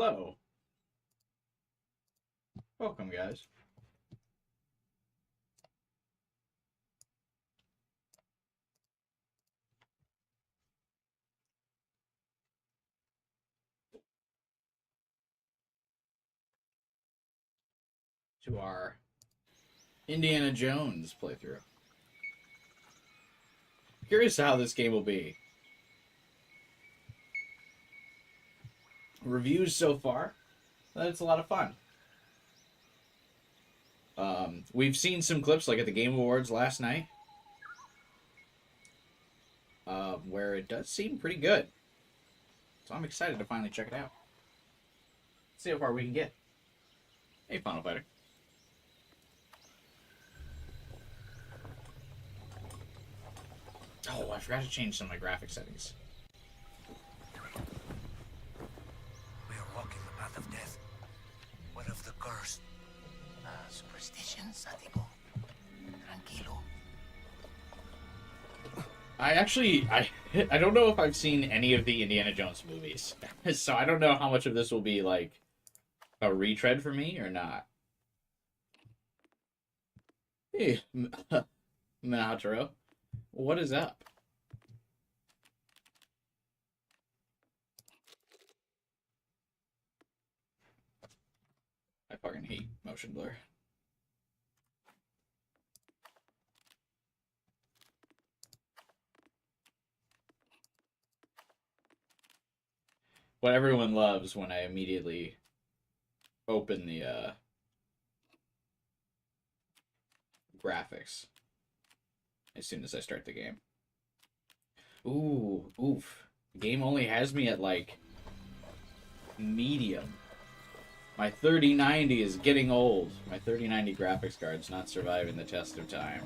Hello. Welcome, guys. To our Indiana Jones playthrough. Curious how this game will be. Reviews so far, it's a lot of fun. We've seen some clips like at the Game Awards last night, where it does seem pretty good. So I'm excited to finally check it out. See how far we can get. Hey, Final Fighter. Oh, I forgot to change some of my graphic settings. We are walking the path of death. What of the curse? Superstition, Satipo. Tranquilo. I don't know if I've seen any of the Indiana Jones movies, so I don't know how much of this will be like a retread for me or not. Hey, Minahatoro, what is up? I fucking hate motion blur. What everyone loves when I immediately open the graphics as soon as I start the game. Ooh, oof. The game only has me at like medium. My 3090 is getting old. My 3090 graphics card's not surviving the test of time.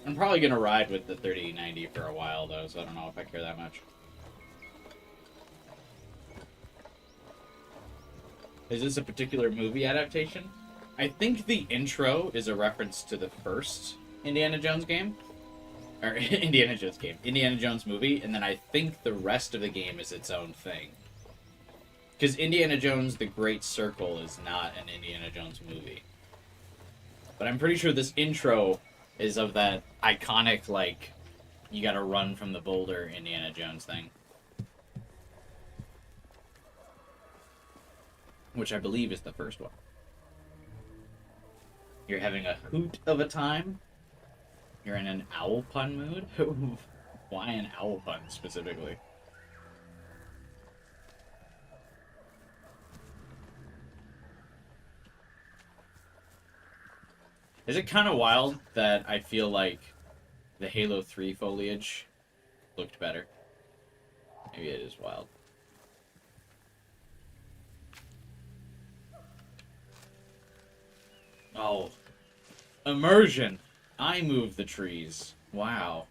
I'm probably gonna ride with the 3090 for a while though, so I don't know if I care that much. Is this a particular movie adaptation? I think the intro is a reference to the first Indiana Jones game. Or Indiana Jones movie, and then I think the rest of the game is its own thing. Because Indiana Jones The Great Circle is not an Indiana Jones movie. But I'm pretty sure this intro is of that iconic, like, you gotta run from the boulder Indiana Jones thing. Which I believe is the first one. You're having a hoot of a time? You're in an owl pun mood? Why an owl pun, specifically? Is it kind of wild that I feel like the Halo 3 foliage looked better? Maybe it is wild. Oh. Immersion! I move the trees. Wow.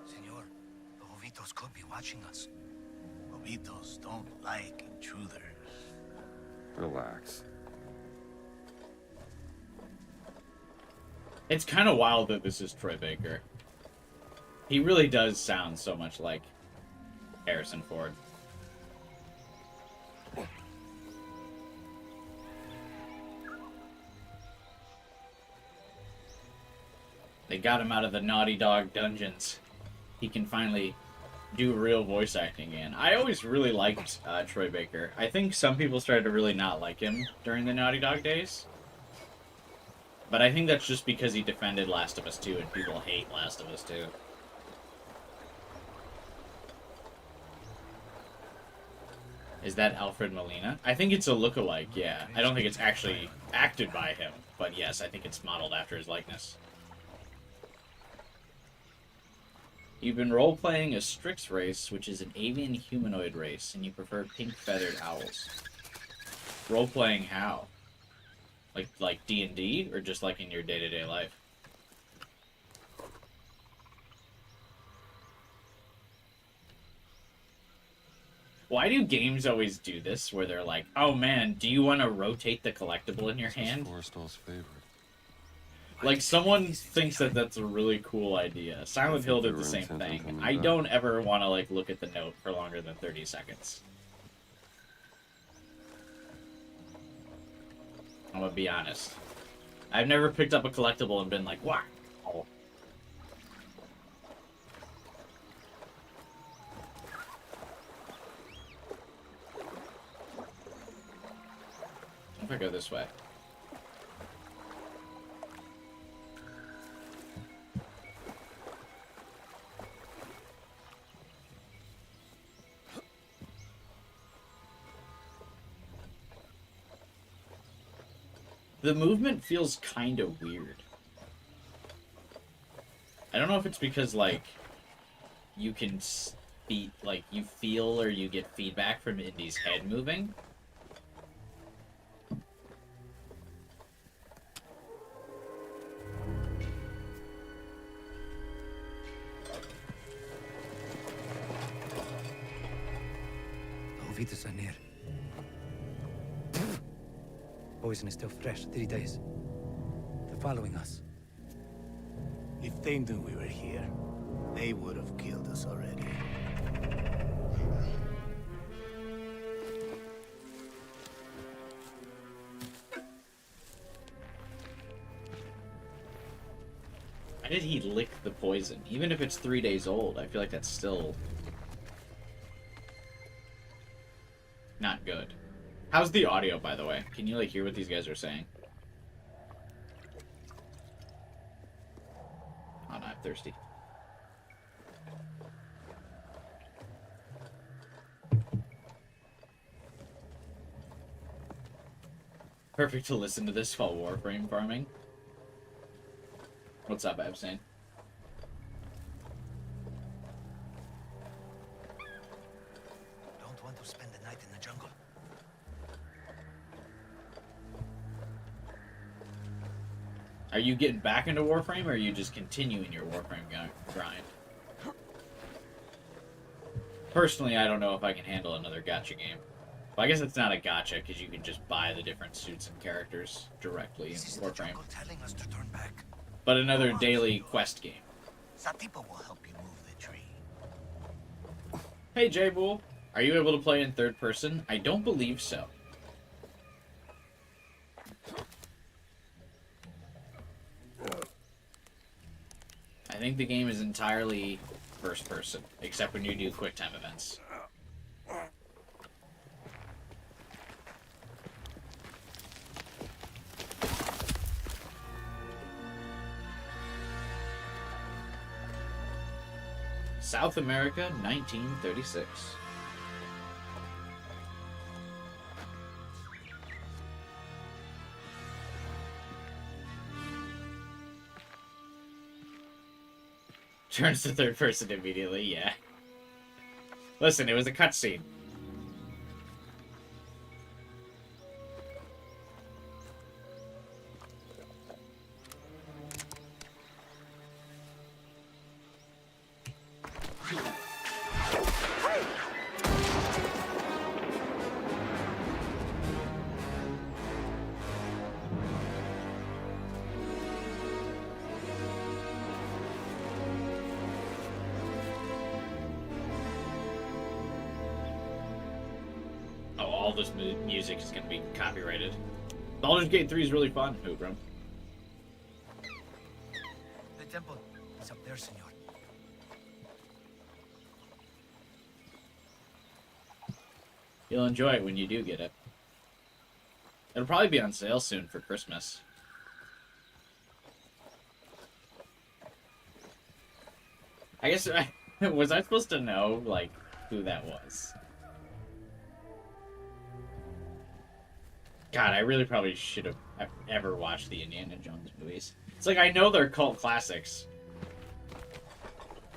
Senor, the Jovitos could be watching us. Bobitos don't like intruders. Relax. It's kind of wild that this is Troy Baker. He really does sound so much like Harrison Ford. They got him out of the Naughty Dog dungeons. He can finally do real voice acting again. I always really liked Troy Baker. I think some people started to really not like him during the Naughty Dog days. But I think that's just because he defended Last of Us 2 and people hate Last of Us 2. Is that Alfred Molina? I think it's a lookalike, yeah. I don't think it's actually acted by him. But yes, I think it's modeled after his likeness. You've been role-playing a Strix race, which is an avian humanoid race, and you prefer pink-feathered owls. Role-playing how? Like D&D, or just like in your day-to-day life? Why do games always do this, where they're like, oh man, do you want to rotate the collectible in your hand? Forrestal's favorite. Like, someone thinks that that's a really cool idea. Silent Hill did the same thing. I don't ever want to, like, look at the note for longer than 30 seconds. I'm gonna be honest. I've never picked up a collectible and been like, wow. What if I go this way? The movement feels kind of weird. I don't know if it's because, like, you can you feel or you get feedback from Indy's head moving. The Jovitas are near. Poison is still fresh, 3 days. They're following us. If they knew we were here, they would have killed us already. Why did he lick the poison? Even if it's 3 days old, I feel like that's still not good. How's the audio, by the way? Can you, like, hear what these guys are saying? Oh, no, I'm thirsty. Perfect to listen to this while Warframe farming. What's up, Abstain? Don't want to spend the night in the jungle. Are you getting back into Warframe, or are you just continuing your Warframe grind? Personally, I don't know if I can handle another gacha game. Well, I guess it's not a gacha, because you can just buy the different suits and characters directly in This is the Warframe. jungle telling us to turn back. But another daily quest game. Satipo will help you move the tree. Hey, J-Bull. Are you able to play in third person? I don't believe so. I think the game is entirely first person, except when you do quick time events. South America, 1936. Turns to third person immediately, yeah. Listen, it was a cutscene. All this music is going to be copyrighted. Baldur's Gate 3 is really fun, Hoobram. The temple is up there, senor. You'll enjoy it when you do get it. It'll probably be on sale soon for Christmas. I guess, was I supposed to know, like, who that was? God, I really probably should have ever watched the Indiana Jones movies. It's like, I know they're cult classics.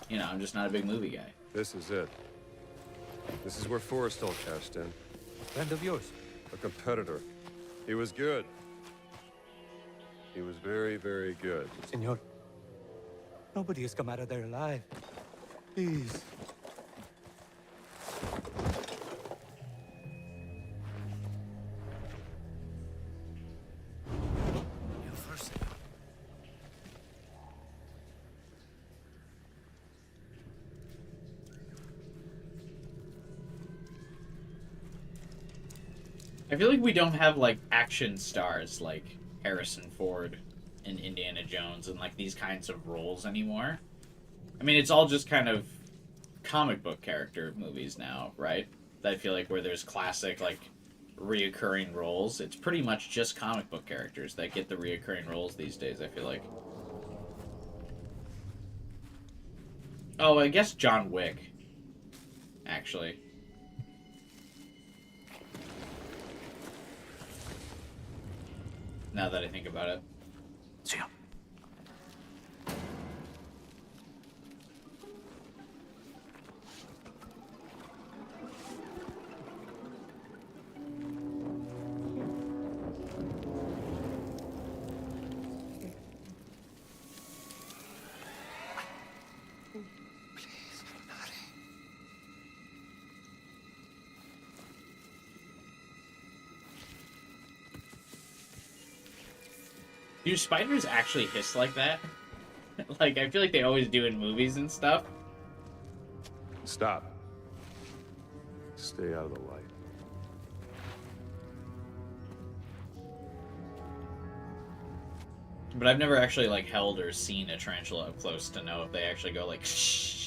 You know, I'm just not a big movie guy. This is it. This is where Forrestal cashed in. Friend of yours. A competitor. He was good. He was very, very good. Senor, nobody has come out of there alive. Please. You first, senor. I feel like we don't have like action stars like Harrison Ford and Indiana Jones and like these kinds of roles anymore. I mean, it's all just kind of comic book character movies now, right? I feel like where there's classic like reoccurring roles, it's pretty much just comic book characters that get the reoccurring roles these days, I feel like. Oh, I guess John Wick, actually. Now that I think about it. Senor. Do spiders actually hiss like that? Like, I feel like they always do in movies and stuff. Stop. Stay out of the light. But I've never actually, like, held or seen a tarantula up close to know if they actually go, like, shh.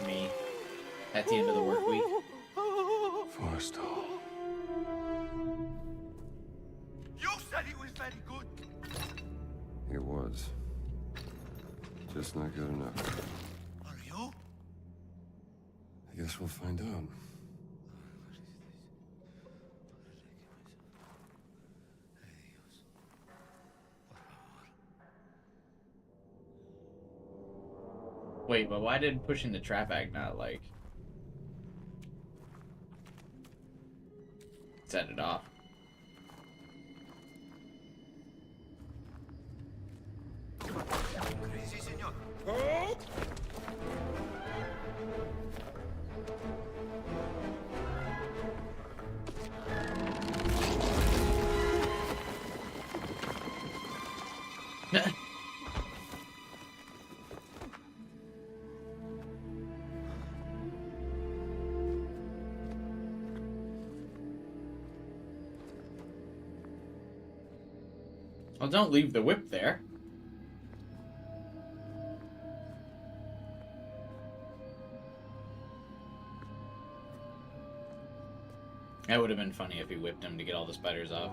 Me. At the end of the work week. Forrestal. You said he was very good. It was. Just not good enough. Are you? I guess we'll find out. Wait, but why did pushing the trap act not, like, set it off? Crazy, senor. Well, don't leave the whip there. That would have been funny if he whipped him to get all the spiders off.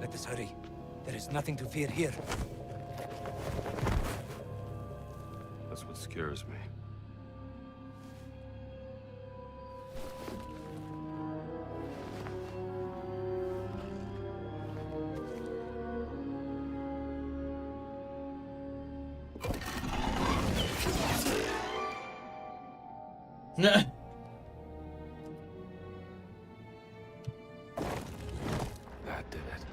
Let us hurry. There is nothing to fear here. That's what scares me. That did it.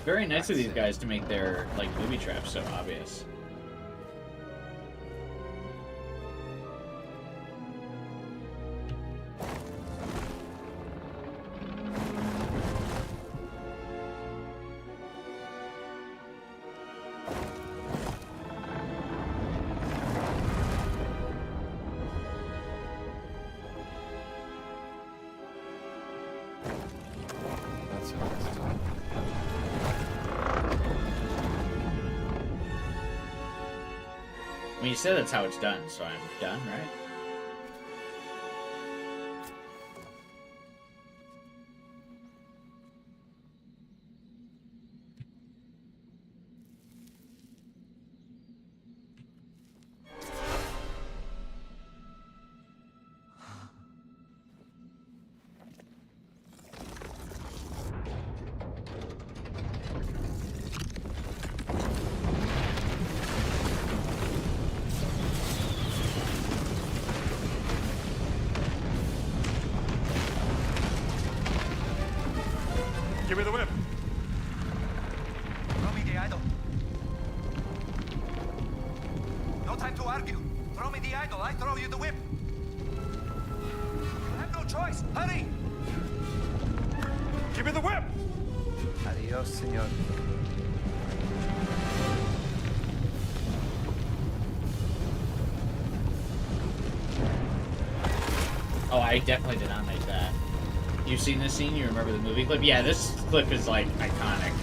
Very nice of these guys to make their, like, booby traps so obvious. That's how it's done. I mean, you said that's how it's done, so I'm done, right? me the whip. Throw me the idol. No time to argue. Throw me the idol, I throw you the whip. You have no choice. Hurry! Give me the whip. Adios, señor. Oh, I definitely did not make that. You've seen this scene? You remember the movie clip? Yeah, this clip is, like, iconic.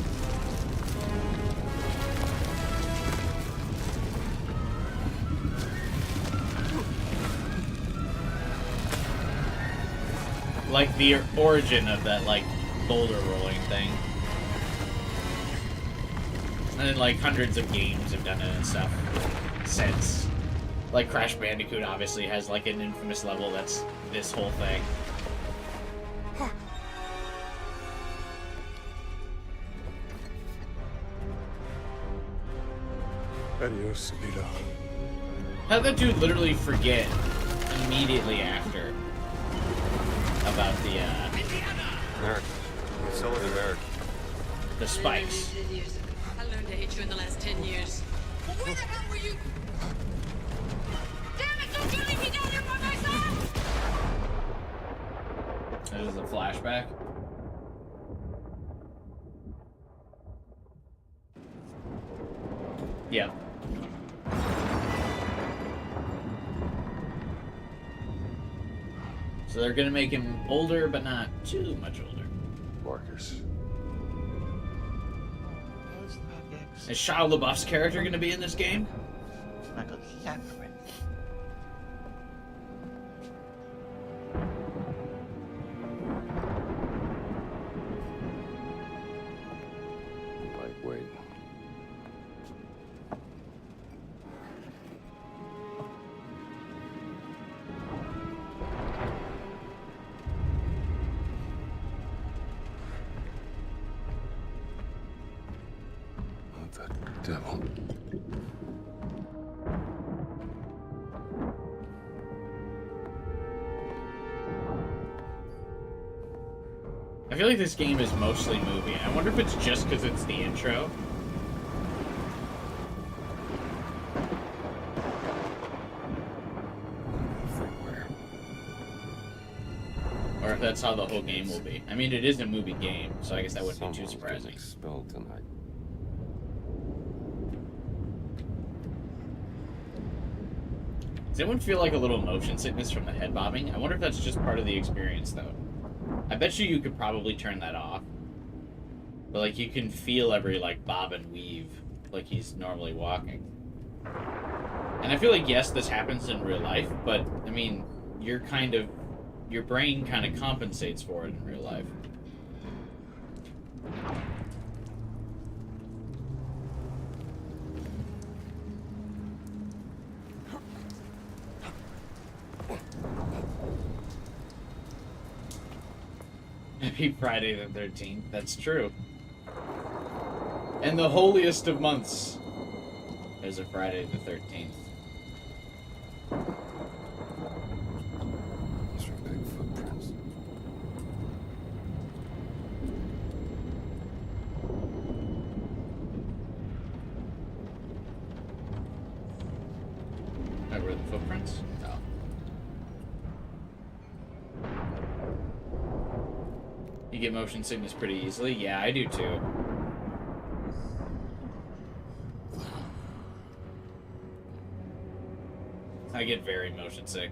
Like, the origin of that, like, boulder rolling thing. And then, like, hundreds of games have done it and stuff since. Like, Crash Bandicoot obviously has, like, an infamous level that's this whole thing. Adios, Sabino. How'd that dude literally forget immediately after about the, Merrick. Sullivan Merrick. the spikes? I learned to hate you in the last 10 years. Well, where the hell were you? Damn it, don't you leave me down here by myself! That is a flashback. Yeah. So they're gonna make him older, but not too much older. Marcus. Is Shia LaBeouf's character gonna be in this game? Lightweight. What the devil? I feel like this game is mostly movie. I wonder if it's just because it's the intro. Everywhere. Or if that's how the whole game will be. I mean, it is a movie game, so I guess that wouldn't be too Someone's surprising. getting expelled tonight. Does anyone feel like a little motion sickness from the head bobbing? I wonder if that's just part of the experience, though. I bet you could probably turn that off. But, like, you can feel every, like, bob and weave like he's normally walking. And I feel like, yes, this happens in real life, but, I mean, your brain kind of compensates for it in real life. Happy Friday the 13th. That's true. And the holiest of months. There's a Friday the 13th. Those are big footprints. Oh, were the footprints? Oh. You get motion sickness pretty easily? Yeah, I do too. I get very motion sick.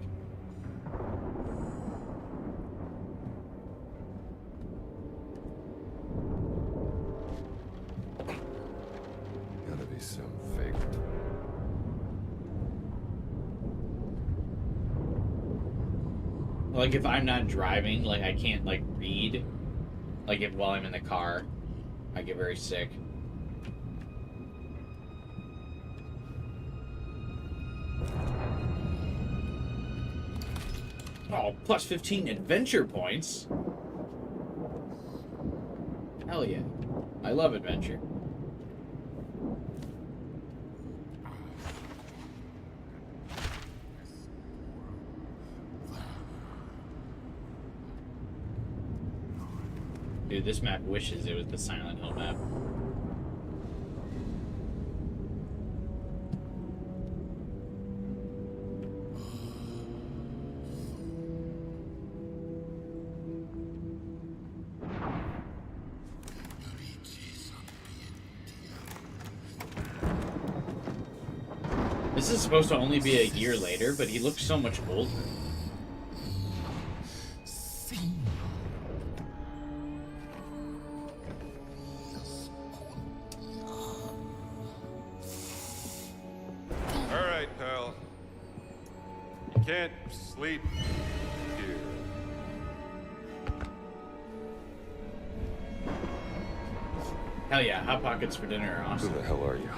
Gotta be some fake. Like, if I'm not driving, like, I can't, like, read. Like, if while I'm in the car, I get very sick. Oh, plus 15 adventure points. Hell yeah. I love adventure. Dude, this map wishes it was the Silent Hill map. This is supposed to only be a year later, but he looks so much older. All right, pal. You can't sleep here. Hell yeah, Hot Pockets for dinner are Who awesome. the hell are you?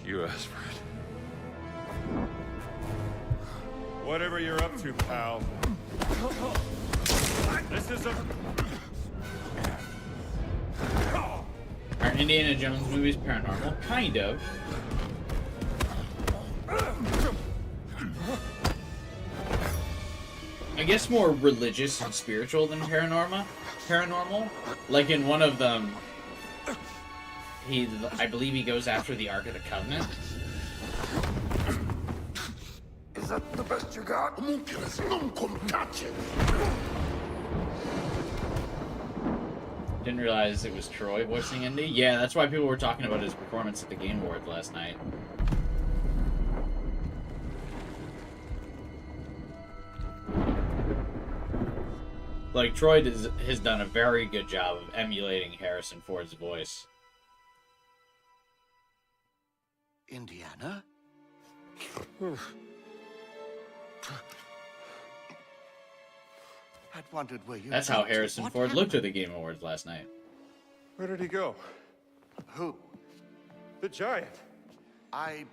You asked for it. Whatever you're up to, pal. This is a... Are Indiana Jones movies paranormal? Kind of. I guess more religious and spiritual than paranormal. Like in one of them, I believe he goes after the Ark of the Covenant. Is that the best you got? Homunculus, non come touch it. Didn't realize it was Troy voicing Indy. Yeah, that's why people were talking about his performance at the Game Awards last night. Like, Troy has done a very good job of emulating Harrison Ford's voice. Indiana? I'd wondered where you... That's how Harrison Ford looked at the Game Awards last night. Where did he go? Who? The giant. I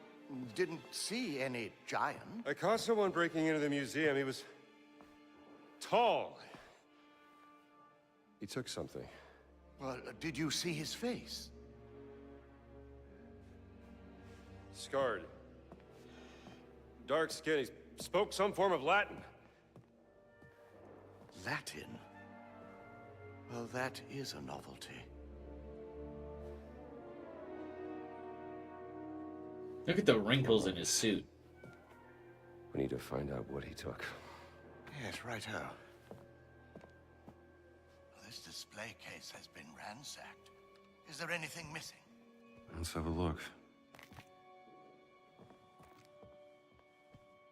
didn't see any giant. I caught someone breaking into the museum. He was tall. He took something. Well, did you see his face? Scarred. Dark skin. He spoke some form of Latin. Latin? Well, that is a novelty. Look at the wrinkles in his suit. We need to find out what he took. Yes, righto. This display case has been ransacked. Is there anything missing? Let's have a look.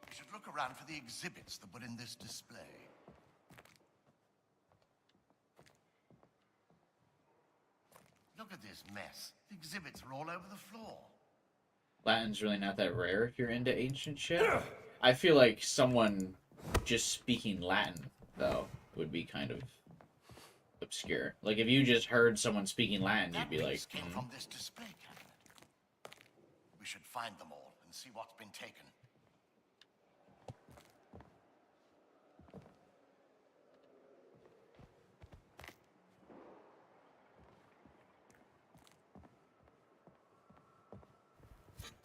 We should look around for the exhibits that were in this display. Look at this mess. The exhibits are all over the floor. Latin's really not that rare if you're into ancient shit. I feel like someone just speaking Latin, though, would be kind of obscure. Like, if you just heard someone speaking Latin, you'd That be like, piece came from this display cabinet. We should find them all and see what's been taken.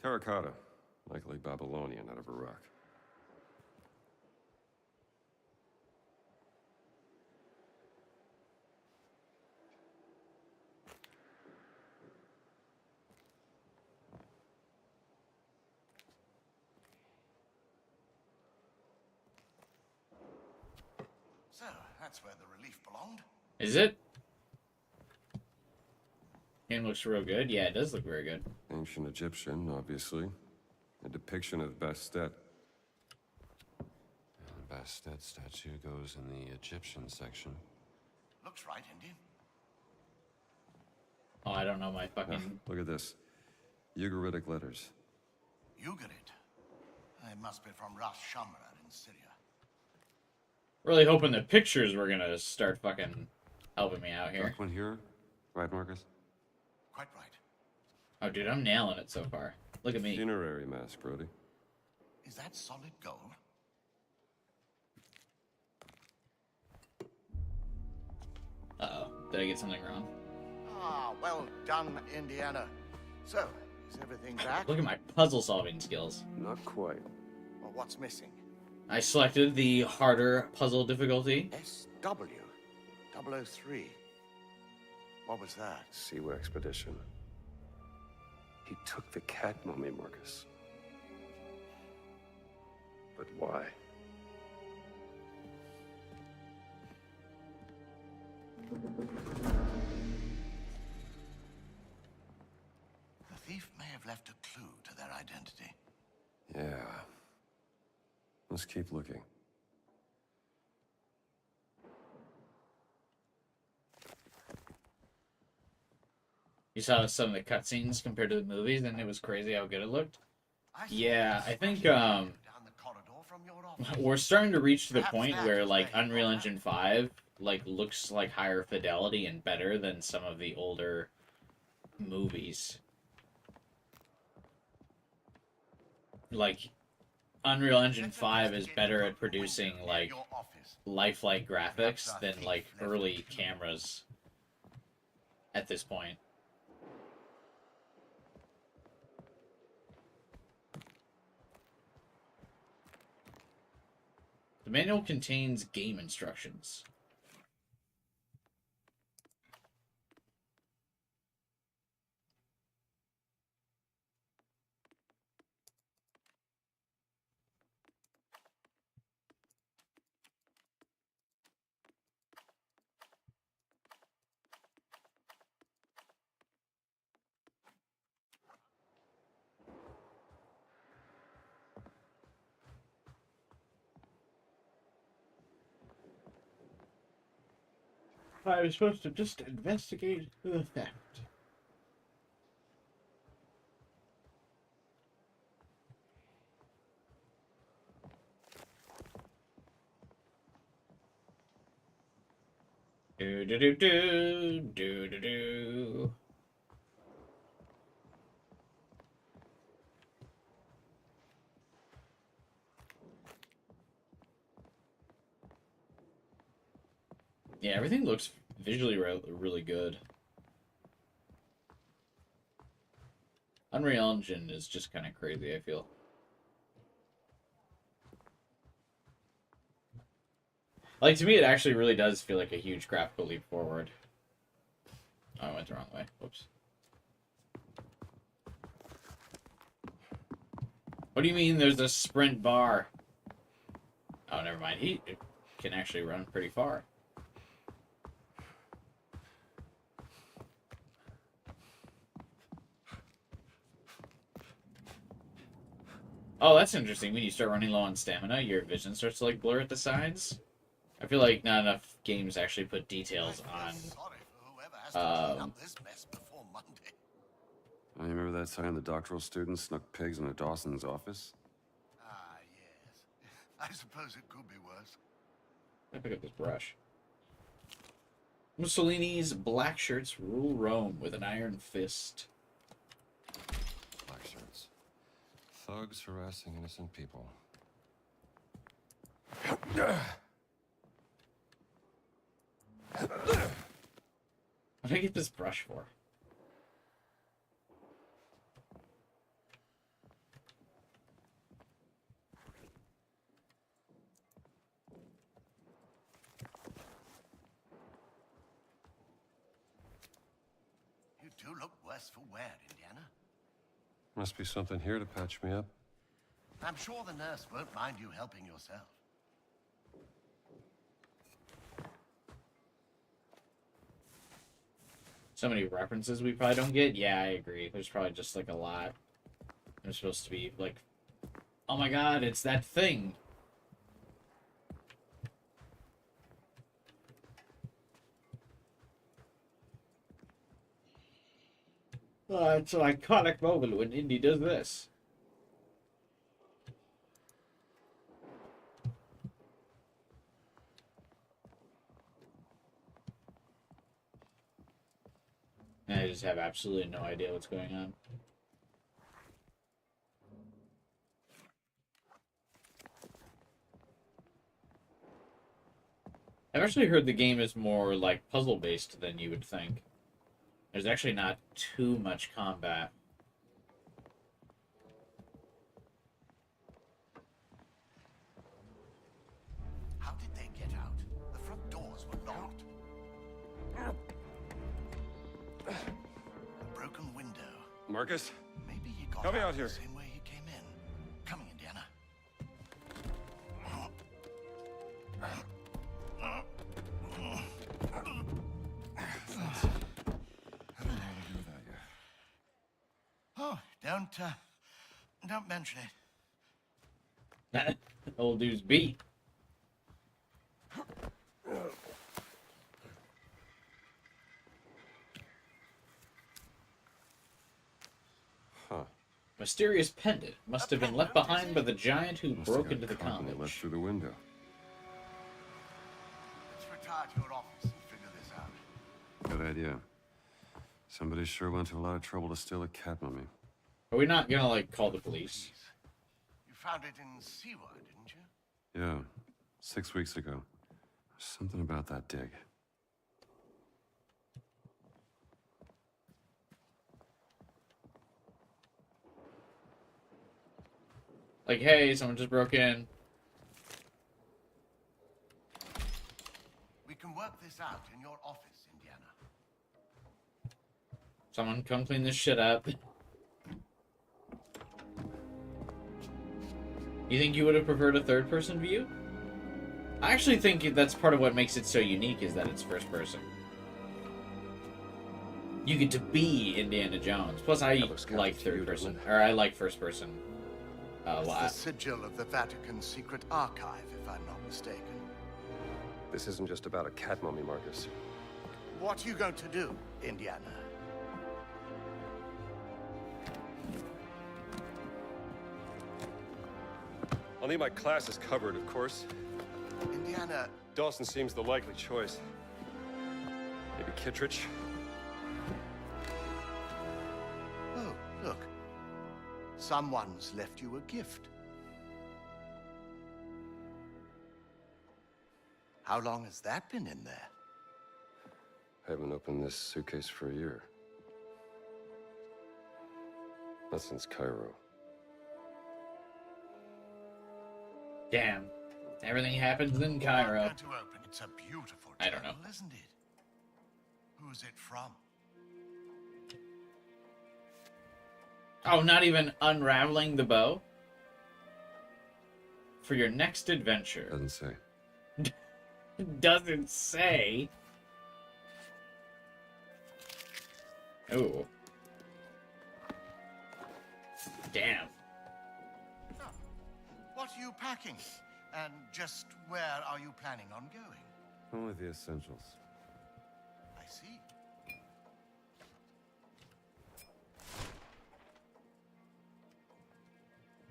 Terracotta. Likely Babylonian out of Iraq. So, that's where the relief belonged. is it? Game looks real good. Yeah, it does look very good. Ancient Egyptian, obviously. A depiction of Bastet. The Bastet statue goes in the Egyptian section. Looks right, Indy. Oh, I don't know my Ah, fucking... look at this. Ugaritic letters. Ugarit. It must be from Ras Shamra in Syria. Really hoping the pictures were gonna start fucking helping me out here. Dark one here? Right, Marcus? Quite right. Oh, dude, I'm nailing it so far. Look at me. Funerary mask, Brody. Is that solid gold? Did I get something wrong? Ah, well done, Indiana. So, is everything back? Look at my puzzle solving skills. Not quite. Well, what's missing? I selected the harder puzzle difficulty. SW003. What was that? Siwa expedition. He took the cat mummy, Marcus. But why? The thief may have left a clue to their identity. Yeah. Let's keep looking. You saw some of the cutscenes compared to the movies, and it was crazy how good it looked. Yeah, I think we're starting to reach to the point where like Unreal Engine 5 like looks like higher fidelity and better than some of the older movies. Like Unreal Engine 5 is better at producing like lifelike graphics than like early cameras at this point. The manual contains game instructions. I was supposed to just investigate the theft. Do do do do do do do. Yeah, everything looks visually really good. Unreal Engine is just kind of crazy, I feel. Like, to me, it actually really does feel like a huge graphical leap forward. Oh, I went the wrong way. Whoops. What do you mean there's a sprint bar? Oh, never mind. He can actually run pretty far. Oh, that's interesting. When you start running low on stamina, your vision starts to like blur at the sides. I feel like not enough games actually put details on. You remember that time the doctoral student snuck pigs into Dawson's office? Ah, yes. I suppose it could be worse. I pick up this brush. Mussolini's black shirts rule Rome with an iron fist. Black shirts. Thugs harassing innocent people. What did I get this brush for? You do look worse for wear, Indiana. Must be something here to patch me up. I'm sure the nurse won't mind you helping yourself. So many references we probably don't get? Yeah, I agree. There's probably just like a lot. There's supposed to be like, oh my god, it's that thing. It's an iconic moment when Indy does this. And I just have absolutely no idea what's going on. I've actually heard the game is more like puzzle based than you would think. There's actually not too much combat. How did they get out? The front doors were locked. A broken window. Marcus? Maybe he got Help me out the here. same way he came in. Coming, Indiana. Oh, don't mention it. Old dude's beat. Huh. Mysterious pendant must have been left behind by the giant who Must have broke got into the caught when they left college. through the window. Let's retire to your office and figure this out. Good idea. Somebody sure went to a lot of trouble to steal a cat mummy. Are we not gonna, like, call the police? You found it in Siwa, didn't you? Yeah, 6 weeks ago. Something about that dig. Like, hey, someone just broke in. We can work this out in your office, Indiana. Someone come clean this shit up. You think you would have preferred a third-person view? I actually think that's part of what makes it so unique, is that it's first-person. You get to be Indiana Jones. Plus, I looks kind of like cute, third-person, doesn't it? or I like first-person a It's the lot. sigil of the Vatican's secret archive, if I'm not mistaken. This isn't just about a cat mummy, Marcus. What are you going to do, Indiana? I'll need my classes covered, of course. Indiana, Dawson seems the likely choice. Maybe Kittredge? oh, look. Someone's left you a gift. How long has that been in there? I haven't opened this suitcase for a year. Not since Cairo. Damn. Everything happens in I'm Cairo. going to open. It's a beautiful I don't know. journal, isn't it? Who's it from? Oh, not even unraveling the bow? For your next adventure. Doesn't say. Doesn't say. Oh. Damn. Oh, what are you packing? And just where are you planning on going? Only the essentials. I see.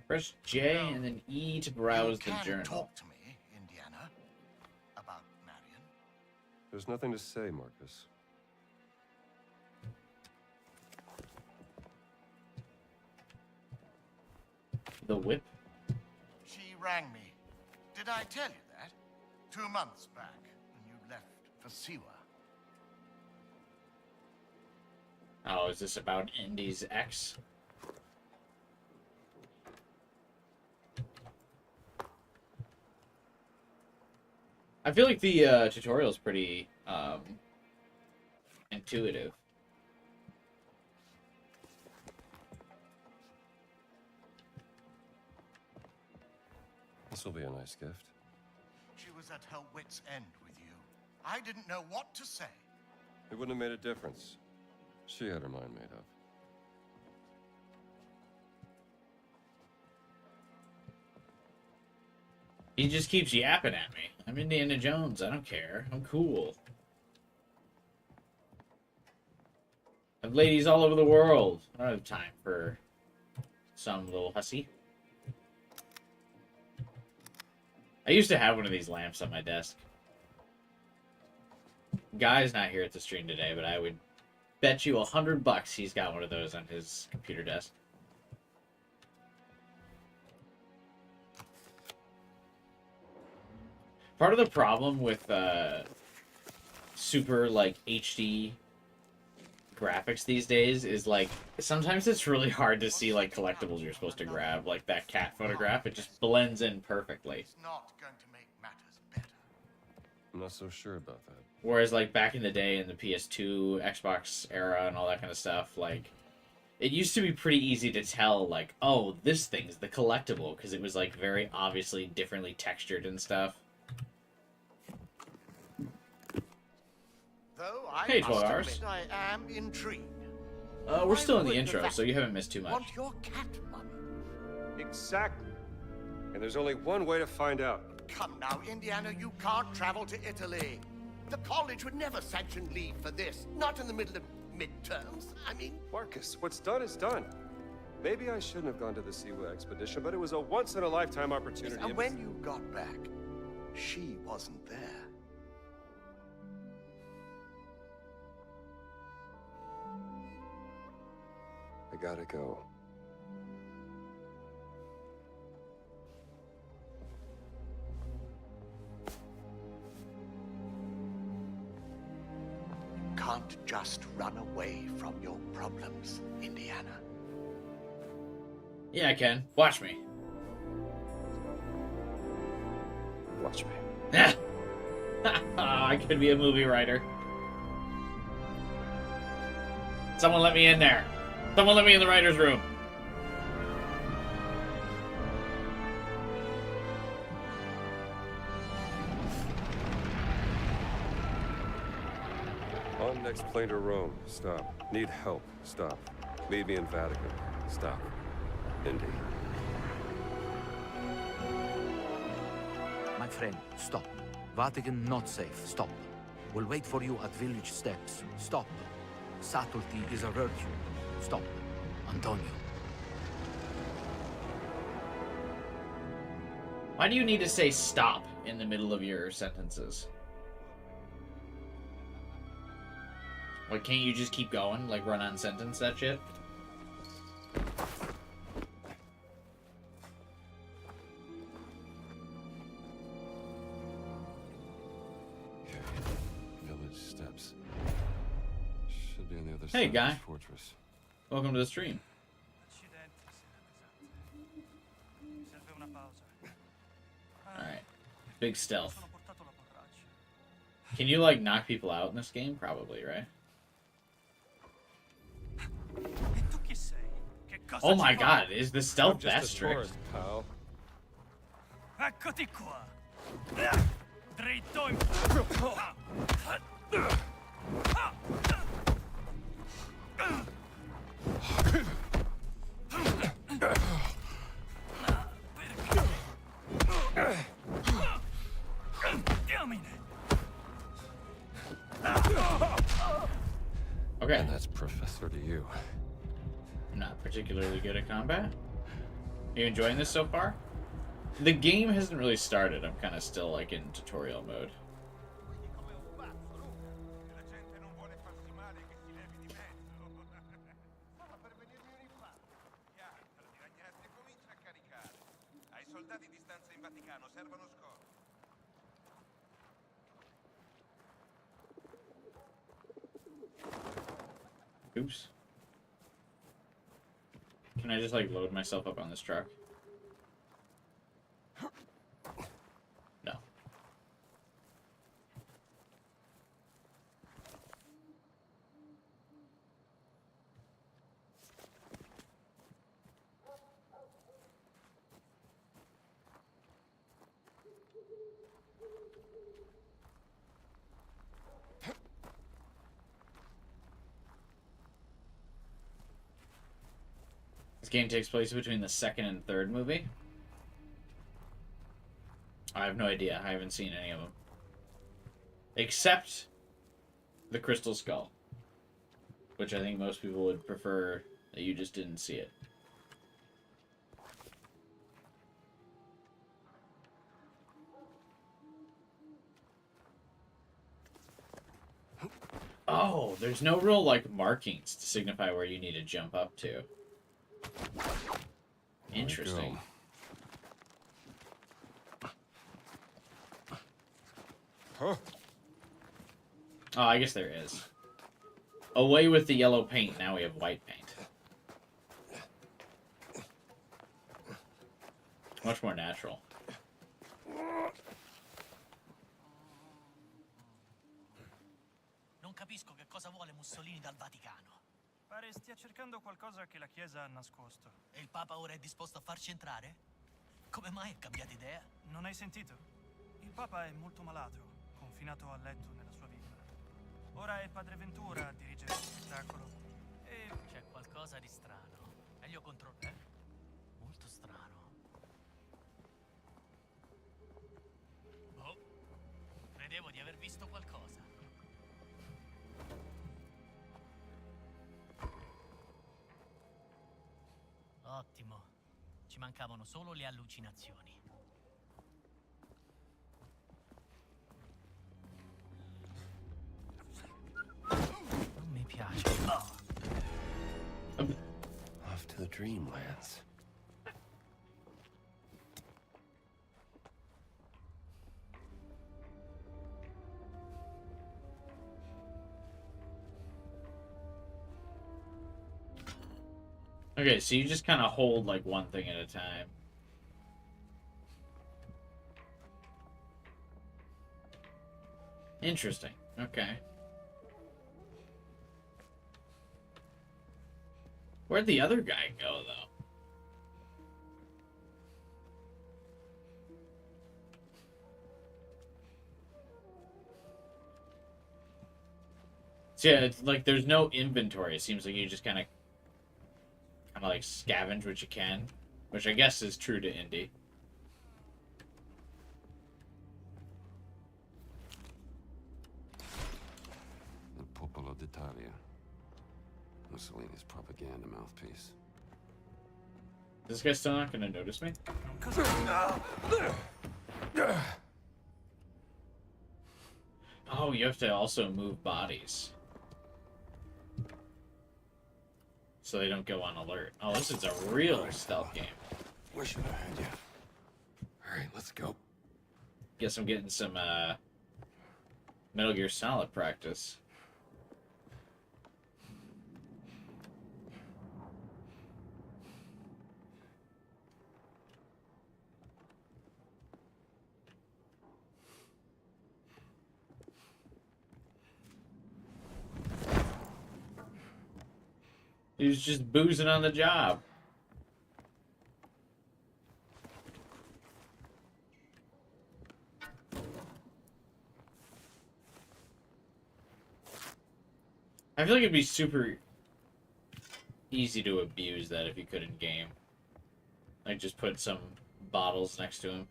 Press J and then E to browse the you can journal. talk to me, Indiana, about Marion. There's nothing to say, Marcus. The whip. She rang me. Did I tell you that? 2 months back, when you left for Siwa. Oh, is this about Indy's ex? I feel like the tutorial is pretty intuitive. This will be a nice gift. She was at her wit's end with you. I didn't know what to say. It wouldn't have made a difference. She had her mind made up. He just keeps yapping at me. I'm Indiana Jones. I don't care. I'm cool. I have ladies all over the world. I don't have time for some little hussy. I used to have one of these lamps on my desk. Guy's not here at the stream today, but I would bet you $100 he's got one of those on his computer desk. Part of the problem with super like HD graphics these days is like sometimes it's really hard to see like collectibles you're supposed to grab, like that cat photograph. It just blends in perfectly. It's not going to make matters better. I'm not so sure about that. Whereas like back in the day in the PS2, Xbox era, and all that kind of stuff, like it used to be pretty easy to tell, like, oh, this thing's the collectible, because it was like very obviously differently textured and stuff. Though I Hey, must 12 hours. admit I am intrigued. We're still in the Why would intro, the so you haven't missed too much. Want your cat money? Exactly. And there's only one way to find out. Come now, Indiana, you can't travel to Italy. The college would never sanction leave for this. Not in the middle of midterms. I mean, Marcus, what's done is done. Maybe I shouldn't have gone to the Siwa expedition, but it was a once-in-a-lifetime opportunity. and when you got back, she wasn't there. I gotta go. Can't just run away from your problems, Indiana. Yeah, I can. Watch me. Watch me. I could be a movie writer. Someone let me in there. Someone let me in the writer's room. On next plane to Rome. Stop. Need help. Stop. Leave me in Vatican. Stop. Indy. My friend, stop. Vatican not safe. Stop. We'll wait for you at village steps. Stop. Subtlety is a virtue. Stop. Antonio. Why do you need to say stop in the middle of your sentences? Like, can't you just keep going? Like, run-on sentence that shit? Okay. Village steps. Should be on the other Hey, side guy. of the fortress. Welcome to the stream. Alright. Big stealth. Can you, like, knock people out in this game? Probably, right? Oh my god, is the stealth I'm just that a strict? tourist, pal. Eccoti qua. Dritto in... Diamine. Okay. And that's Professor to you. I'm not particularly good at combat. Are you enjoying this so far? The game hasn't really started. I'm kind of still, like, in tutorial mode. Oops. Can I just, like, load myself up on this truck? No. This game takes place between the second and third movie. I have no idea. I haven't seen any of them. Except the Crystal Skull. Which I think most people would prefer that you just didn't see it. Oh, there's no real, like, markings to signify where you need to jump up to. Interesting. Huh? Oh, I guess there is. Away with the yellow paint. Now we have white paint. Much more natural. Non capisco che cosa vuole Mussolini dal Vaticano. Pare stia cercando qualcosa che la Chiesa ha nascosto. E il Papa ora è disposto a farci entrare? Come mai ha cambiato idea? Non hai sentito? Il Papa è molto malato, confinato a letto nella sua villa. Ora è Padre Ventura a dirigere lo spettacolo. E C'è qualcosa di strano. Meglio controllare. Molto strano. Oh, credevo di aver visto qualcosa. Ottimo. Ci mancavano solo le allucinazioni. Non mi piace. Off to the dreamlands. Okay, so you just kind of hold like one thing at a time. Interesting. Okay. Where'd the other guy go, though? So yeah, it's like there's no inventory. It seems like you just kind of like scavenge what you can, which I guess is true to Indy. The Popolo d'Italia. Mussolini's propaganda mouthpiece. This guy's still not gonna notice me? Oh, you have to also move bodies. So they don't go on alert. Oh, this is a real stealth game. Wish I had you. Alright, let's go. Guess I'm getting some Metal Gear Solid practice. He was just boozing on the job. I feel like it'd be super easy to abuse that if you could in game. Like just put some bottles next to him.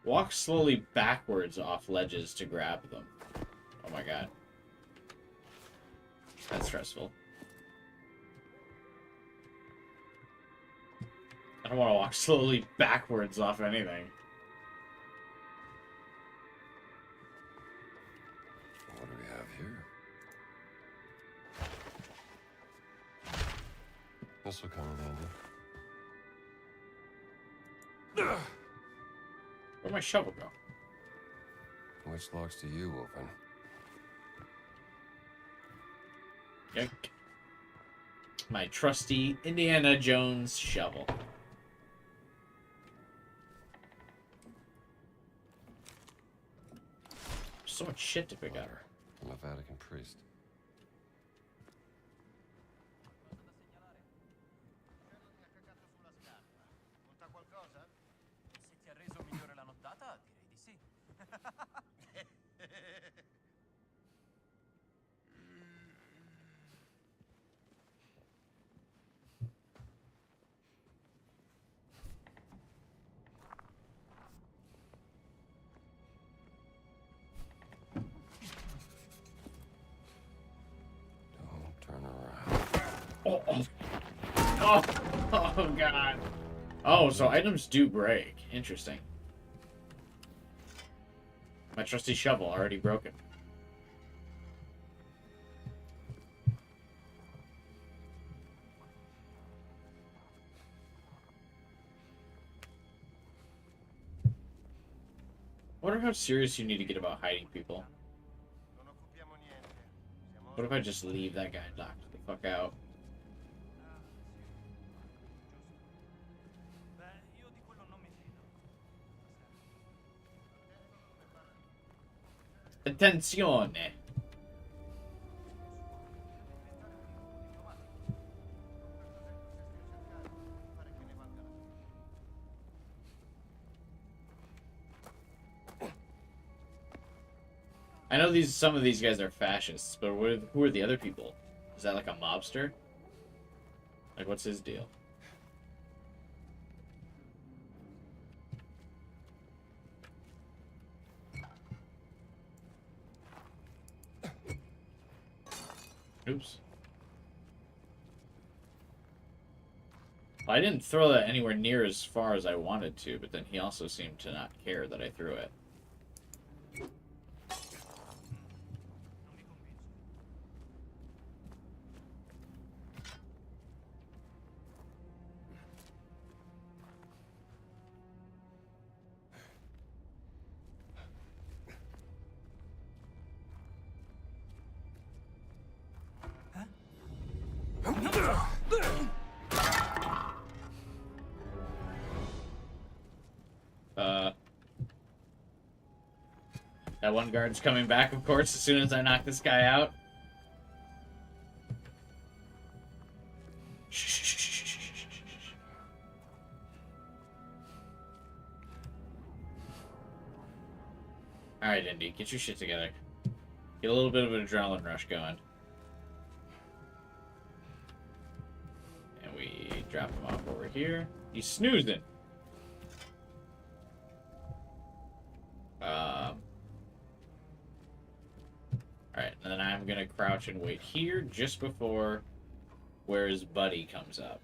Walk slowly backwards off ledges to grab them. Oh my god. That's stressful. I don't want to walk slowly backwards off anything. What do we have here? This will come in handy. Where'd my shovel go? Which locks do you open? Yank. My trusty Indiana Jones shovel. So much shit to pick up. I'm a Vatican priest. se ti ha reso migliore la nottata, direi di sì. Don't turn around. Oh god. Oh, so items do break. Interesting. My trusty shovel already broken. wonder how serious you need to get about hiding people. What if I just leave that guy knocked the fuck out? Beh, io di quello non mi fido. Attenzione! I know some of these guys are fascists, but who are the other people? Is that like a mobster? Like, what's his deal? Oops. I didn't throw that anywhere near as far as I wanted to, but then he also seemed to not care that I threw it. That one guard's coming back, of course, as soon as I knock this guy out. Alright, Indy, get your shit together. Get a little bit of an adrenaline rush going. And we drop him off over here. He's snoozing. Alright, and then I'm gonna crouch and wait here just before where his buddy comes up.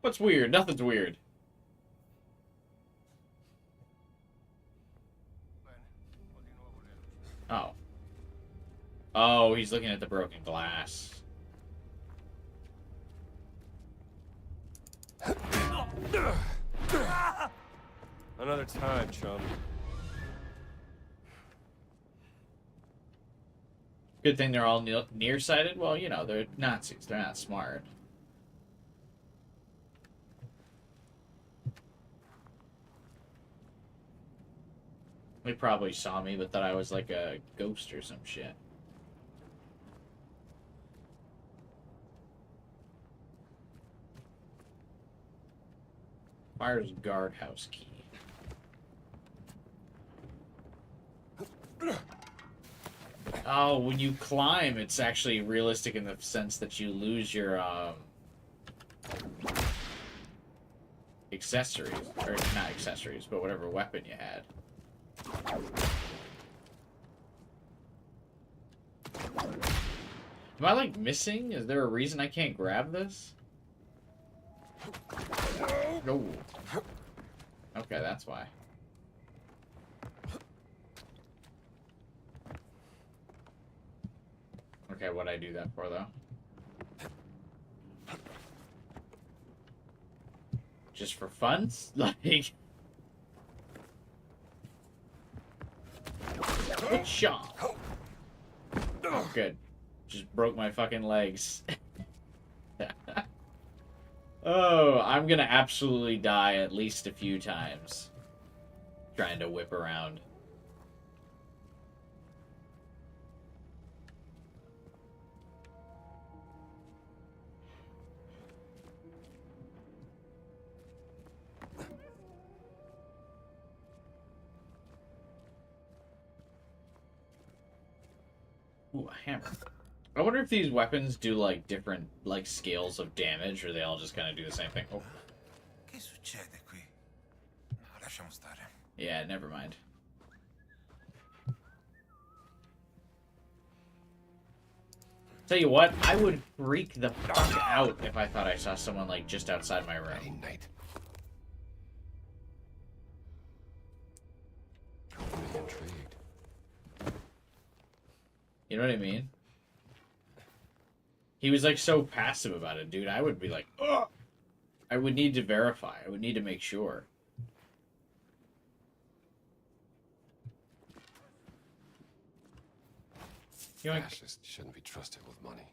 What's weird? Nothing's weird. Oh. Oh, he's looking at the broken glass. Another time, chum. Good thing they're all nearsighted. Well, you know, they're Nazis. They're not smart. They probably saw me, but thought I was like a ghost or some shit. Fire's guardhouse key. Oh, when you climb, it's actually realistic in the sense that you lose your accessories, or not accessories, but whatever weapon you had. Am I like missing? Is there a reason I can't grab this? No. Okay, that's why. Okay, what'd I do that for, though? Just for fun? Like... Good shot! Oh, good. Just broke my fucking legs. Oh, I'm gonna absolutely die at least a few times. Trying to whip around. Ooh, a hammer. I wonder if these weapons do, like, different, like, scales of damage, or they all just kind of do the same thing. Oh. Che succede qui? Lasciamo stare. Yeah, never mind. Tell you what, I would freak the fuck out if I thought I saw someone, like, just outside my room. Intrigued. You know what I mean? He was, like, so passive about it, dude. I would be like, ugh! I would need to verify. I would need to make sure. Yoink. Fascist shouldn't be trusted with money.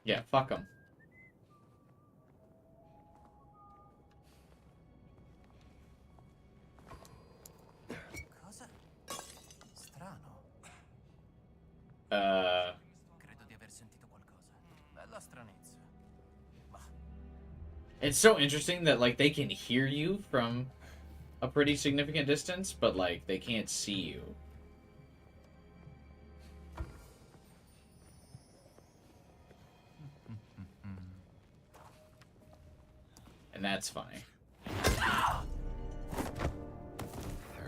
Yeah, fuck them. Cosa? Strano. Credo di aver sentito qualcosa. Bella stranezza. Bah. It's so interesting that, like, they can hear you from a pretty significant distance, but, like, they can't see you. And that's funny. Fair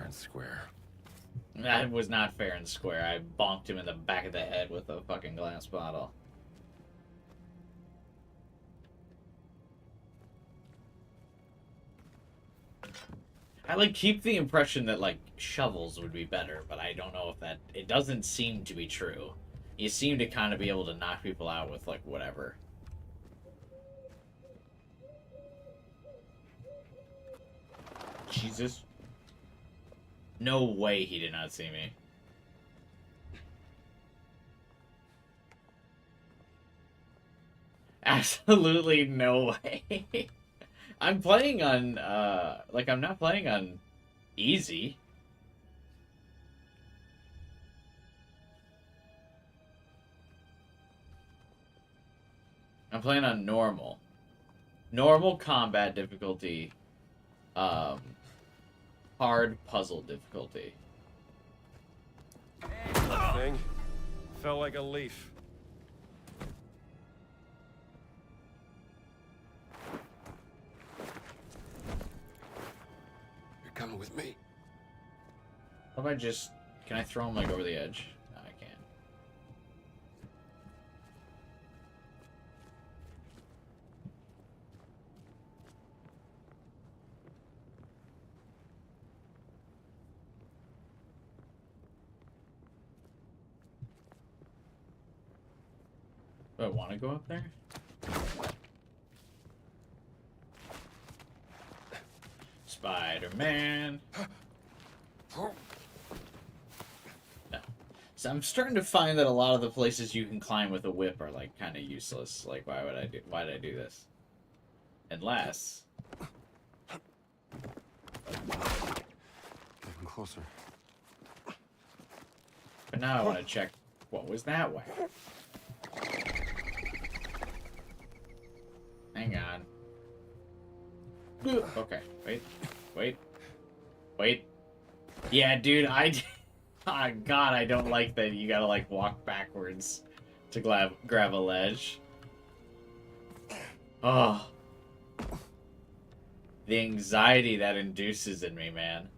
and square. That was not fair and square. I bonked him in the back of the head with a fucking glass bottle. I, like, keep the impression that, like, shovels would be better, but I don't know if that... It doesn't seem to be true. You seem to kind of be able to knock people out with, like, whatever. Jesus. No way he did not see me. Absolutely no way. I'm playing on, like, I'm not playing on easy. I'm playing on normal. Normal combat difficulty. Hard puzzle difficulty. Thing fell like a leaf. You're coming with me. How about just... Can I throw him, like, over the edge? No, I can't. Do I want to go up there? Spider-Man. No. So I'm starting to find that a lot of the places you can climb with a whip are, like, kind of useless. Like, why did I do this? Unless... Getting closer. But now I want to check what was that way. Hang on. Okay, wait. Yeah, dude, oh, God, I don't like that you gotta, like, walk backwards to grab a ledge. Oh. The anxiety that induces in me, man.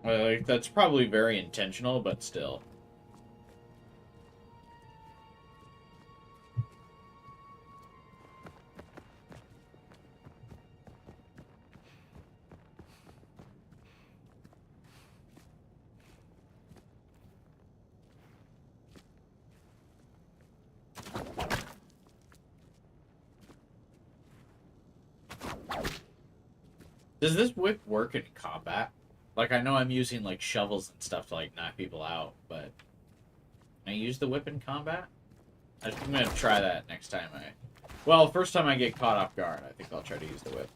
Like, that's probably very intentional, but still. Does this whip work in combat? Like, I know I'm using, like, shovels and stuff to, like, knock people out, but... Can I use the whip in combat? I'm gonna try that next time Well, first time I get caught off guard, I think I'll try to use the whip.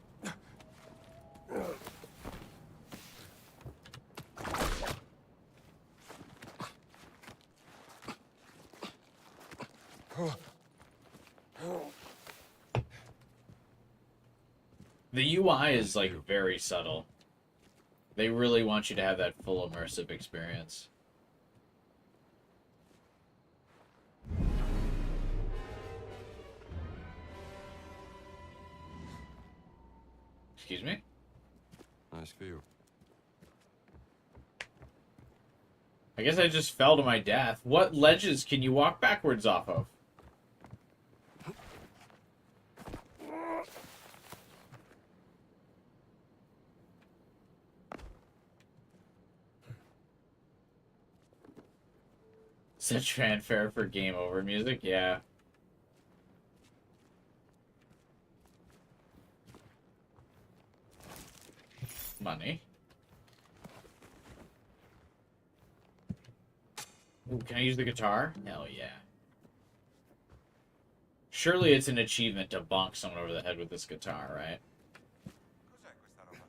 The UI is, like, very subtle. They really want you to have that full immersive experience. Excuse me? Nice view. I guess I just fell to my death. What ledges can you walk backwards off of? Such fanfare for game over music, yeah. Money. Ooh, can I use the guitar? Hell yeah. Surely it's an achievement to bonk someone over the head with this guitar, right? Cos'è questa roba?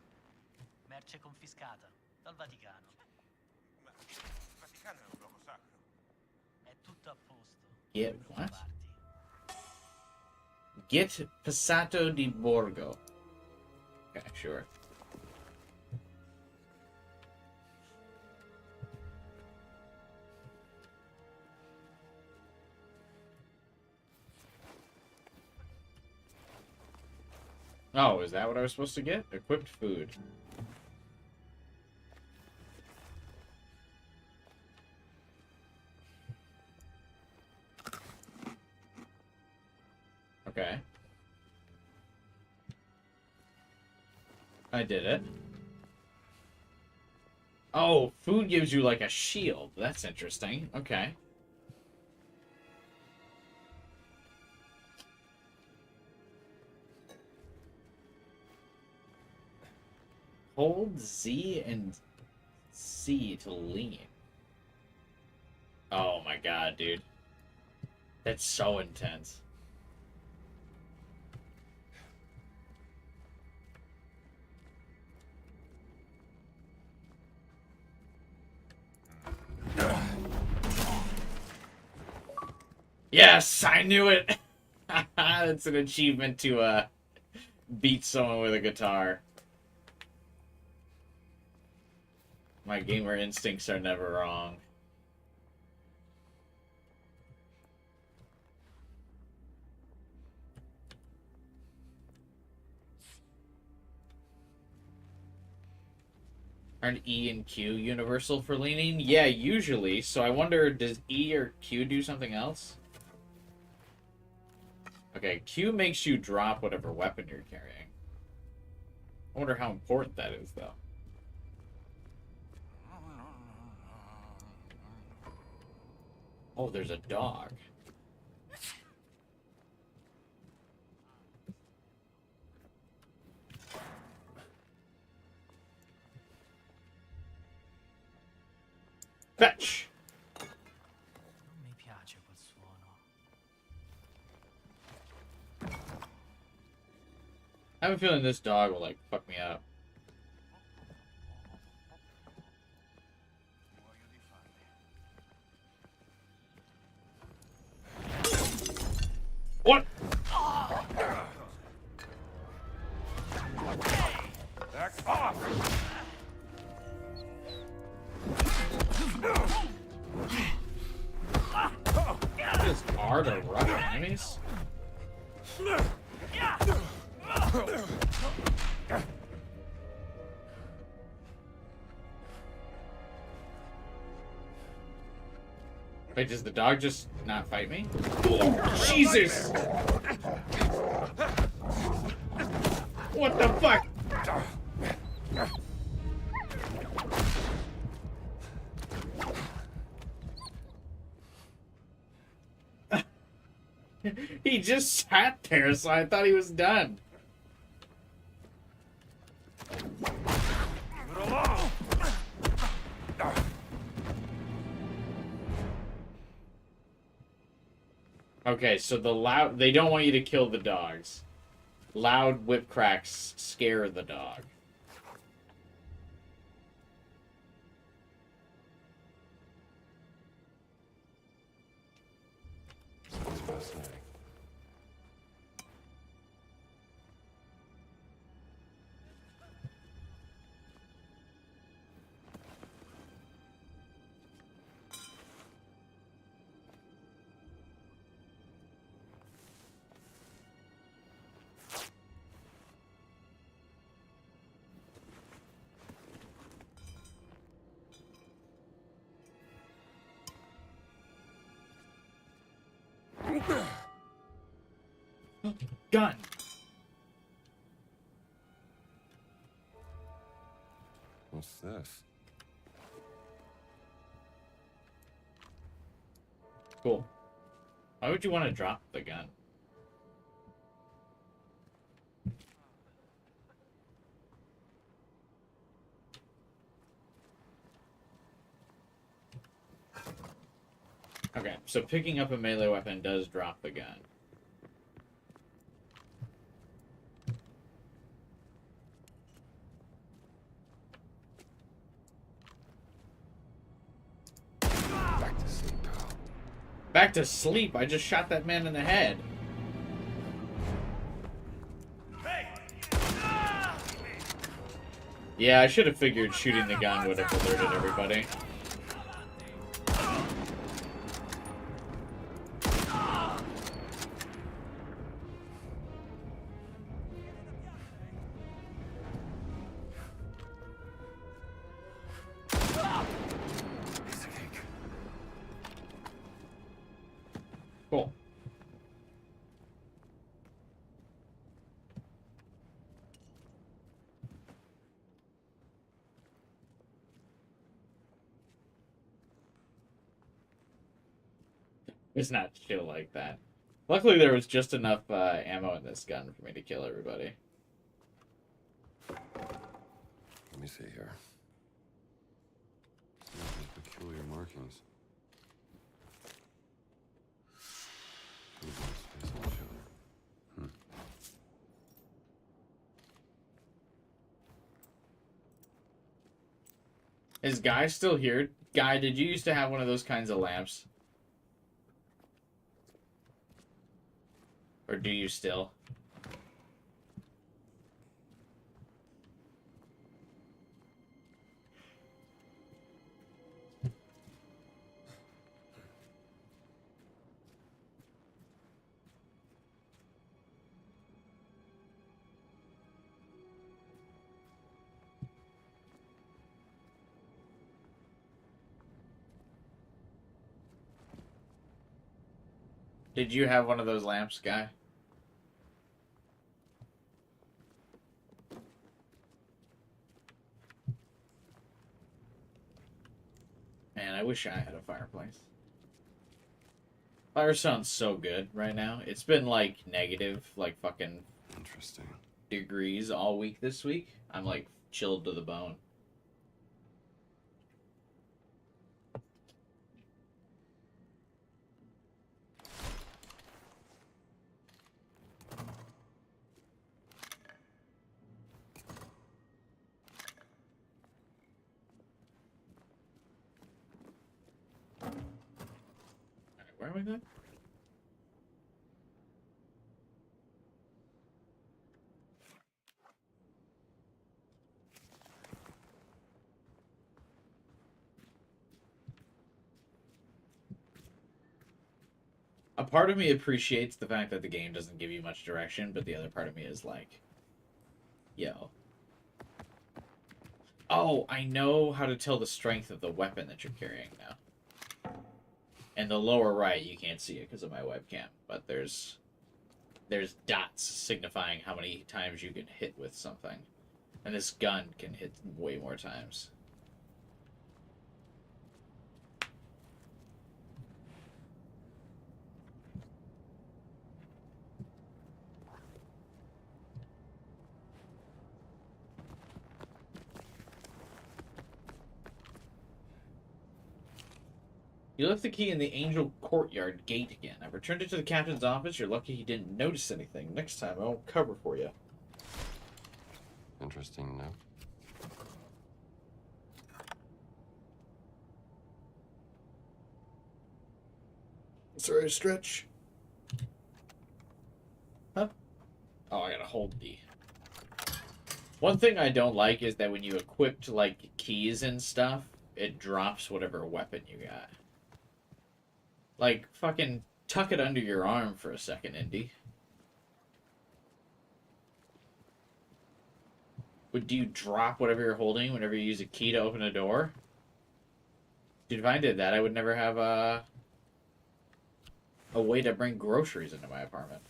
Merce confiscata dal Vaticano. Ma il Vaticano è un luogo sacro. È tutto a posto. Get Non what? preoccuparti. Get Passato di Borgo. Okay, sure. Oh, is that what I was supposed to get? Equipped food. Okay. I did it. Oh, food gives you like a shield. That's interesting. Okay. Hold Z and C to lean. Oh my god, dude. That's so intense. Yes, I knew it. It's an achievement to beat someone with a guitar. My gamer instincts are never wrong. Aren't E and Q universal for leaning? Yeah, usually. So I wonder, does E or Q do something else? Okay, Q makes you drop whatever weapon you're carrying. I wonder how important that is, though. Oh, there's a dog. Fetch! Non mi piace quel suono. I have a feeling this dog will, like, fuck me up. What? Back off! Just are the rough enemies? Wait, does the dog just not fight me? Oh, Jesus! What the fuck? He just sat there, so I thought he was done. Okay, so they don't want you to kill the dogs. Loud whip cracks scare the dog. Fascinating. Gun! What's this? Cool. Why would you want to drop the gun? Okay, so picking up a melee weapon does drop the gun. Back to sleep, pal. Back to sleep? I just shot that man in the head. Yeah, I should have figured shooting the gun would have alerted everybody. Cool. It's not chill like that. Luckily, there was just enough ammo in this gun for me to kill everybody. Let me see here. Those peculiar markings. Two bones facing each other. Is Guy still here? Guy, did you used to have one of those kinds of lamps? Or do you still? Did you have one of those lamps, Guy? Man, I wish I had a fireplace. Fire sounds so good right now. It's been like negative, like fucking Interesting. degrees all week this week. I'm like chilled to the bone. Where am I going? A part of me appreciates the fact that the game doesn't give you much direction, but the other part of me is like, yo. Oh, I know how to tell the strength of the weapon that you're carrying now. In the lower right, you can't see it because of my webcam, but there's dots signifying how many times you can hit with something. And this gun can hit way more times. You left the key in the Angel Courtyard gate again. I've returned it to the captain's office. You're lucky he didn't notice anything. Next time, I won't cover for you. Interesting note. Sorry, stretch. Huh? Oh, I gotta hold D. One thing I don't like is that when you equipped, like, keys and stuff, it drops whatever weapon you got. Like, fucking tuck it under your arm for a second, Indy. Do you drop whatever you're holding whenever you use a key to open a door? Dude, if I did that, I would never have a way to bring groceries into my apartment.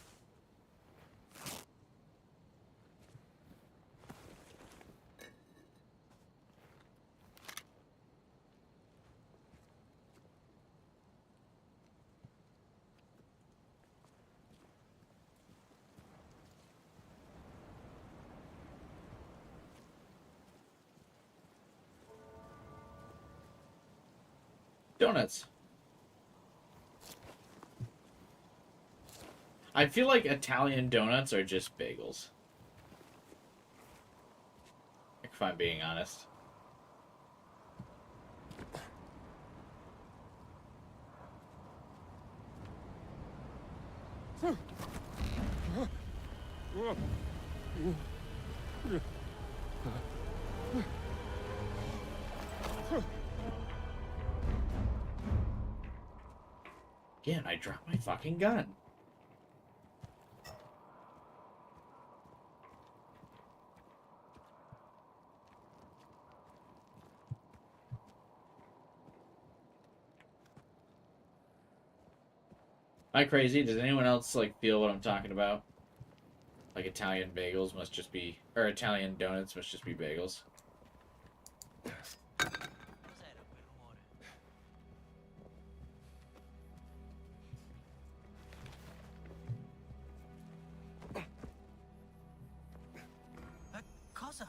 Donuts. I feel like Italian donuts are just bagels. If I'm being honest. Again, I dropped my fucking gun. Am I crazy? Does anyone else like feel what I'm talking about? Like Italian bagels must just be, or Italian donuts must just be bagels. Cosa?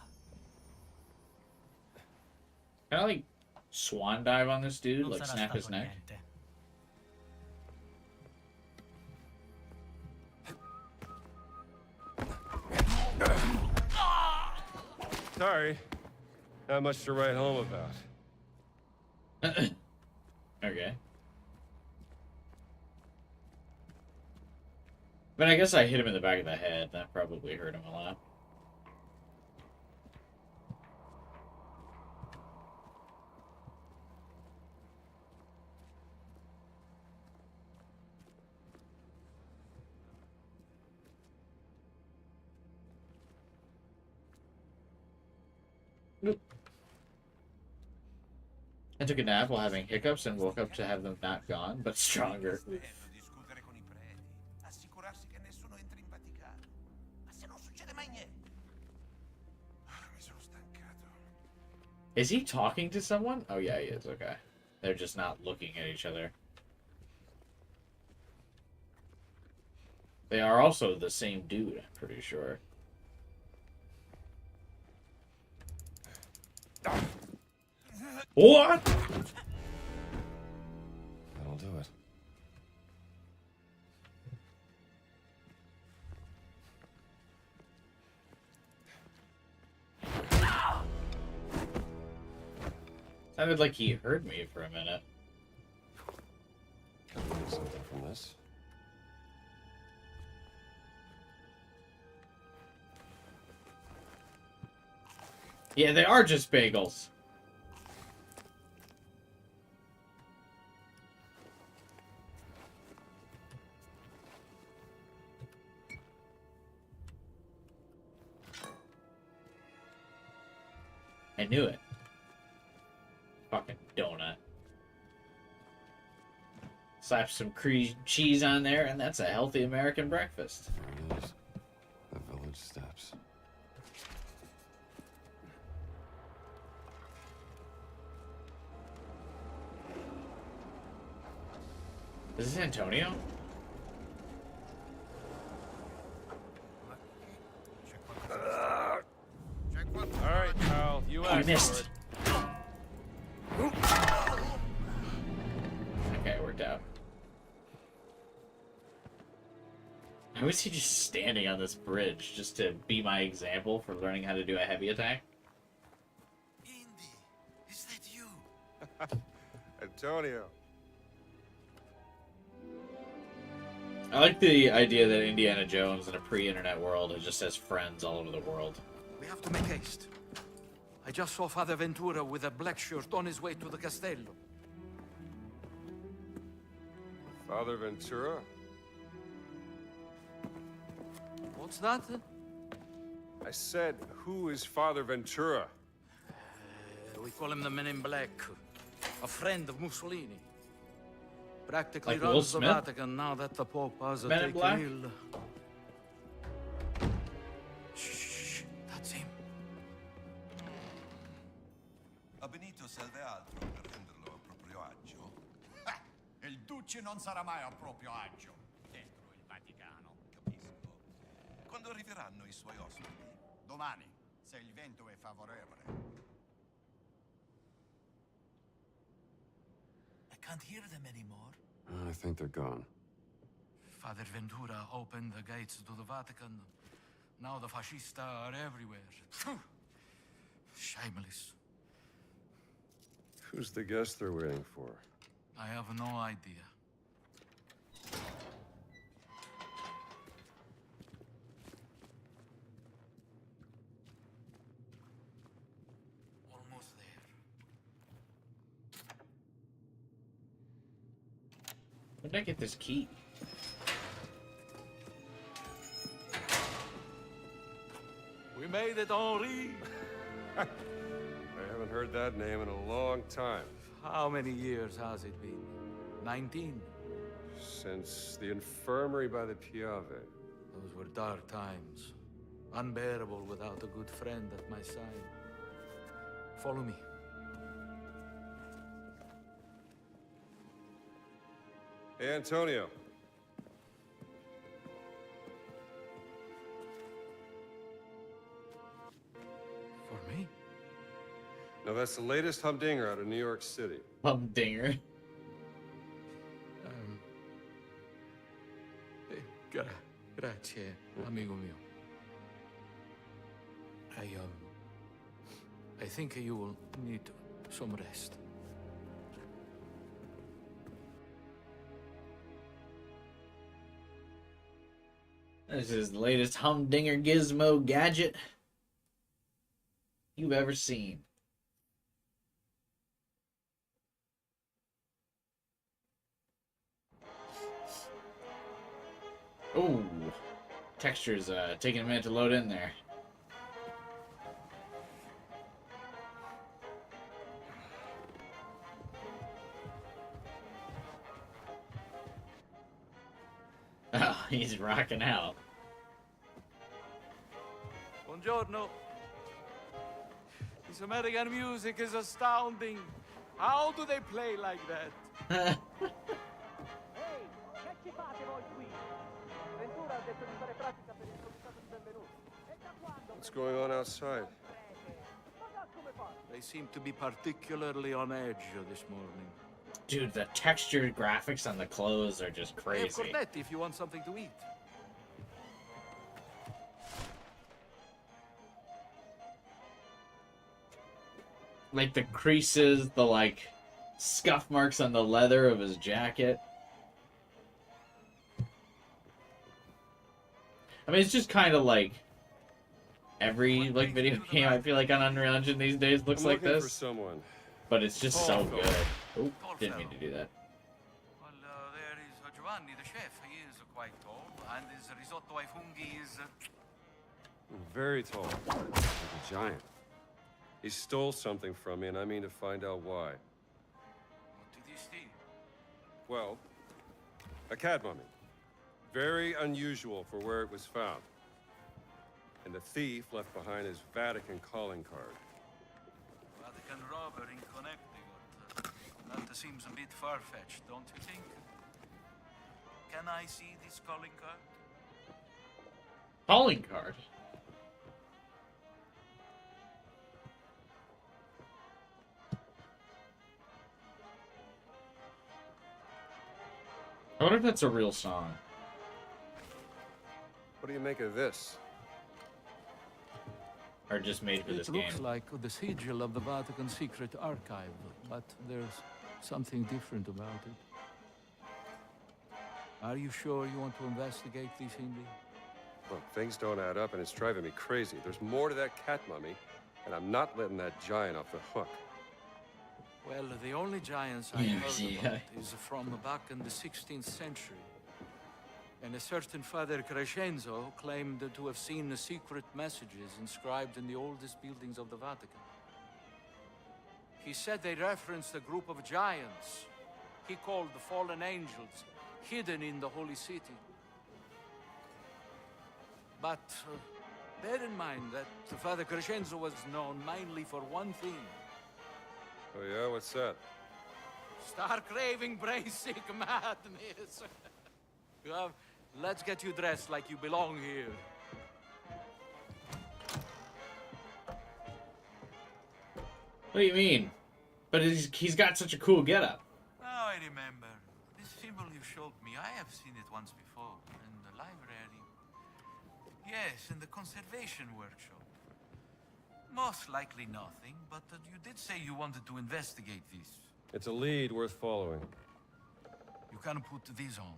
Can I like swan dive on this dude? Non Like sarà snap his stato neck? niente. Sorry. Not much to write home about. Okay. But I guess I hit him in the back of the head. That probably hurt him a lot. I took a nap while having hiccups and woke up to have them not gone, but stronger. Discutere con i preti, assicurarsi che nessuno entri in Vaticano. Ma se non succede mai niente. Mi sono stancato. Is he talking to someone? Oh yeah, he is, okay. They're just not looking at each other. They are also the same dude, I'm pretty sure. What? That'll do it. Sounded like he heard me for a minute. Can we get something from this? Yeah, they are just bagels. I knew it. Fucking donut. Slap some cream cheese on there, and that's a healthy American breakfast. There it is. The village steps. Is this Antonio? All right, pal. You Oh, I asked missed. for it. Okay, it worked out. How is he just standing on this bridge just to be my example for learning how to do a heavy attack? Indy, is that you? Antonio. I like the idea that Indiana Jones in a pre-internet world just has friends all over the world. We have to make haste. I just saw Father Ventura with a black shirt on his way to the Castello. Father Ventura? What's that? I said, who is Father Ventura? We call him the Men in Black. A friend of Mussolini. Practically Like Will runs the Smith? Vatican now that the Pope has Men in taken Black? ill. Shh, that's him. A Benito serve altro per renderlo a proprio agio. Il duce non sarà mai a proprio agio dentro il Vaticano. Capisco. Quando arriveranno i suoi ospiti? Domani, se il vento è favorevole. I can't hear them anymore. I think they're gone. Father Ventura opened the gates to the Vatican. Now the fascista are everywhere. Shameless. Who's the guest they're waiting for? I have no idea. Almost there. Where did I get this key? We made it, Henri! I haven't heard that name in a long time. How many years has it been? 19? Since the infirmary by the Piave. Those were dark times. Unbearable without a good friend at my side. Follow me. Hey, Antonio. For me? No, that's the latest humdinger out of New York City. Humdinger. Grazie, amigo mio. I think you will need some rest. This is the latest humdinger gizmo gadget you've ever seen. Oh, texture's taking a minute to load in there. Oh, he's rocking out. Buongiorno. This American music is astounding. How do they play like that? What's going on outside? They seem to be particularly on edge this morning. Dude, the textured graphics on the clothes are just I have crazy. cornetti if you want something to eat. Like the creases, the like scuff marks on the leather of his jacket. I mean, it's just kind of like every like video game I feel like on Unreal Engine these days looks I'm like looking for this. someone. But it's just so good. Oh, didn't mean to do that. Well, there is Giovanni, the chef. He is quite tall, and his risotto ai funghi is... Very tall. Like a giant. He stole something from me, and I mean to find out why. What did he steal? Well, a cat mummy. Very unusual for where it was found. And the thief left behind his Vatican calling card. Vatican robber in Connecticut. That seems a bit far-fetched, don't you think? Can I see this calling card? Calling card? I wonder if that's a real song. What do you make of this? Or just made for this It game. looks like the sigil of the Vatican Secret Archive, but there's something different about it. Are you sure you want to investigate this, Indy? Look, things don't add up, and it's driving me crazy. There's more to that cat mummy, and I'm not letting that giant off the hook. Well, the only giants I heard about is from back in the 16th century. And a certain Father Crescenzo claimed to have seen the secret messages inscribed in the oldest buildings of the Vatican. He said they referenced a group of giants he called the fallen angels, hidden in the holy city. But bear in mind that Father Crescenzo was known mainly for one thing. Oh yeah, what's that? Star-craving, brain-sick madness. Well, let's get you dressed like you belong here. What do you mean? But he's got such a cool getup. Oh, I I have seen it once before. In the library. Yes, in the conservation workshop. Most likely nothing, but you did say you wanted to investigate this. It's a lead worth following. You can put these on.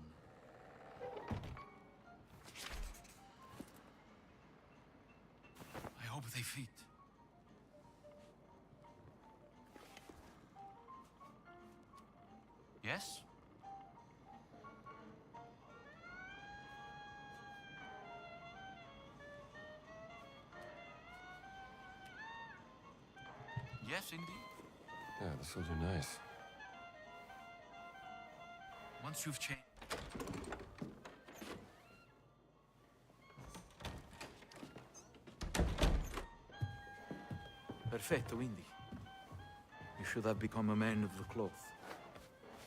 I hope they fit. Yes? Yes, indeed. Yeah, this will do nice. Once you've changed... Perfetto, Indy. You should have become a man of the cloth.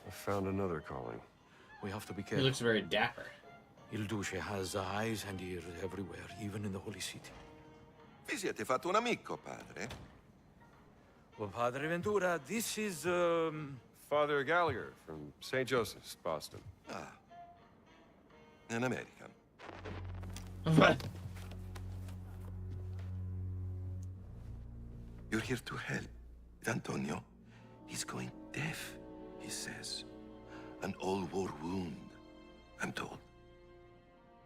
I found another calling. We have to be He careful. looks very dapper. Il Duce has eyes and ears everywhere, even in the Holy City. Vi siete fatto un amico, padre? Well, Padre Ventura, this is, Father Gallagher from St. Joseph's, Boston. Ah. An American. What? You're here to help. With Antonio, he's going deaf, he says. An old war wound, I'm told.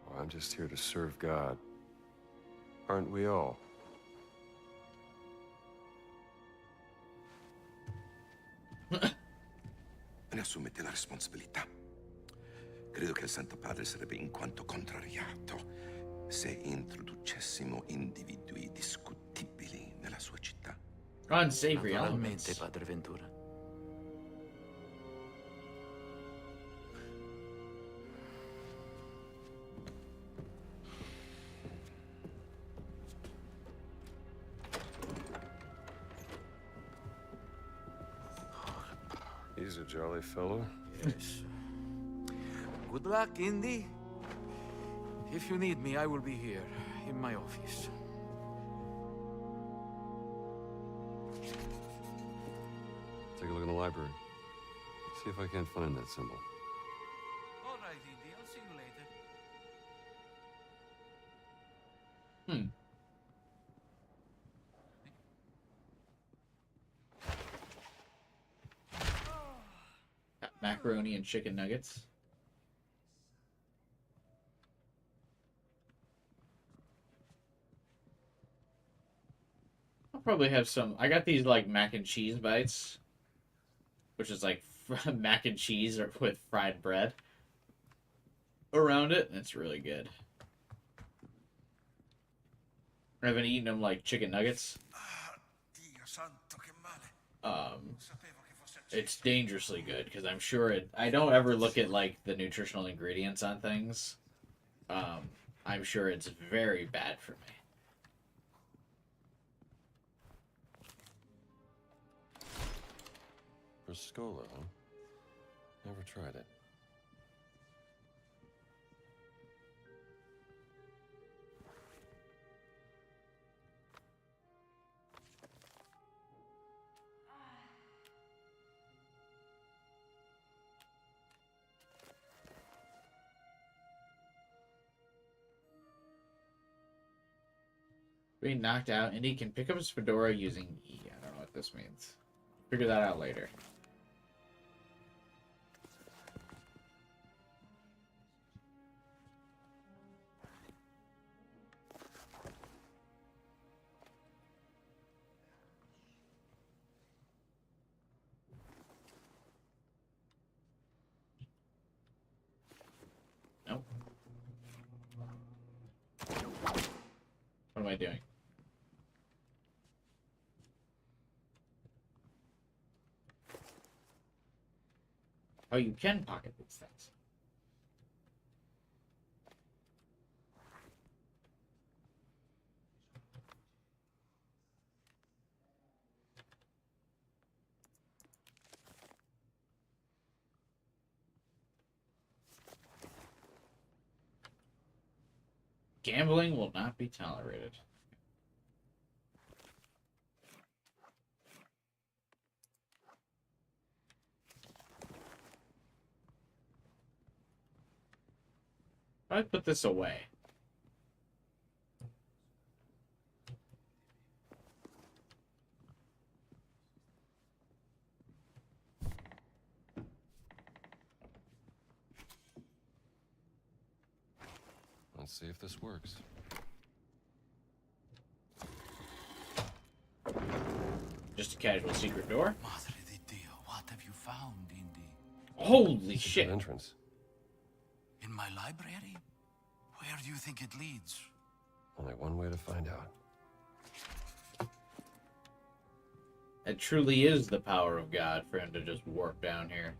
Well, I'm just here to serve God. Aren't we all? Ne assumete la responsabilità. Credo che il Santo Padre sarebbe in quanto contrariato se introducessimo individui discutibili nella sua città. Unsavory Naturalmente, elements. Padre Ventura. He's a jolly fellow. Yes. Good luck, Indy. If you need me, I will be here, in my office. Take a look in the library. See if I can't find that symbol. All right, Indy. I'll see you later. Got macaroni and chicken nuggets. I'll probably have some. I got these like mac and cheese bites, which is like mac and cheese or with fried bread around it, and it's really good. I haven't eaten them like chicken nuggets. Dio santo, che male. Sapevo che fosse It's dangerously good because I'm sure it. I don't ever look at like the nutritional ingredients on things. I'm sure it's very bad for me. Brascola, huh? Never tried it. Being knocked out, and he can pick up his fedora using E. I don't know what this means. Figure that out later. Nope. What am I doing? Oh, you can pocket these things. Gambling will not be tolerated. I put this away. Let's see if this works. Just a casual secret door. Madre di Dio, what have you found, Indy? Holy Secret shit. entrance. In my library? Where do you think it leads? Only one way to find out. It truly is the power of God for him to just warp down here.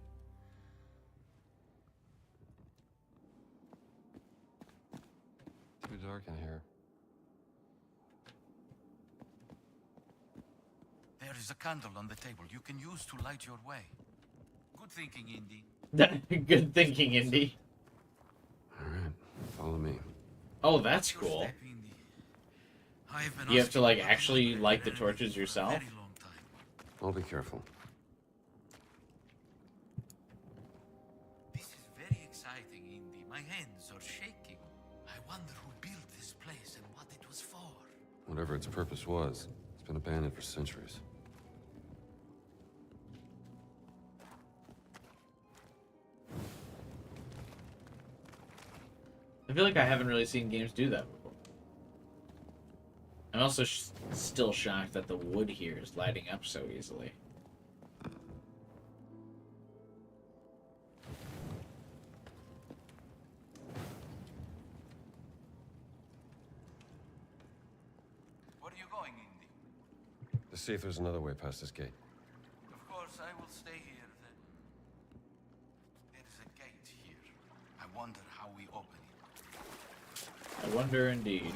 Too dark in here. There is a candle on the table you can use to light your way. Good thinking, Indy. Good thinking, Indy. Alright, follow me. Oh, that's Your cool. step, Indy. I've been You have to, asking like, about actually the light the library torches for a yourself? very long time. I'll be careful. This is very exciting, Indy. My hands are shaking. I wonder who built this place and what it was for. Whatever its purpose was, it's been abandoned for centuries. I feel like I haven't really seen games do that before. I'm also still shocked that the wood here is lighting up so easily. Where are you going, Indy? To see if there's another way past this gate. Of course, I will stay here then. There is a gate here. I wonder how we open it. I wonder indeed.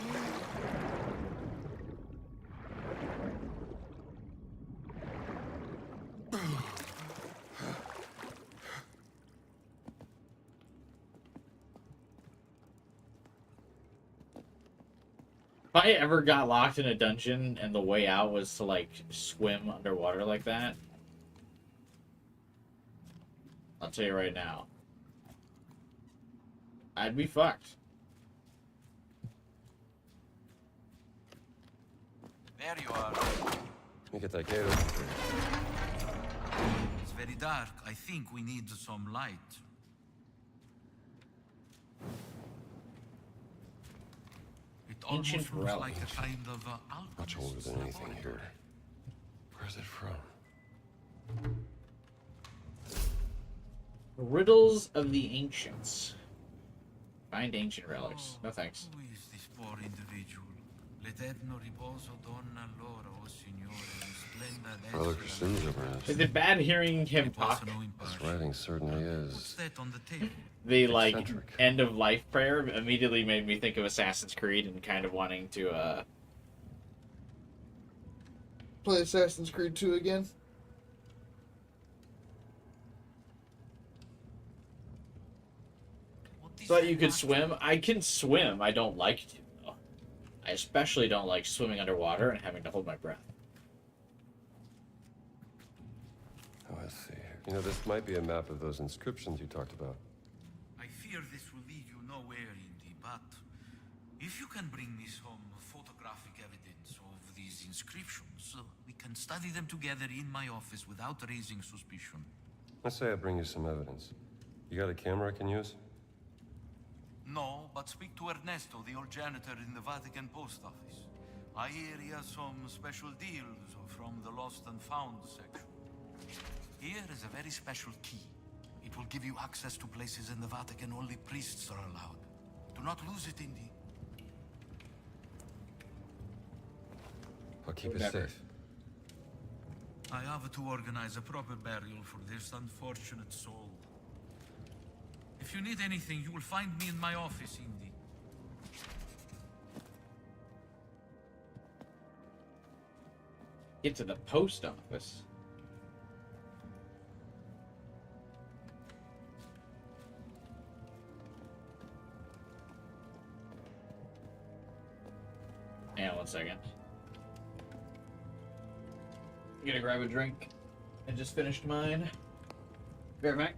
If I ever got locked in a dungeon and the way out was to, like, swim underwater like that, I'll tell you right now, I'd be fucked. There you are. Let me get that gate open for you. It's very dark. I think we need some light. It Ancient almost looks like relic. a kind of Much older than anything here. Where's it from? Riddles of the Ancients. Find ancient relics. No thanks. Who is this poor individual? L'Eterno riposo donna loro, o Signore, splenda Father destra. Crescenzo, perhaps. Is it bad hearing him talk? This writing certainly What's is. that on the table? The, like, Eccentric. end of life prayer immediately made me think of Assassin's Creed and kind of wanting to, Play Assassin's Creed 2 again. What is thought that you could mark? swim. I can swim. I don't like to, though. I especially don't like swimming underwater and having to hold my breath. Oh, let's see here. You know, this might be a map of those inscriptions you talked about. I fear this will lead you nowhere, Indy, but if you can bring me some photographic evidence of these inscriptions, we can study them together in my office without raising suspicion. Let's say I bring you some evidence. You got a camera I can use? No, but speak to Ernesto, the old janitor in the Vatican post office. I hear he has some special deals from the lost and found section. Here is a very special key. It will give you access to places in the Vatican only priests are allowed. Do not lose it, Indy. I'll keep it Never. safe. I have to organize a proper burial for this unfortunate soul. If you need anything, you will find me in my office, Indy. Get to the post office. Hang on 1 second. I'm gonna grab a drink. I just finished mine. Be right back.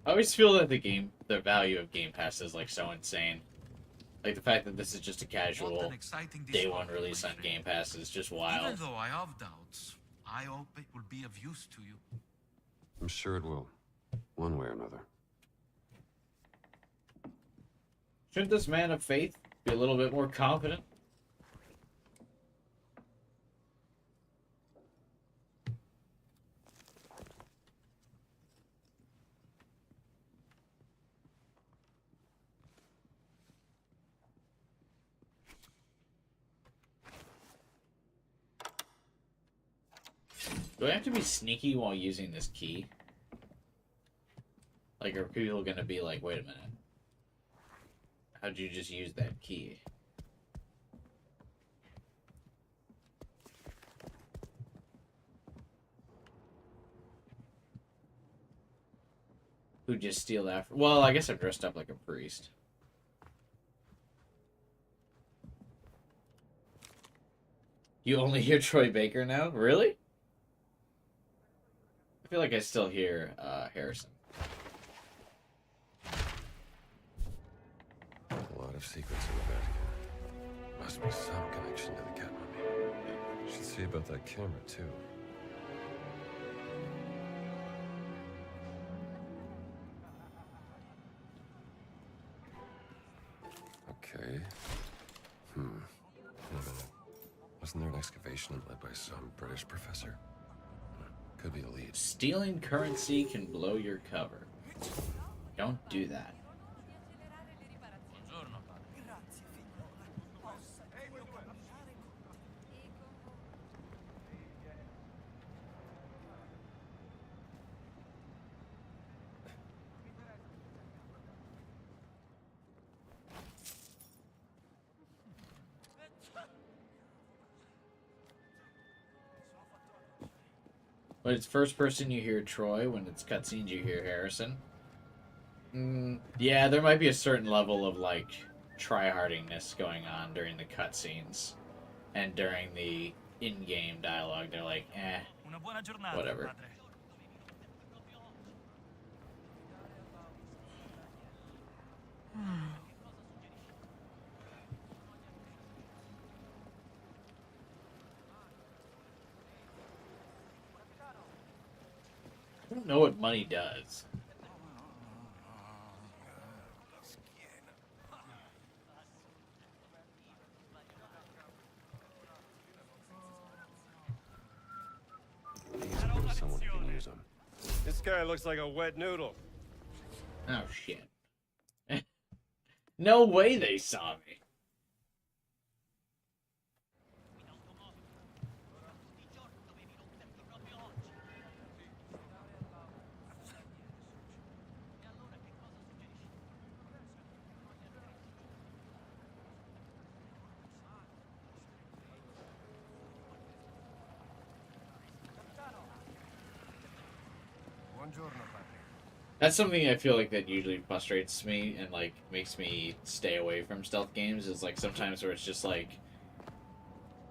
I always feel that the value of Game Pass is like so insane. Like the fact that this is just a casual day one release on Game Pass is just wild. Even though I have doubts, I hope it will be of use to you. I'm sure it will, one way or another. Shouldn't this man of faith be a little bit more confident? Do I have to be sneaky while using this key? Like, are people gonna be like, wait a minute. How'd you just use that key? Who'd just steal that? Well, I guess I'm dressed up like a priest. You only hear Troy Baker now? Really? I feel like I still hear Harrison. A lot of secrets in the Vatican. Must be some connection to the cat mummy. Should see about that camera, too. Okay. Wait a minute. Wasn't there an excavation led by some British professor? Could be a lead. Stealing currency can blow your cover. Don't do that. When it's first person, you hear Troy. When it's cutscenes, you hear Harrison. Yeah, there might be a certain level of, like, tryhardiness going on during the cutscenes. And during the in-game dialogue, they're like, whatever. I don't know what money does. Someone who can use them. This guy looks like a wet noodle. Oh, shit. No way they saw me. That's something I feel like that usually frustrates me and like makes me stay away from stealth games is like sometimes where it's just like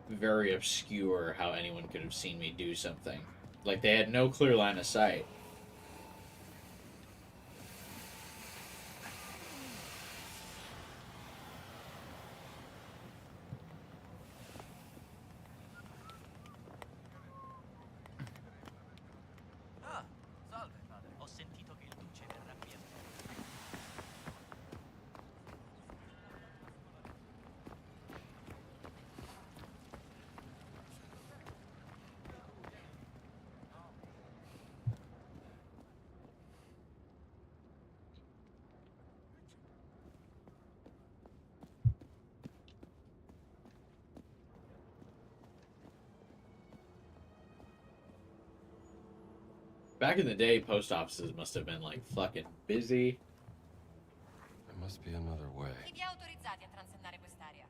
very obscure how anyone could have seen me do something. Like they had no clear line of sight. Back in the day, post offices must have been like fucking busy. There must be another way. Chi vi ha autorizzati a transennare quest'area?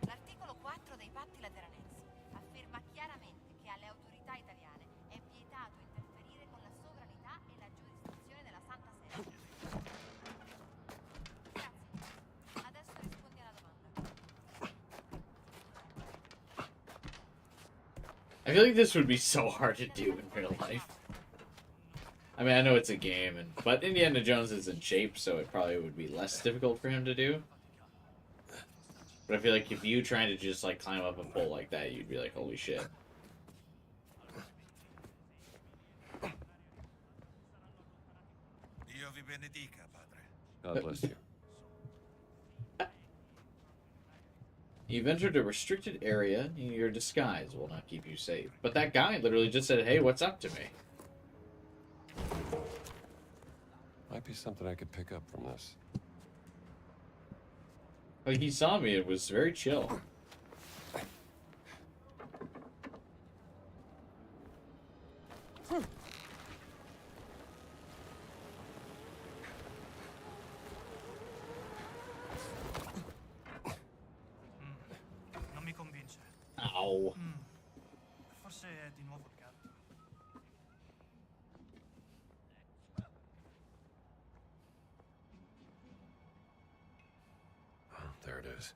L'articolo 4 dei patti lateranensi afferma chiaramente che alle autorità italiane è vietato interferire con la sovranità e la giurisdizione della Santa Sede. Grazie. Adesso rispondi alla domanda. I feel like this would be so hard to do in real life. I mean, I know it's a game, but Indiana Jones is in shape, so it probably would be less difficult for him to do. But I feel like if you tried to just like climb up a pole like that, you'd be like, holy shit. Dio vi benedica, padre. God bless you. You've entered a restricted area. Your disguise will not keep you safe. But that guy literally just said, hey, what's up to me? Might be something I could pick up from this. Like, he saw me. It was very chill. Non mi convince. Ow. Forse è di nuovo il gatto. Oh, there it is.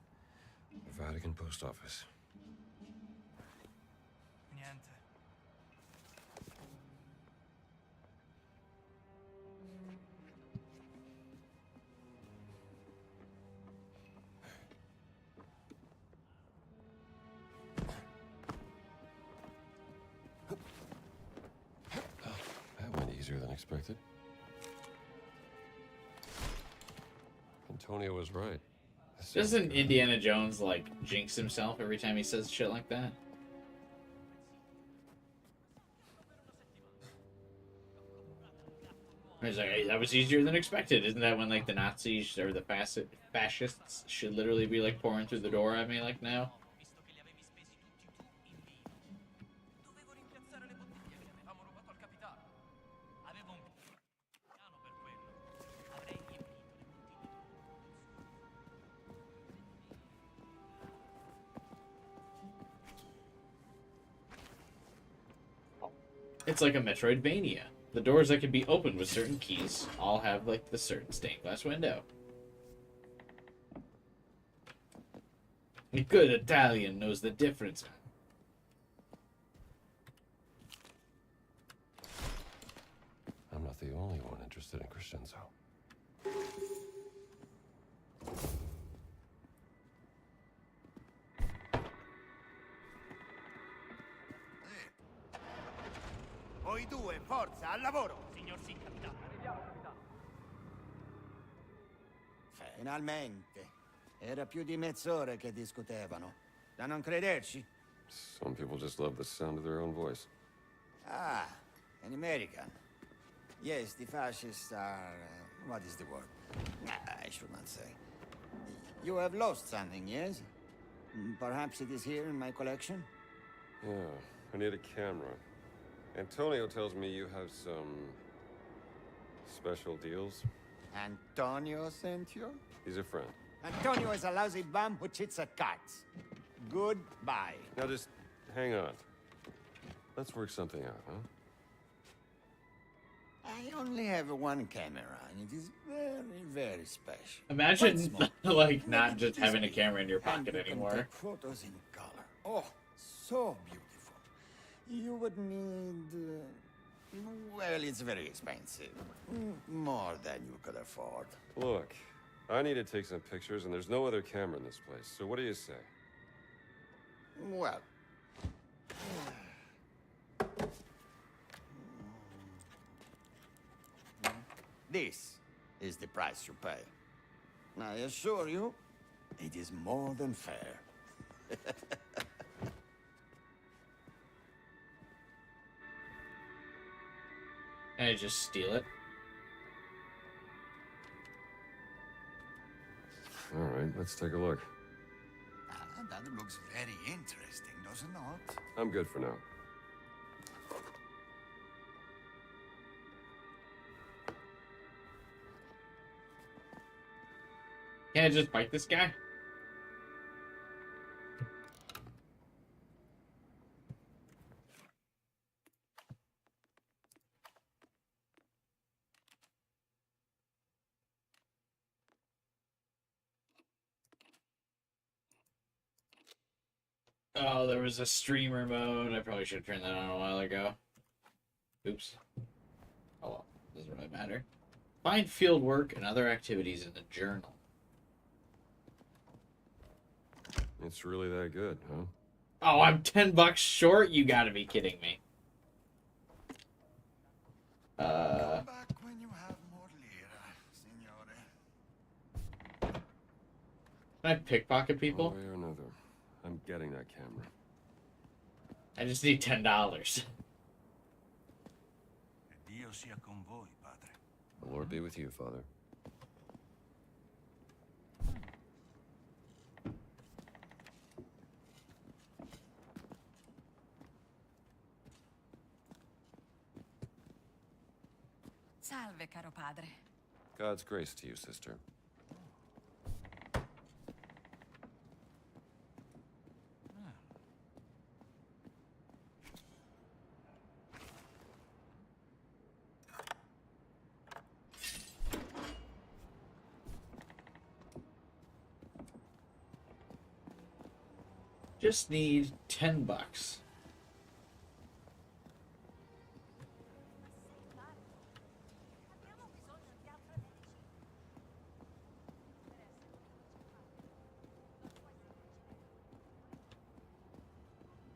The Vatican Post Office. Niente. That went easier than expected. Antonio was right. Doesn't Indiana Jones, like, jinx himself every time he says shit like that? He's like, hey, that was easier than expected. Isn't that when, like, the Nazis or the fascists should literally be, like, pouring through the door at me, like, now? Dovevo rimpiazzare le bottiglie che avevamo rubato al capitano. Avevo un piano per quello. Avrei riempito le bottiglie. It's like a Metroidvania. The doors that can be opened with certain keys all have, like, the certain stained glass window. A good Italian knows the difference. I'm not the only one interested in Crescenzo. Voi due, forza, al lavoro! Signor sì, capitano. Arriviamo, capitano. Finalmente. Era più di mezz'ora che discutevano. Da non crederci? Some people just love the sound of their own voice. Ah, an American. Yes, the fascists are... what is the word? I should not say. You have lost something, yes? Perhaps it is here in my collection? Yeah, I need a camera. Antonio tells me you have some special deals. Antonio sent you? He's a friend. Antonio is a lousy bum who cheats at cards. Goodbye. Now just hang on. Let's work something out, huh? I only have one camera, and it is very, very special. Imagine, like, not just having a camera in your And pocket you can anymore. take photos in color. Oh, so beautiful. You would need... well, it's very expensive. More than you could afford. Look, I need to take some pictures, and there's no other camera in this place. So what do you say? Well... this is the price you pay. I assure you, it is more than fair. Can I just steal it? All right, let's take a look. That looks very interesting, does it not? I'm good for now. Can I just bite this guy? Oh, there was a streamer mode. I probably should have turned that on a while ago. Oops. Oh well. matter. Find field work and other activities in the journal. It's really that good, huh? Oh, I'm $10 short? You gotta be kidding me. Come back when you have more lira, signore. Can I pickpocket people? One way or another, I'm getting that camera. I just need $10. Dio sia con voi, padre. The Lord be with you, Father. Salve, caro padre. God's grace to you, sister. Just need $10.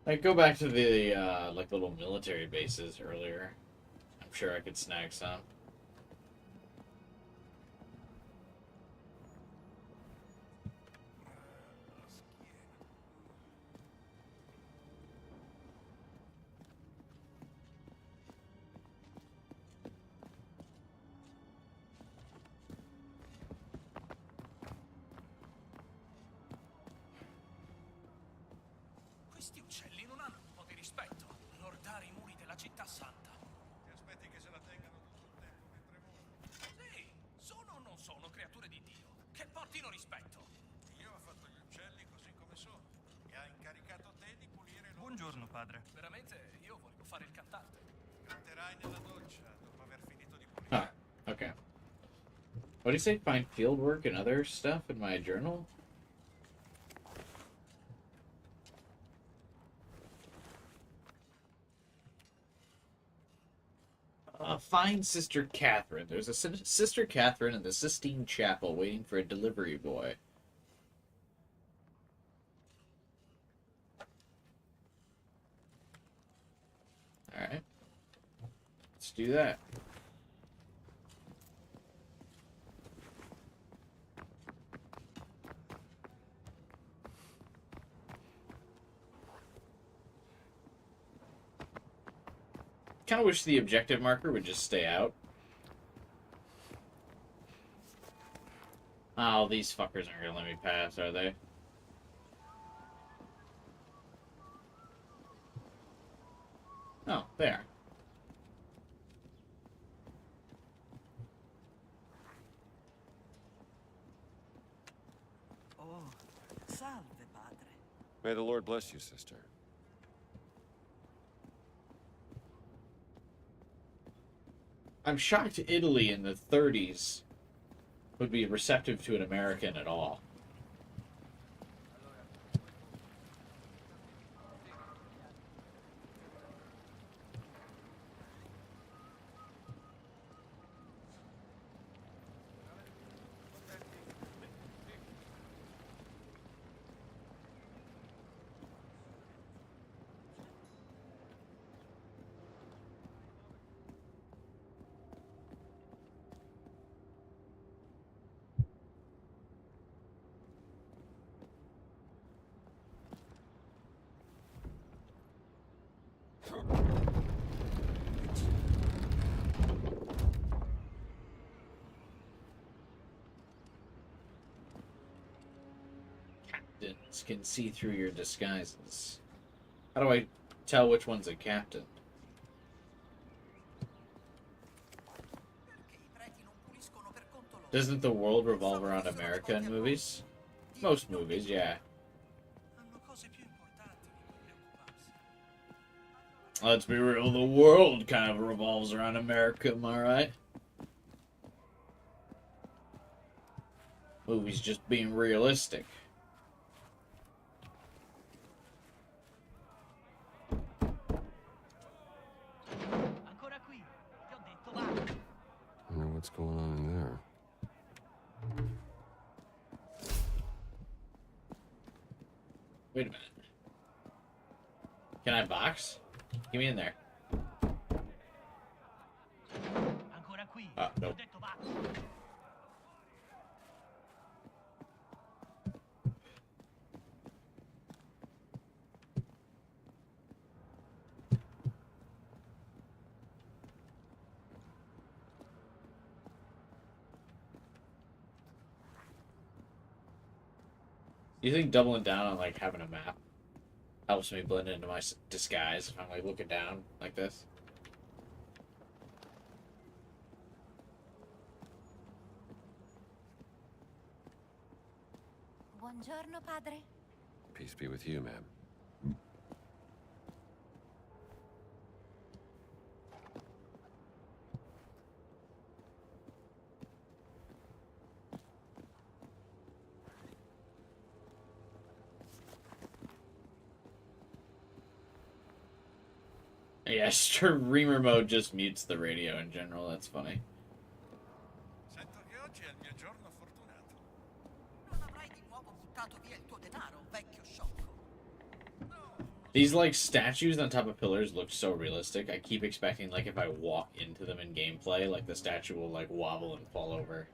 Like, go back to the, like, little military bases earlier. I'm sure I could snag some. Questi uccelli non hanno un po' di rispetto. Lordare i muri della città santa. Ti aspetti che se la tengano tutto il tempo mentre muoiono? Sì, sono o non sono creature di Dio? Che portino rispetto. Io ho fatto gli uccelli così come sono. E ha incaricato te di pulire loro. Buongiorno, padre. Veramente, io volevo fare il cantante. Canterai nella doccia dopo aver finito di pulire. Ah, okay. What do you say? Find field work and other stuff in my journal? Find Sister Catherine. There's a Sister Catherine in the Sistine Chapel waiting for a delivery boy. Alright. Let's do that. Kind of wish the objective marker would just stay out. Oh, these fuckers aren't gonna let me pass, are they? Oh, there. Oh, salve, padre. May the Lord bless you, sister. I'm shocked Italy in the 30s would be receptive to an American at all. Captains can see through your disguises. How do I tell which one's a captain? Doesn't the world revolve around America in movies? Most movies, yeah. Let's be real, the world kind of revolves around America, am I right? Movies just being realistic. what's going on in there. Wait a minute. Can I box? Get me in there. Nope. You think doubling down on like having a map helps me blend into my disguise if I'm like looking down like this? Buongiorno, padre. Peace be with you, ma'am. Yeah, streamer mode just mutes the radio in general. That's funny. Sento che oggi è il mio giorno fortunato. Non avrai di nuovo buttato via il tuo denaro, vecchio sciocco. These like statues on top of pillars look so realistic. I keep expecting like if I walk into them in gameplay, like the statue will like wobble and fall over.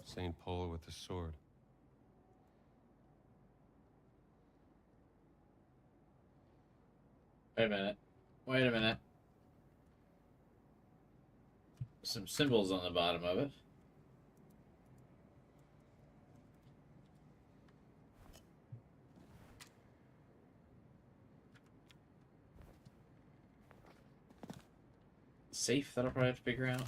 St. Paul with the sword. Wait a minute. Wait a minute. Some symbols on the bottom of it. Safe that I'll probably have to figure out.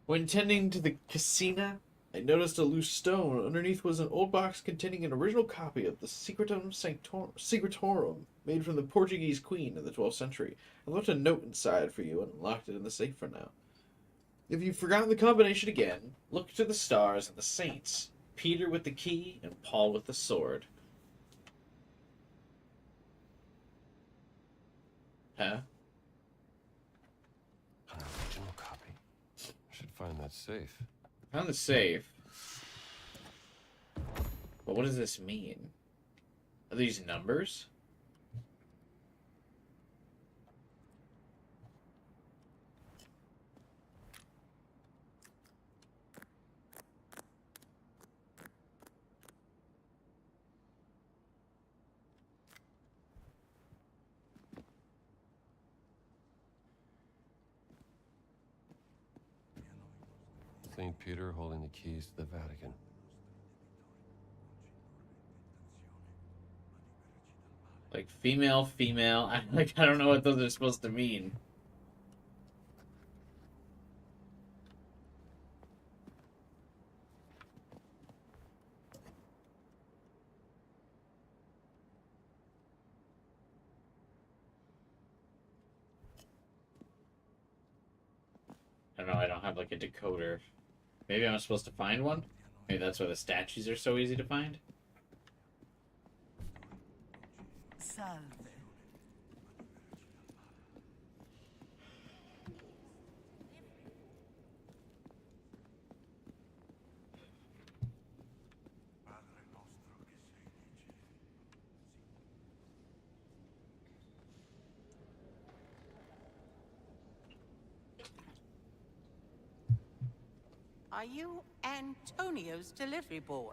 When tending to the casina, I noticed a loose stone. Underneath was an old box containing an original copy of the Secretum Secretorum, made from the Portuguese queen in the 12th century. I left a note inside for you and locked it in the safe for now. If you've forgotten the combination again, look to the stars and the saints. Peter with the key and Paul with the sword. Huh? An original copy. Should find that safe. Found the safe. But what does this mean? Are these numbers? St. Peter holding the keys to the Vatican. Like female. I don't know what those are supposed to mean. I don't know, I don't have like a decoder. Maybe I'm supposed to find one? Maybe that's why the statues are so easy to find? Salve. Are you Antonio's delivery boy?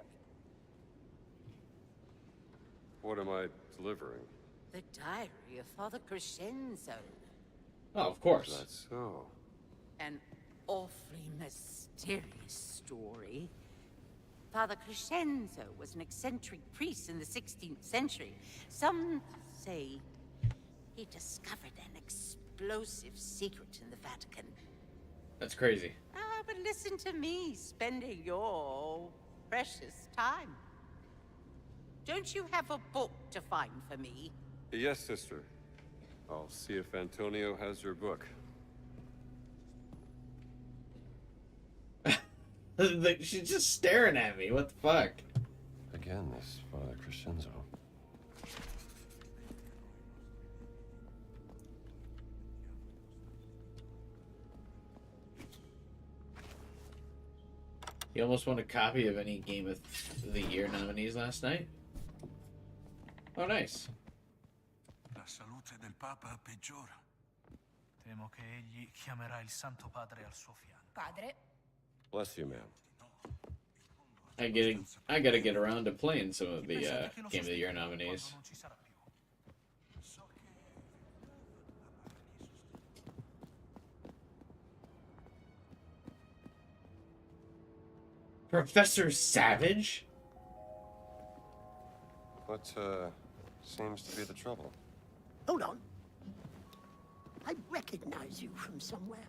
What am I delivering? The diary of Father Crescenzo. Oh, of course. That's so. An awfully mysterious story. Father Crescenzo was an eccentric priest in the 16th century. Some say He discovered an explosive secret in the Vatican. That's crazy. Ah, but listen to me spending your precious time. Don't you have a book to find for me? Yes, sister. I'll see if Antonio has your book. She's just staring at me. What the fuck? Again, this Father Crescenzo. You almost won a copy of any Game of the Year nominees last night? Oh, nice. La salute del Papa peggiora. Temo che egli chiamerà il Santo Padre al suo fianco. Padre? Bless you, ma'am. I gotta get around to playing some of the Game of the Year nominees. Non ci sarà più. Professor Savage? What, seems to be the trouble? Hold on. I recognize you from somewhere.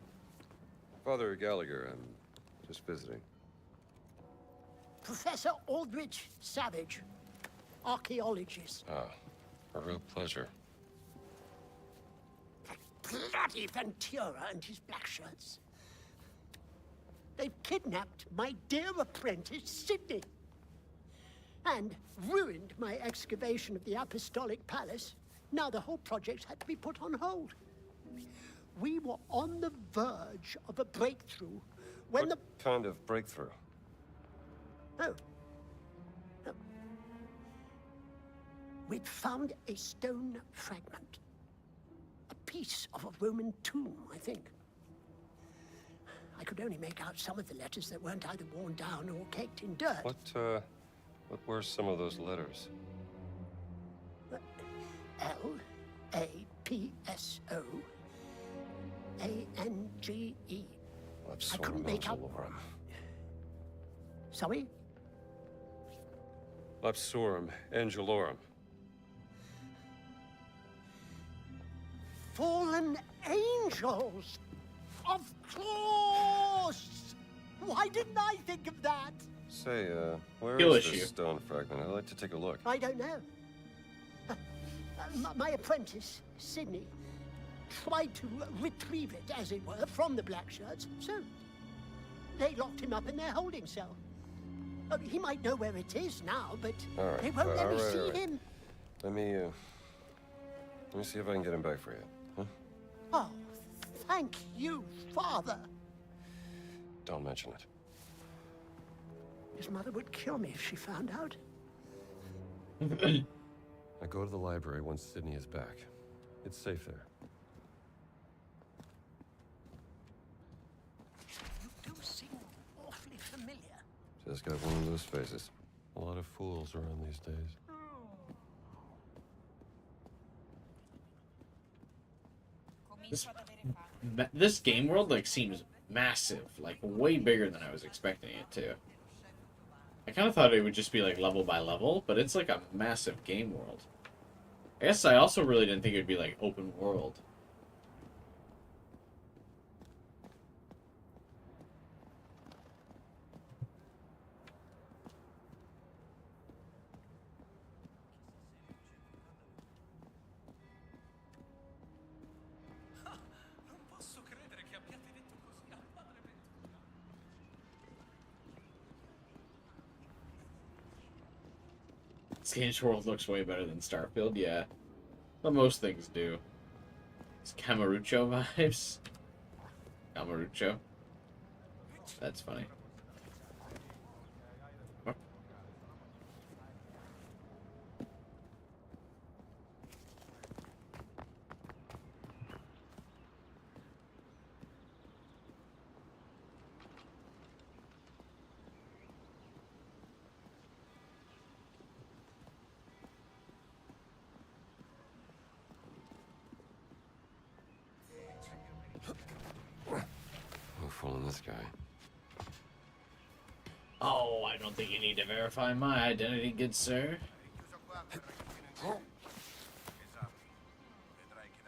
Father Gallagher, I'm just visiting. Professor Aldrich Savage, archaeologist. Ah, a real pleasure. Bloody Ventura and his black shirts. They've kidnapped my dear apprentice, Sidney. And ruined my excavation of the Apostolic Palace. Now the whole project had to be put on hold. We were on the verge of a breakthrough when What kind of breakthrough? Oh. No. We'd found a stone fragment. A piece of a Roman tomb, I think. I could only make out some of the letters that weren't either worn down or caked in dirt. What were some of those letters? L-A-P-S-O-A-N-G-E. I couldn't make out... Sorry? Lapsorum Angelorum. Fallen angels! Of course! Why didn't I think of that? Say, where Kill is issue. this stone fragment? I'd like to take a look. I don't know. My apprentice, Sidney, tried to retrieve it, as it were, from the black shirts. So, they locked him up in their holding cell. He might know where it is now, but All right, they won't let me see all right. him. Let me see if I can get him back for you. Huh? Oh, thank you, Father. Don't mention it. His mother would kill me if she found out. I go to the library once Sydney is back. It's safe there. You do seem awfully familiar. Just got one of those faces. A lot of fools around these days. This game world like seems massive, like way bigger than I was expecting it to. I kind of thought it would just be like level by level, but it's like a massive game world. I guess I also really didn't think it would be like open world. Non posso credere che abbiate detto così al padre Ventura. This game's world looks way better than Starfield, yeah. But most things do. It's Camarucho vibes. Camarucho. That's funny. No fooling this guy. Oh, I don't think you need to verify my identity, good sir. Esami. Vedrai che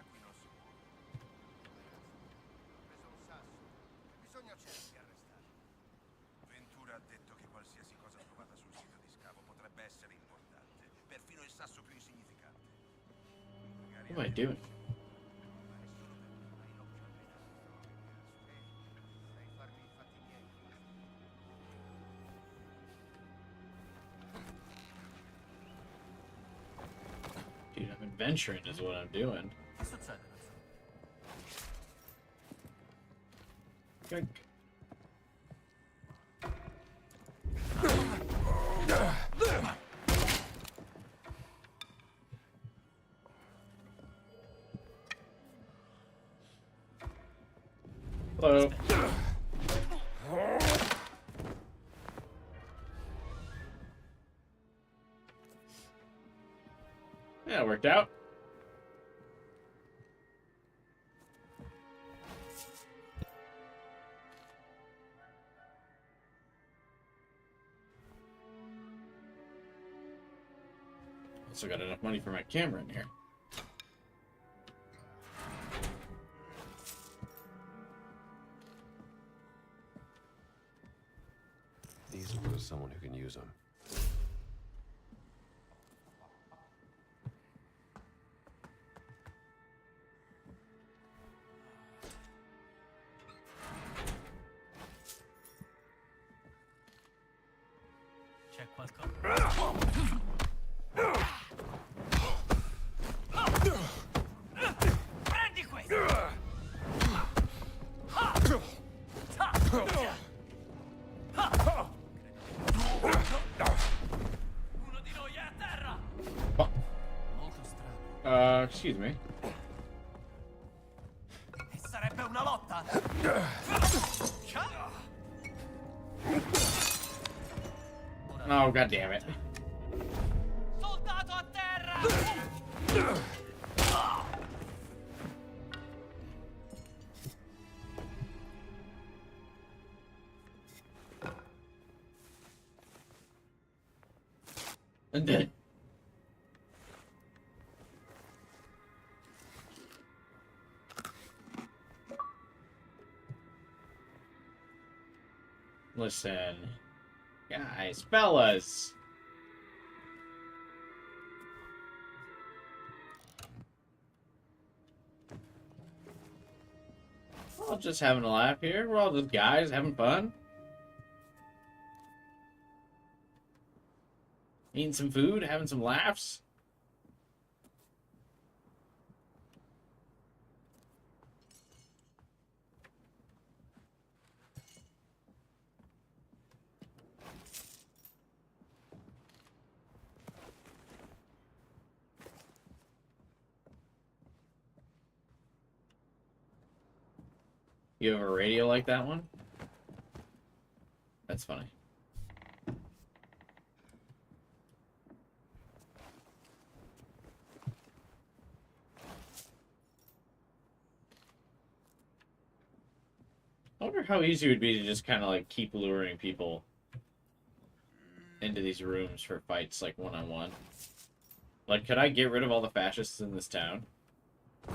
sasso più insignificante. What am I doing? Dude, I'm adventuring is what I'm doing. Che succede? Okay. Hello. Yeah, it worked out. Also got enough money for my camera in here. These will go to someone who can use them. C'è qualcosa. Prendi questo! Uno di noi è a terra! Molto strano. Excuse me. E sarebbe una lotta? Oh, god damn it. Soldato a terra! And then listen, guys, fellas. We're all just having a laugh here. We're all just guys having fun. Eating some food, having some laughs. You have a radio like that one? That's funny. I wonder how easy it would be to just kind of like keep luring people into these rooms for fights like one-on-one. Like, could I get rid of all the fascists in this town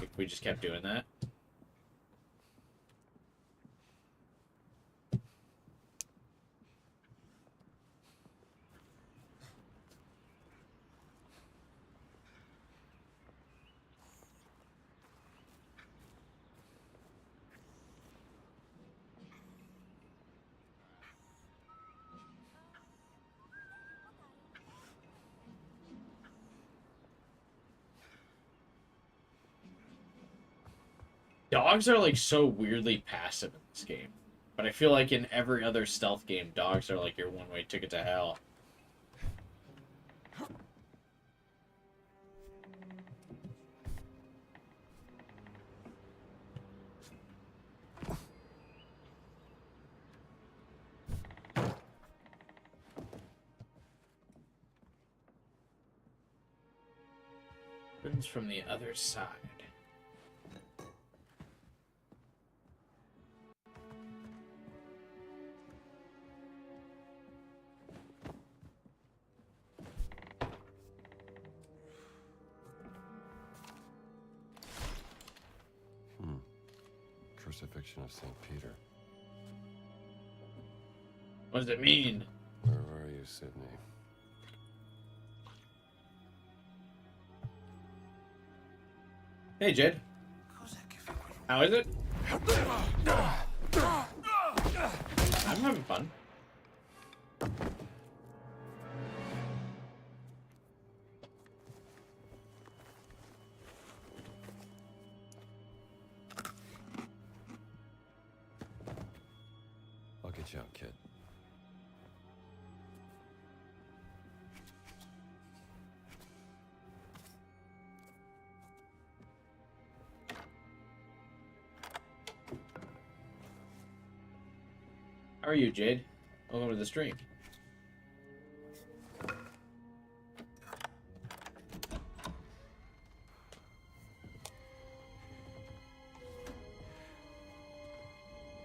if we just kept doing that? Dogs are like so weirdly passive in this game. But I feel like in every other stealth game, dogs are like your one-way ticket to hell. Opens from the other side. Crucifixion of St. Peter. What does it mean? Where are you, Sydney? Hey, Jed. How is it? I'm having fun. I'll get you out, kid. How are you, Jade? Welcome to the stream.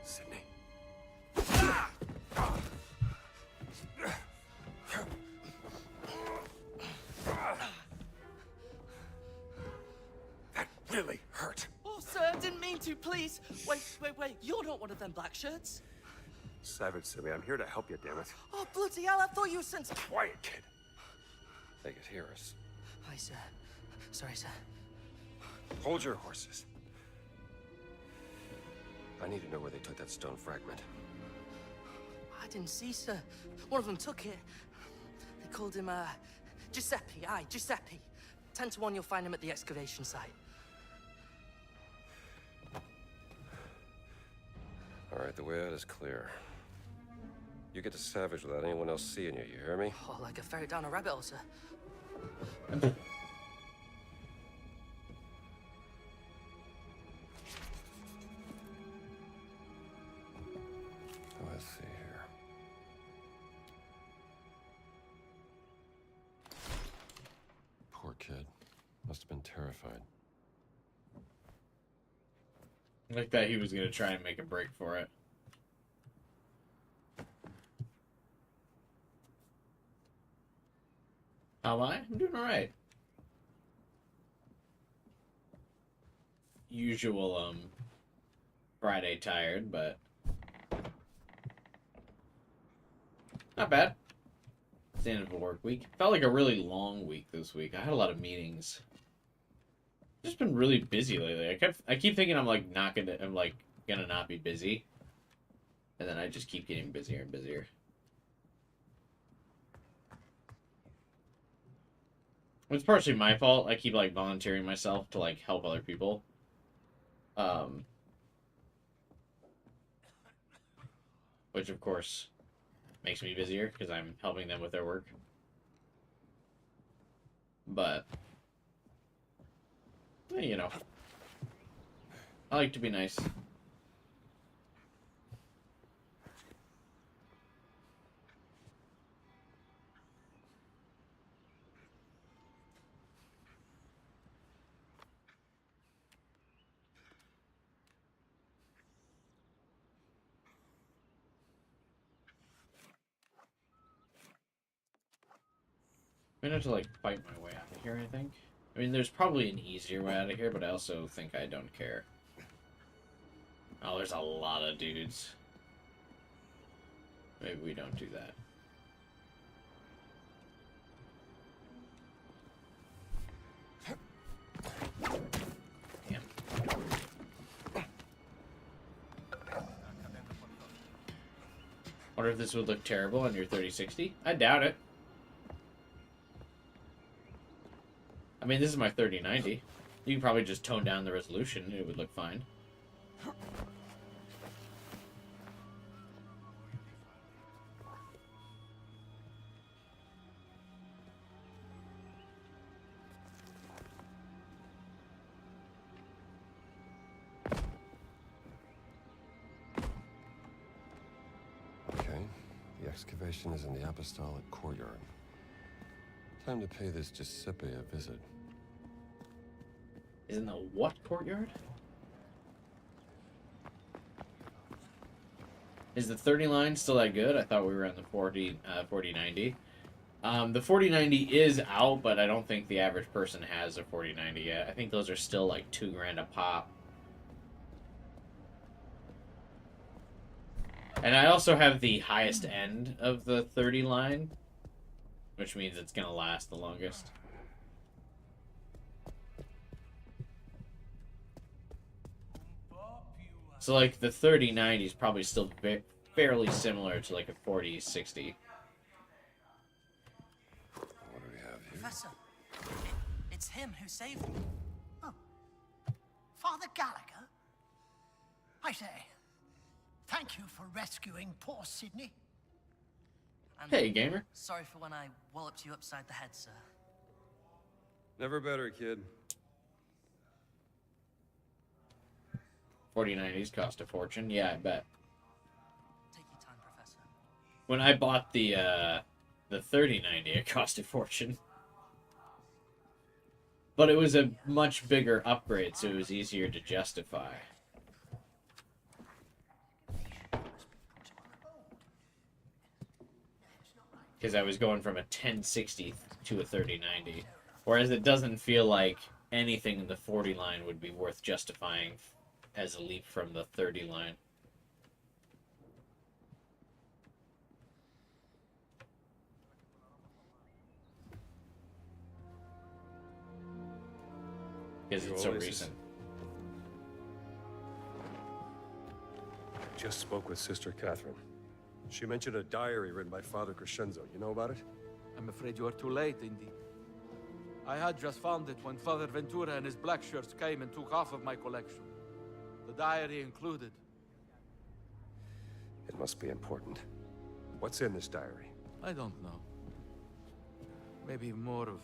Sydney. That really hurt. Oh, sir, I didn't mean to, please. Wait. You're not one of them black shirts. Savage, silly. I'm here to help you, damn it. Oh, bloody hell, I thought you were sent. Quiet, kid. They could hear us. Hi, sir. Sorry, sir. Hold your horses. I need to know where they took that stone fragment. I didn't see, sir. One of them took it. They called him, Giuseppe. Aye, Giuseppe. 10 to 1 you'll find him at the excavation site. All right, the way out is clear. You get to Savage without anyone else seeing you, you hear me? Oh, like a ferret down a rabbit hole, sir. Let's see here. Poor kid. Must have been terrified. Like that he was gonna try and make a break for it. How am I? I'm doing alright. Usual, Friday tired, but not bad. It's the end of a work week. Felt like a really long week this week. I had a lot of meetings. Just been really busy lately. I keep thinking I'm like gonna not be busy, and then I just keep getting busier and busier. It's partially my fault. I keep like volunteering myself to like help other people. Which of course makes me busier because I'm helping them with their work. But you know, I like to be nice. I'm gonna have to like fight my way out of here, I think. I mean, there's probably an easier way out of here, but I also think I don't care. Oh, there's a lot of dudes. Maybe we don't do that. Damn. Wonder if this would look terrible on your 3060? I doubt it. I mean, this is my 3090. You can probably just tone down the resolution and it would look fine. Okay, the excavation is in the Apostolic Courtyard. Time to pay this Giuseppe a visit. Is in the what courtyard? Is the 30 line still that good? I thought we were on the 4090. The 4090 is out, but I don't think the average person has a 4090 yet. I think those are still like $2,000 a pop. And I also have the highest end of the 30 line, which means it's gonna last the longest. So, like, the 3090 is probably still fairly similar to, like, a 4060. What do we have here? Professor, it's him who saved me. Oh. Father Gallagher? I say, thank you for rescuing poor Sydney. And Hey, gamer. sorry for when I walloped you upside the head, sir. Never better, kid. 4090s cost a fortune. Yeah, I bet. Take your time, Professor. When I bought the 3090, it cost a fortune. But it was a much bigger upgrade, so it was easier to justify. Because I was going from a 1060 to a 3090. Whereas it doesn't feel like anything in the 40 line would be worth justifying as a leap from the 30 line. Because it's so recent. I just spoke with Sister Catherine. She mentioned a diary written by Father Crescenzo. You know about it? I'm afraid you are too late, Indy. I had just found it when Father Ventura and his black shirts came and took half of my collection. The diary included. It must be important. What's in this diary? I don't know. Maybe more of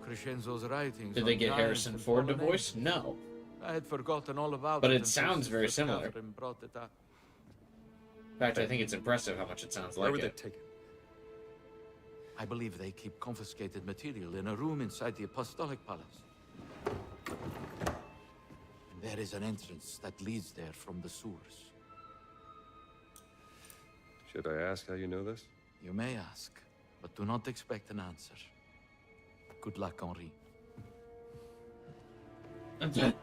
Crescenzo's writings. Did they on get giants Harrison and Ford to fallen voice? angels. No. I had forgotten all about But it. it until sounds very Sister similar. Catherine brought it up. In fact, I think it's impressive how much it sounds Where like would it. they take it? I believe they keep confiscated material in a room inside the Apostolic Palace. And there is an entrance that leads there from the sewers. Should I ask how you know this? You may ask, but do not expect an answer. Good luck, Henri. You can enter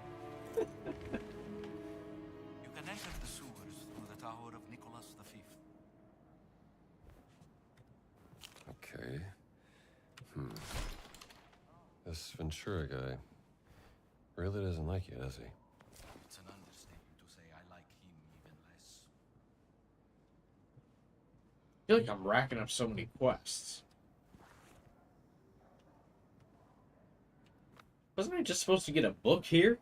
the sewers through the tower of Nicholas V. Okay. This Ventura guy really doesn't like you, does he? It's an understatement to say I like him even less. I feel like I'm racking up so many quests. Wasn't I just supposed to get a book here?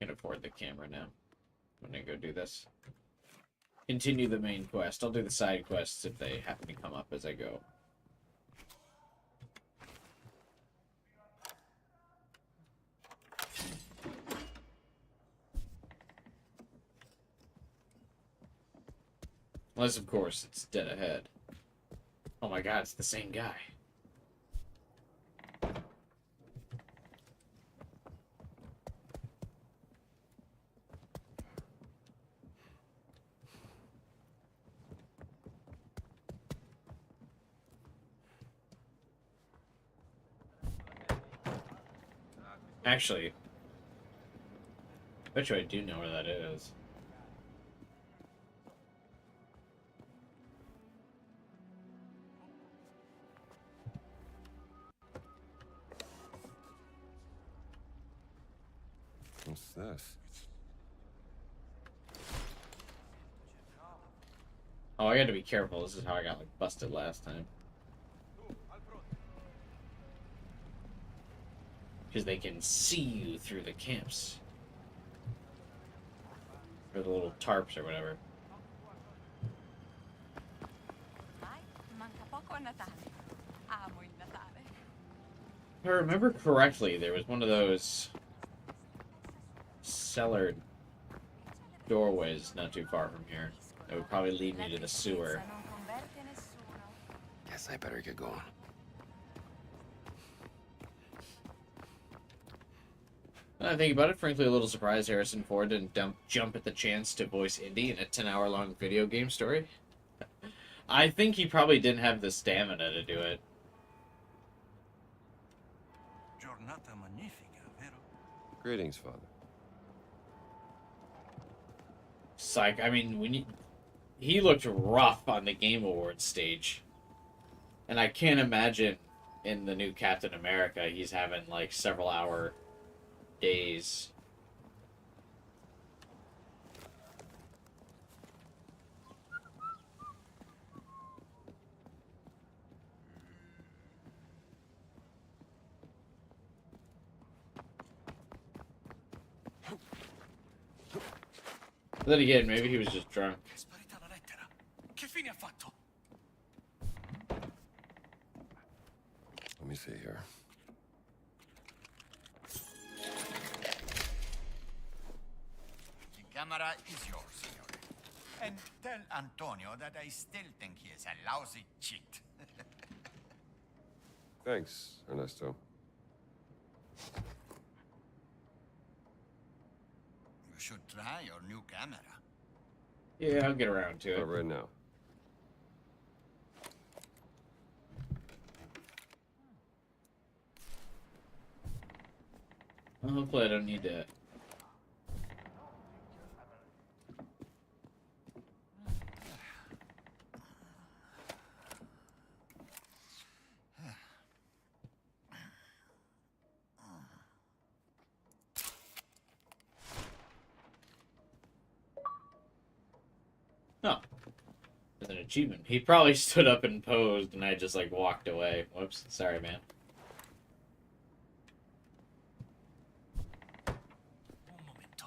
I can afford the camera now. I'm gonna go do this. Continue the main quest. I'll do the side quests if they happen to come up as I go. Unless, of course, it's dead ahead. Oh my god, it's the same guy. Actually, I bet you I do know where that is. What's this? Oh, I gotta be careful. This is how I got, like, busted last time. Because they can see you through the camps. Or the little tarps or whatever. Manca poco a Natale. Amo il Natale. If I remember correctly, there was one of those cellar doorways not too far from here. That would probably lead me to the sewer. Guess I better get going. When I think about it, frankly, a little surprised Harrison Ford didn't jump at the chance to voice Indy in a 10-hour-long video game story. I think he probably didn't have the stamina to do it. Joe, giornata magnifica, vero? Greetings, Father. Psych. I mean, he looked rough on the Game Awards stage. And I can't imagine in the new Captain America he's having like several hour days. Then again, maybe he was just drunk. È sparita la lettera. Che fine ha fatto? Let me see here. The camera is yours, signore. And tell Antonio that I still think he is a lousy cheat. Thanks, Ernesto. You should try your new camera. Yeah, I'll get around to it. Not right now. Well, hopefully I don't need to. Oh. There's an achievement. He probably stood up and posed and I just like walked away. Whoops. Sorry, man. Un momento.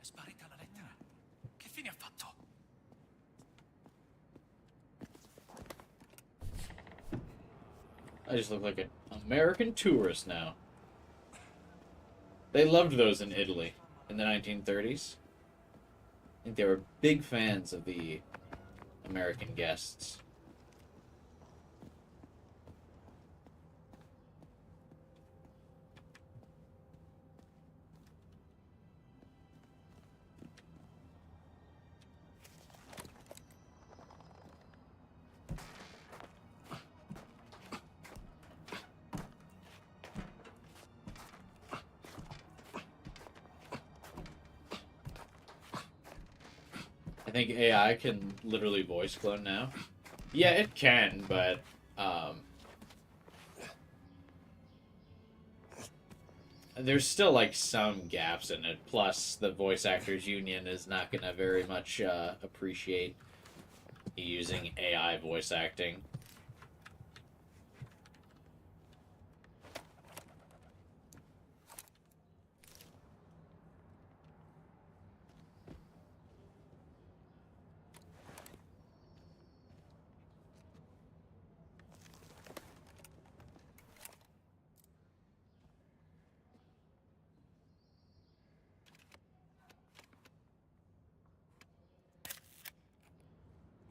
È sparita la lettera. Che fine ha fatto? I just look like an American tourist now. They loved those in Italy in the 1930s. I think they were big fans of the American guests. I think AI can literally voice clone now. Yeah, it can, but there's still like some gaps in it. Plus, the voice actors union is not gonna very much appreciate using AI voice acting.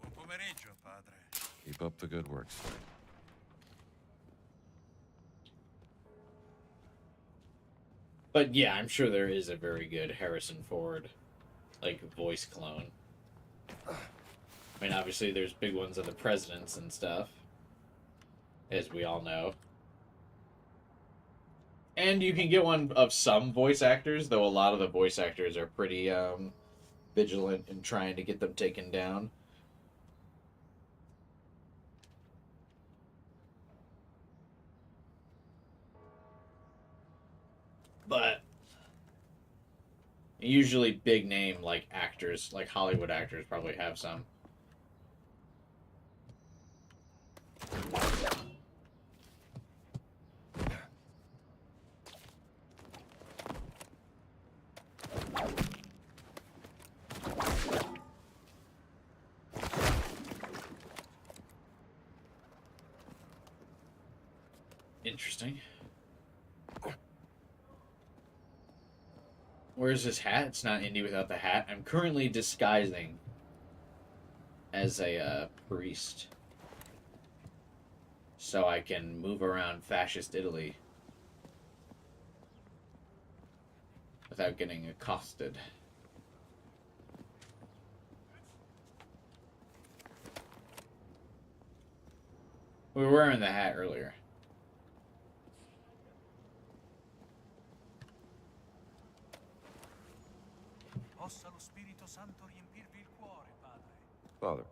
Buon pomeriggio, padre. Keep up the good work, sir. But yeah, I'm sure there is a very good Harrison Ford, like, voice clone. I mean, obviously there's big ones of the presidents and stuff, as we all know. And you can get one of some voice actors, though a lot of the voice actors are pretty vigilant in trying to get them taken down. But usually big name like actors, like Hollywood actors, probably have some. Interesting. Where's his hat? It's not Indy without the hat. I'm currently disguising as a priest so I can move around fascist Italy without getting accosted. We were wearing the hat earlier. possa lo Spirito Santo riempirvi il cuore, padre. Father.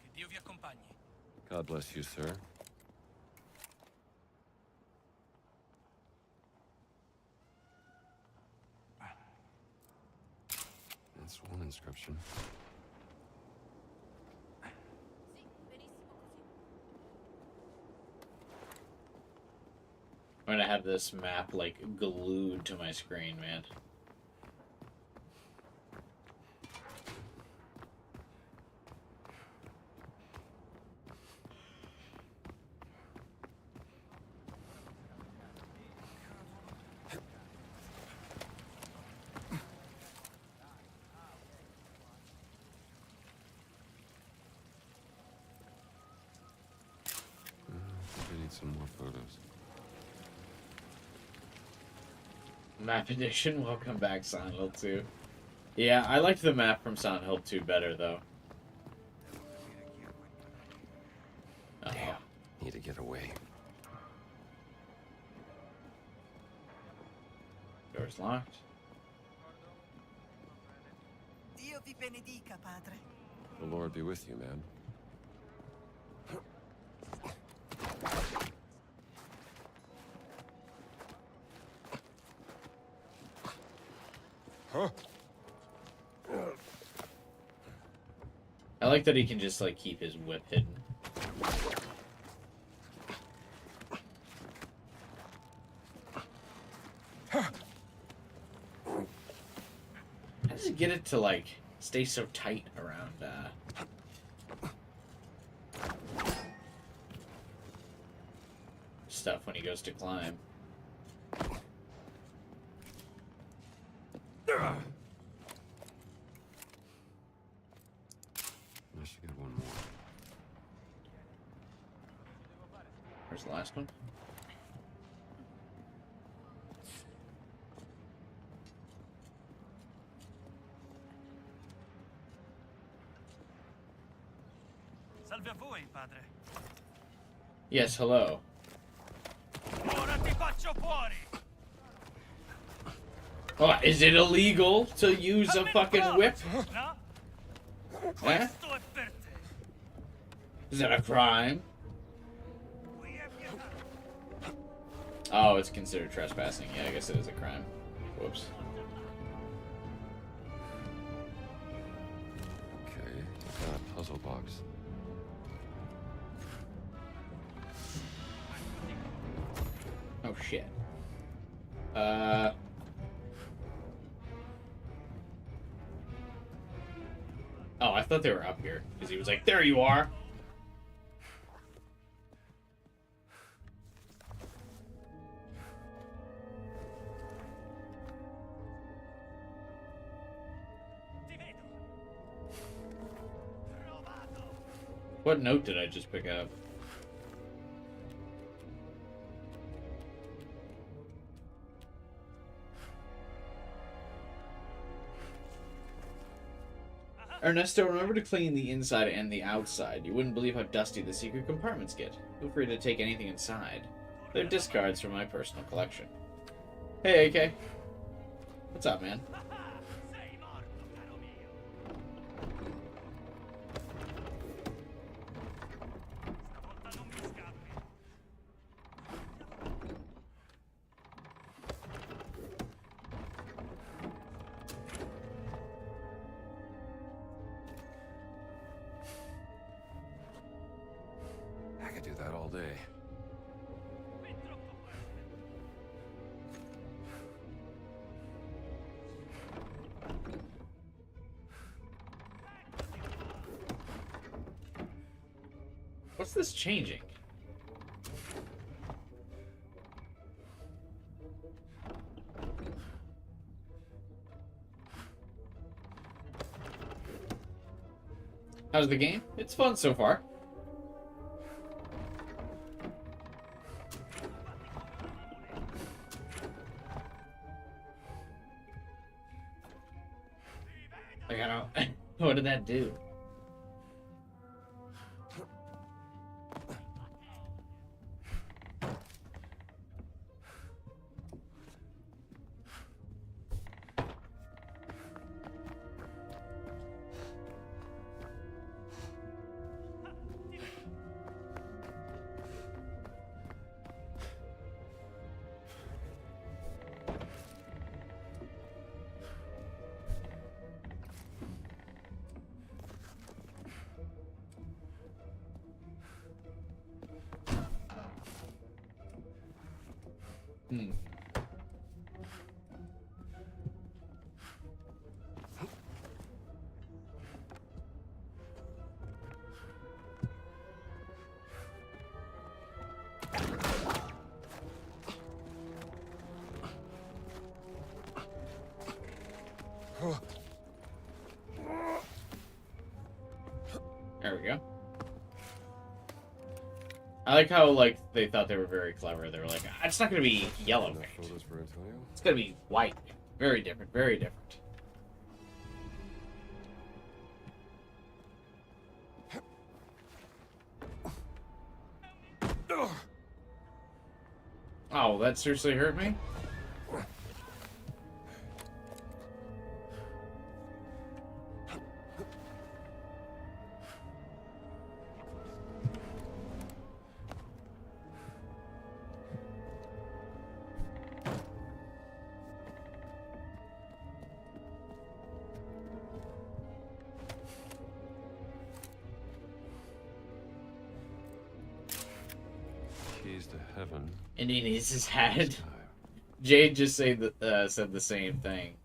Che Dio vi accompagni. God bless you, sir. That's one inscription. I'm gonna have this map like glued to my screen, man. I think I need some more photos. Map edition, welcome back, Silent Hill 2. Yeah, I liked the map from Silent Hill 2 better, though. Damn, need to get away. Door's locked. Dio vi benedica, padre. The Lord be with you, man. Huh? I like that he can just, like, keep his whip hidden. How does he get it to, like, stay so tight around, stuff when he goes to climb? I should get one more. Where's the last one? Salve a voi, padre. Yes, hello. Ora ti faccio fuori. Oh, is it illegal to use a fucking whip? No? Eh? Questo è per te. Is that a crime? Oh, it's considered trespassing. Yeah, I guess it is a crime. Whoops. Okay, got a puzzle box. Oh shit. Oh, I thought they were up here because he was like, "There you are." What note did I just pick up? Ernesto, remember to clean the inside and the outside. You wouldn't believe how dusty the secret compartments get. Feel free to take anything inside. They're discards from my personal collection. Hey, AK. What's up, man? I could do that all day. What's this changing? How's the game? It's fun so far. Like, I don't... What did that do? Hmm. There we go. I like how, like, they thought they were very clever. They were like, it's not going to be yellow paint. It's going to be white. Very different, very different. Oh, that seriously hurt me? Keys to heaven. And he needs his hat. Jade just said the same thing,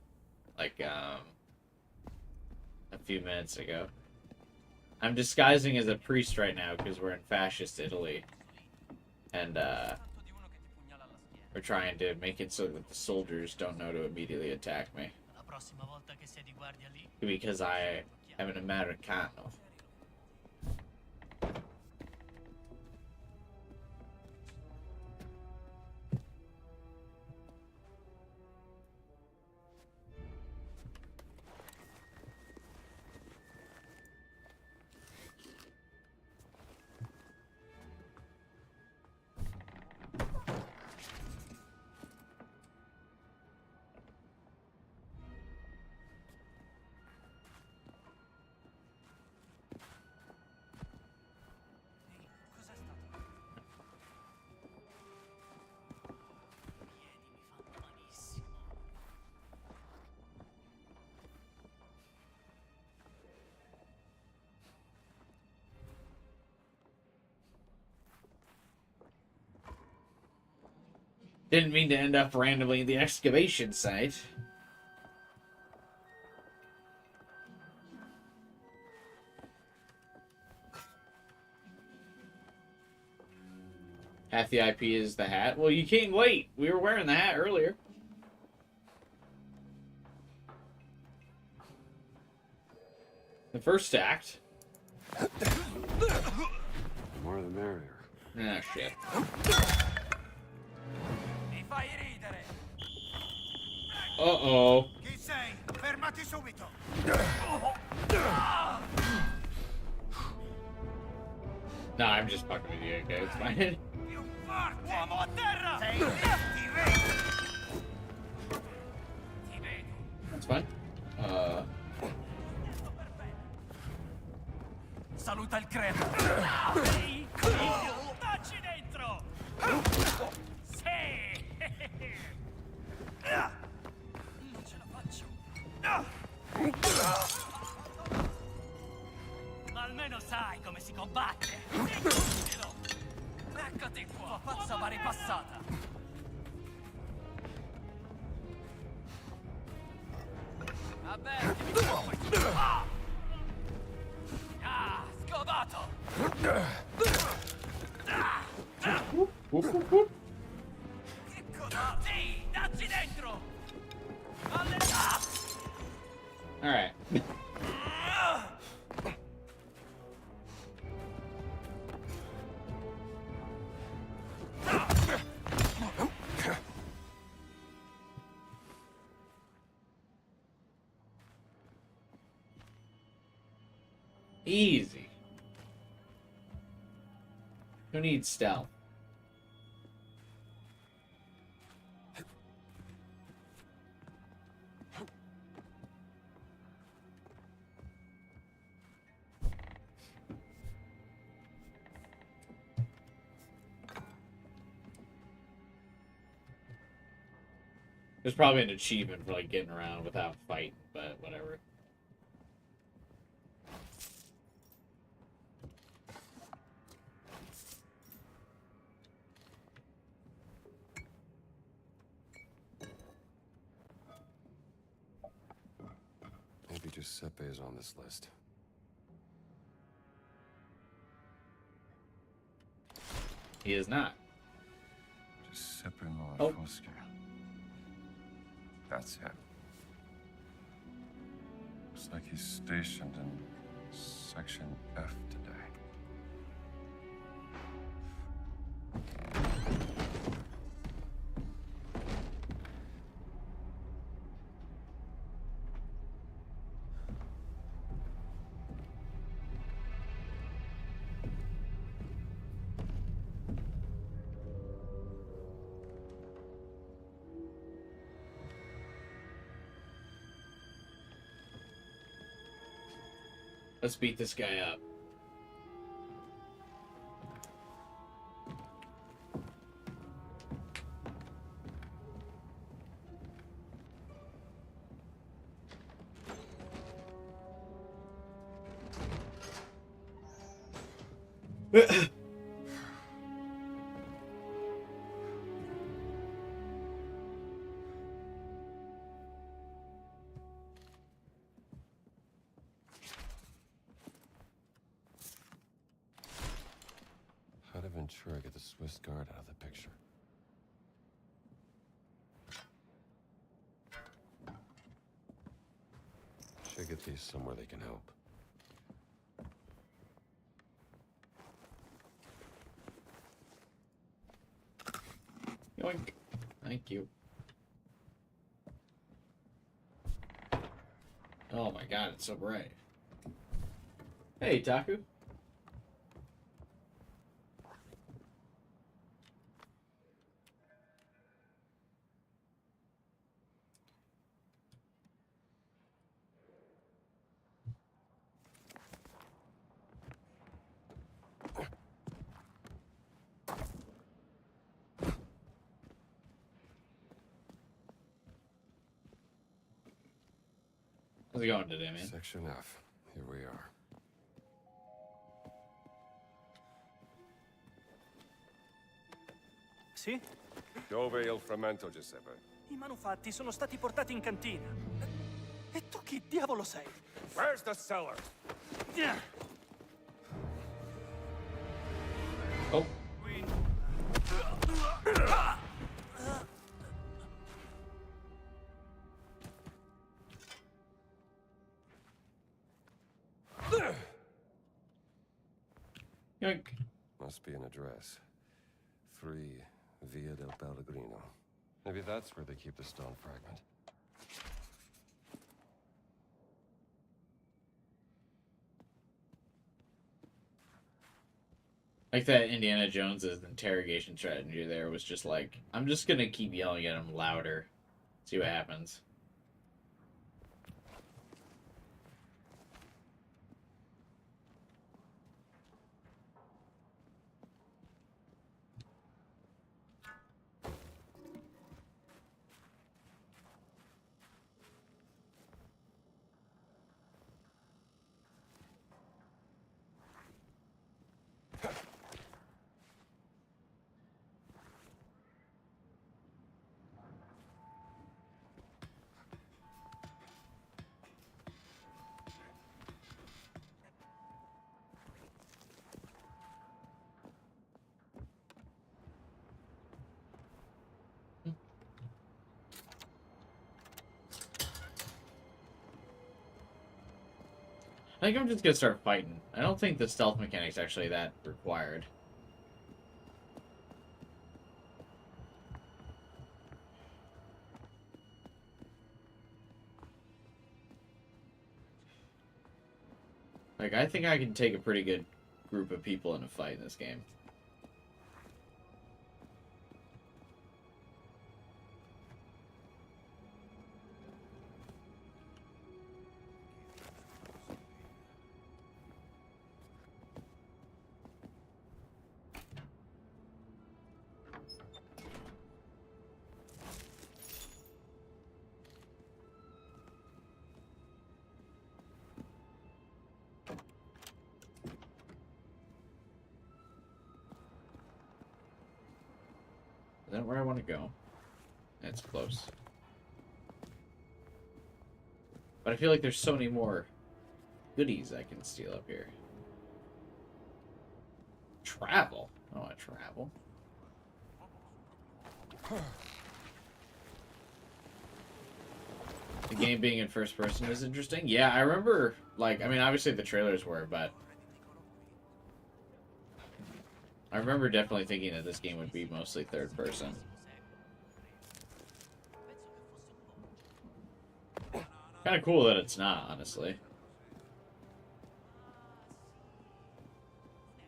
like a few minutes ago. I'm disguising as a priest right now because we're in fascist Italy, and we're trying to make it so that the soldiers don't know to immediately attack me. Because I am an Americano. Didn't mean to end up randomly in the excavation site. Half the IP is the hat. Well, you can't wait. We were wearing the hat earlier. The first act. The more the merrier. Ah, shit. Uh-oh. Chi sei? Fermati subito! Nah, I'm just fucking with you, okay? It's fine. Uomo a terra! That's fine. Saluta il credo! Ehi, dacci dentro! Sì! Non ce la faccio! Ma almeno sai come si combatte! Eccoti qua! Tua pazza va ripassata! Vabbè, ah, sgodato! Che cosa? Sì, dacci dentro! Alright. Easy. Who needs stealth? There's probably an achievement for like getting around without fighting, but whatever. Maybe Giuseppe is on this list. He is not. Giuseppe Malafosca. That's it. Looks like he's stationed in Section F today. Let's beat this guy up. How did Ventura get the Swiss guard out of the picture? Should get these somewhere they can help. Yoink. Thank you. Oh my god, it's so bright. Hey, Taku. How's it going today, man? Section F. Here we are. Sì? Dove il frammento, Giuseppe? I manufatti sono stati portati in cantina. E tu chi diavolo sei? Where's the cellar? Oh. Yoink. Must be an address. 3 Via del Pellegrino. Maybe that's where they keep the stone fragment. Like that Indiana Jones's interrogation strategy there was just like, I'm just gonna keep yelling at him louder. See what happens. I think I'm just gonna start fighting. I don't think the stealth mechanic's actually that required. Like, I think I can take a pretty good group of people in a fight in this game. Is that where I want to go? That's close. But I feel like there's so many more goodies I can steal up here. Travel? I don't want to travel. The game being in first person is interesting. Yeah, I remember, like, I mean, obviously the trailers were, but I remember definitely thinking that this game would be mostly third person. Kind of cool that it's not, honestly.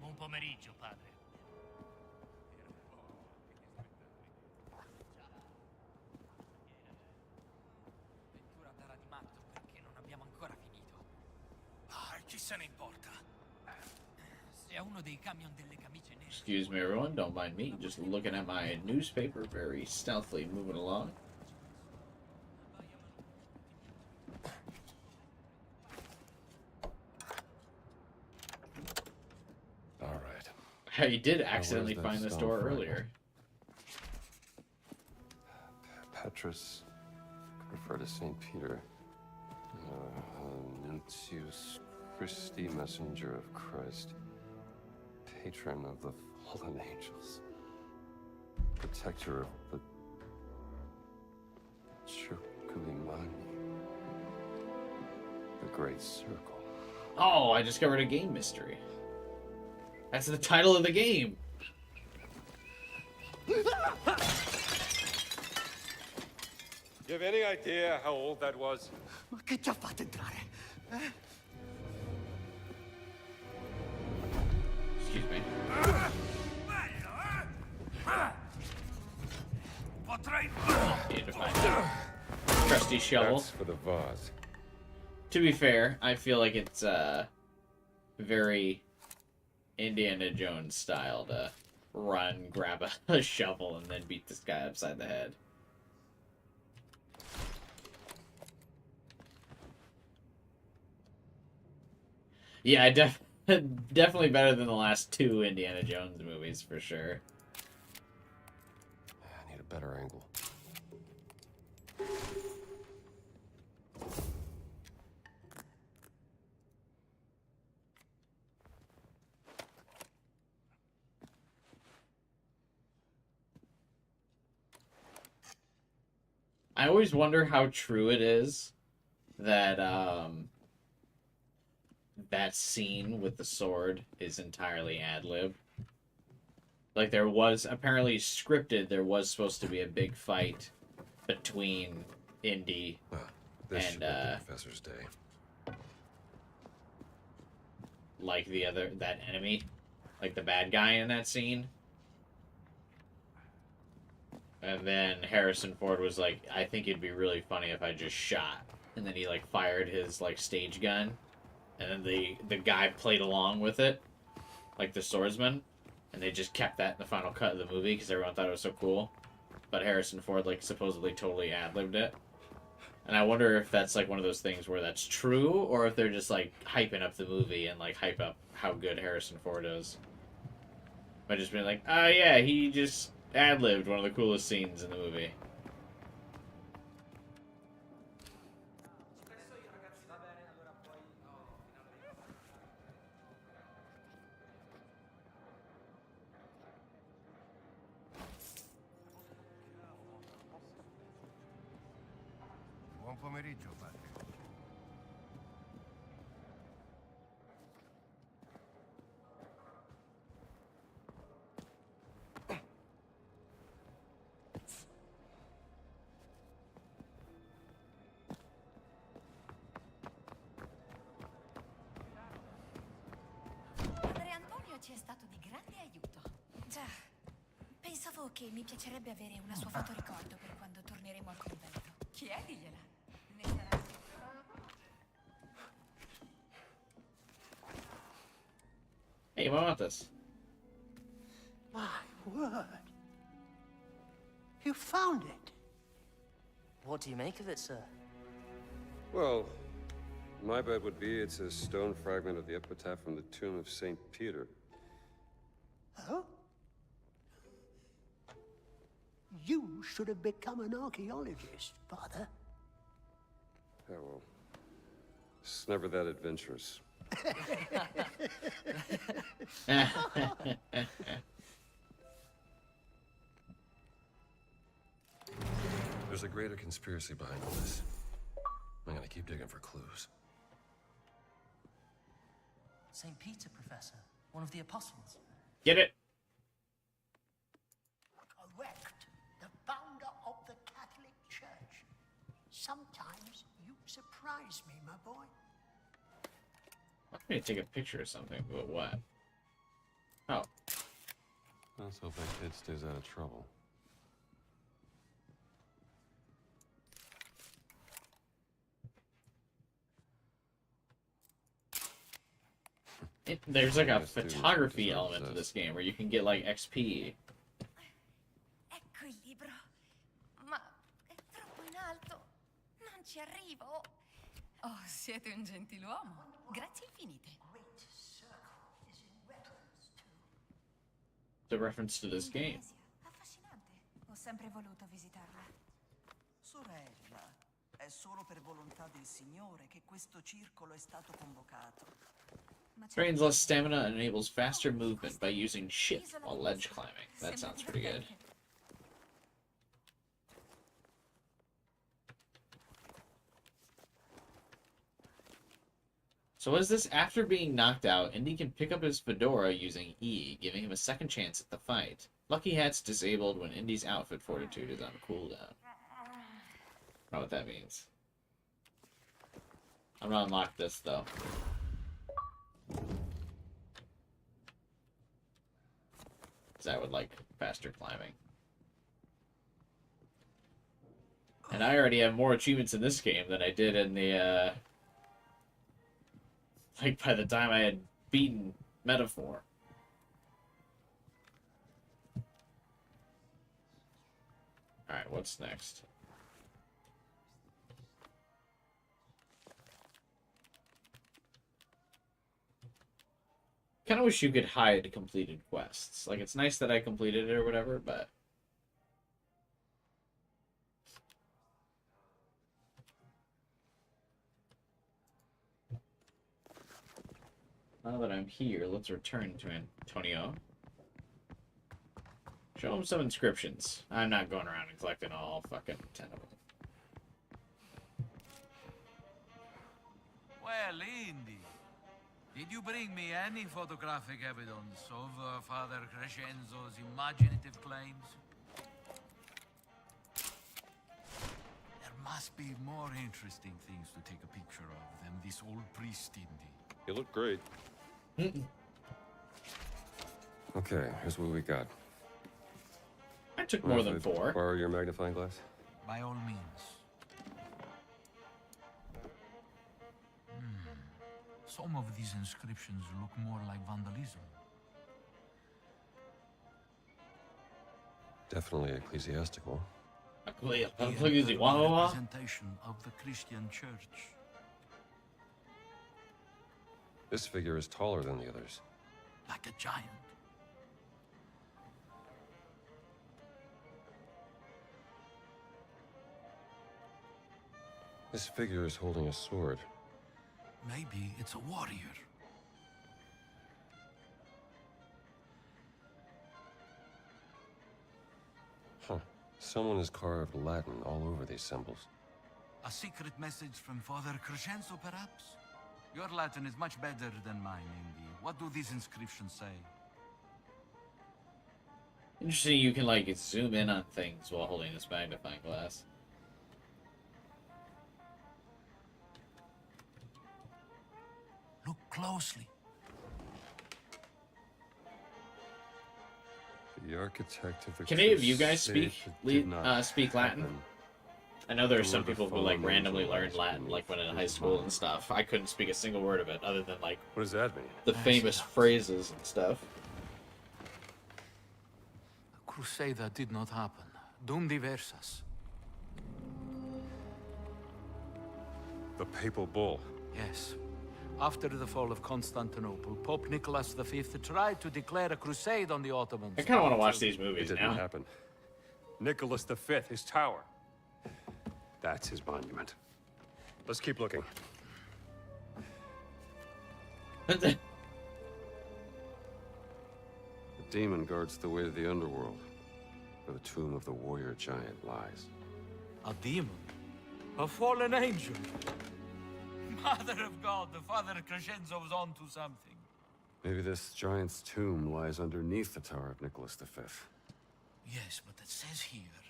Buon pomeriggio, padre. Ventura darà di matto perché non abbiamo ancora finito. Ah, chi se ne importa? Se a uno dei camion delle camicie nere... Excuse me, everyone. Don't mind me. Just looking at my newspaper, very stealthily moving along. All right. I did accidentally find this door earlier. Petrus could refer to St. Peter. Nuntius Christi, messenger of Christ. Patron of the fallen angels. Protector of the Circulimani. The Great Circle. Oh, I discovered a game mystery. That's the title of the game. You have any idea how old that was? Ma che ci ha fatto entrare? Excuse me. Need to find that trusty shovel. That's for the vase. To be fair, I feel like it's very Indiana Jones style to run, grab a shovel, and then beat this guy upside the head. Yeah, definitely better than the last two Indiana Jones movies, for sure. I need a better angle. I always wonder how true it is that that scene with the sword is entirely ad-lib. Like, there was apparently scripted, there was supposed to be a big fight between Indy This and should make the professor's day. like that enemy, like the bad guy in that scene. And then Harrison Ford was like, I think it'd be really funny if I just shot. And then he, like, fired his, like, stage gun. And then the guy played along with it, like the swordsman. And they just kept that in the final cut of the movie because everyone thought it was so cool. But Harrison Ford, like, supposedly totally ad-libbed it. And I wonder if that's, like, one of those things where that's true, or if they're just, like, hyping up the movie and, like, hype up how good Harrison Ford is. By just being like, oh, yeah, he just ad-libbed one of the coolest scenes in the movie. Buon pomeriggio, padre. ci è stato di grande aiuto. Già, pensavo che mi piacerebbe avere una sua fotoricordo per quando torneremo al convento. Chiedigliela. Ne sarà Hey, what about this? My word. You found it. What do you make of it, sir? Well, my bet would be it's a stone fragment of the epitaph from the tomb of St. Peter. Oh? You should have become an archaeologist, Father. Yeah, well, it's never that adventurous. There's a greater conspiracy behind all this. I'm gonna keep digging for clues. St. Peter, Professor. One of the apostles. Get it? Correct. The founder of the Catholic Church. Sometimes you surprise me, my boy. I'm gonna take a picture or something, but what? Oh. Let's hope that kid stays out of trouble. There's like a photography element to this game where you can get like XP. Ecco il libro. Ma è troppo in alto. Non ci arrivo. Oh, siete un gentiluomo. Grazie infinite. The reference to this game. Affascinante. Ho sempre voluto visitarla. Sorella, è solo per volontà del Signore che questo circolo è stato convocato. Drains less stamina and enables faster movement by using shift while ledge climbing. That sounds pretty good. So is this after being knocked out, Indy can pick up his fedora using E, giving him a second chance at the fight. Lucky Hat's disabled when Indy's outfit fortitude is on cooldown. I don't know what that means. I'm gonna unlock this though. Because I would like faster climbing. And I already have more achievements in this game than I did in the, like, by the time I had beaten Metaphor. Alright, what's next? Kind of wish you could hide completed quests. Like, it's nice that I completed it or whatever, but... Now that I'm here, let's return to Antonio. Show him some inscriptions. I'm not going around and collecting all fucking 10 of them. Well, Indy, did you bring me any photographic evidence of Father Crescenzo's imaginative claims? There must be more interesting things to take a picture of than this old priest, Indy. You look great. Okay, here's what we got. I took more than 4. Borrow your magnifying glass? By all means. Some of these inscriptions look more like vandalism. Definitely ecclesiastical. Representation of the Christian Church. This figure is taller than the others. Like a giant. This figure is holding a sword. Maybe it's a warrior. Huh. Someone has carved Latin all over these symbols. A secret message from Father Crescenzo, perhaps? Your Latin is much better than mine, Indy. What do these inscriptions say? Interesting, you can, like, zoom in on things while holding this magnifying glass. Look closely. The architect of the Can any of you guys crusade speak Latin? I know there are some people who like randomly learn Latin, like when in high school and stuff. I couldn't speak a single word of it, other than like what does that mean? The famous phrases and stuff. A crusade that did not happen. Dum diversas. The papal bull. Yes. After the fall of Constantinople, Pope Nicholas V tried to declare a crusade on the Ottomans. I kind of want to watch these movies It didn't now. happen. Nicholas V, his tower. That's his monument. Let's keep looking. The demon guards the way to the underworld, where the tomb of the warrior giant lies. A demon? A fallen angel? Mother of God, the Father Crescenzo was onto something. Maybe this giant's tomb lies underneath the Tower of Nicholas V. Yes, but it says here,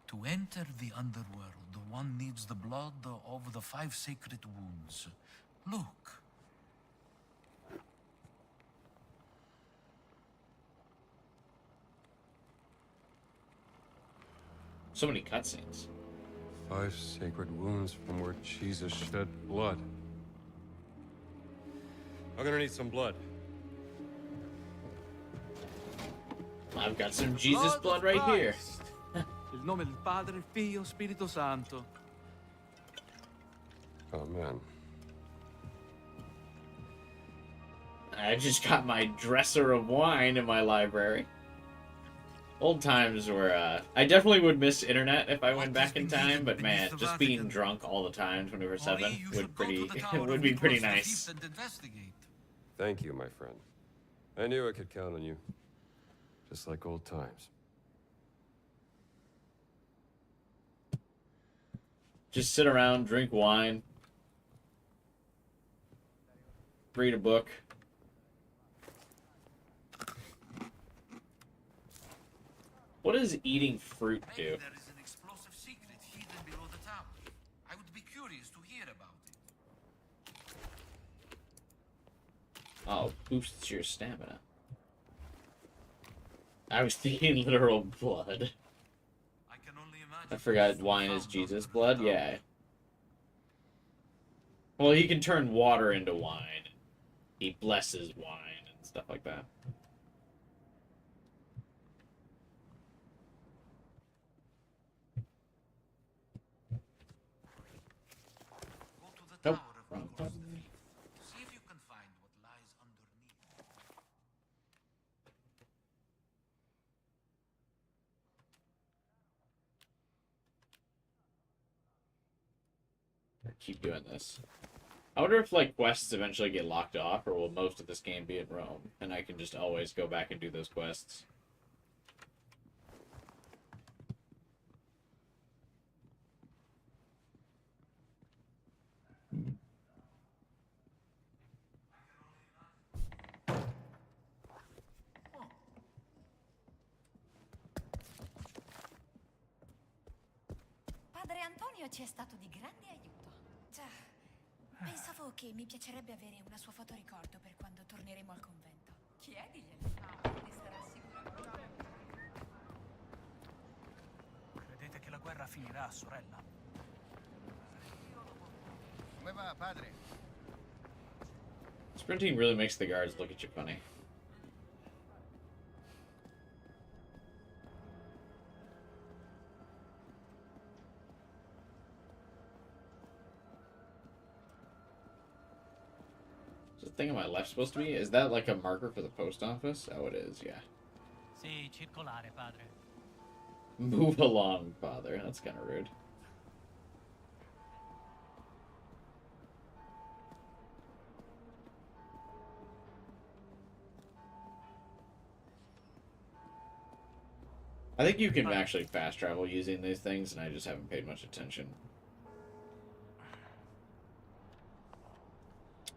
to enter the underworld, one needs the blood of the 5 sacred wounds. Look. So many cutscenes. 5 sacred wounds from where Jesus shed blood. I'm gonna need some blood. I've got some Jesus blood right here. Il nome del Padre, Figlio, Spirito Santo. Oh, man. I just got my dresser of wine in my library. Old times were, I definitely would miss internet if I went back in time, but man, just being drunk all the time, 24/7, would be pretty nice. Thank you, my friend. I knew I could count on you. Just like old times. Just sit around, drink wine, read a book. What does eating fruit do? There is an explosive secret hidden below the tower. I would be curious to hear about it. Oh, boosts your stamina. I was thinking literal blood. I forgot wine is Jesus blood? Yeah. Well, he can turn water into wine. He blesses wine and stuff like that. Nope. Wrong button. See if you can find what lies underneath. Keep doing this. I wonder if, like, quests eventually get locked off, or will most of this game be in Rome, and I can just always go back and do those quests. Padre Antonio ci è stato di grande aiuto. Già, pensavo che mi piacerebbe avere una sua fotoricordo per quando torneremo al convento. Chiediglielo. Ne sarà sicuro. Credete che la guerra finirà, sorella? Come va, padre? Sprinting really makes the guards look at you funny. The thing on my left supposed to be? Is that like a marker for the post office? Oh, it is, yeah. Sì, circolare, padre. Move along, father. That's kind of rude. I think you can actually fast travel using these things, and I just haven't paid much attention.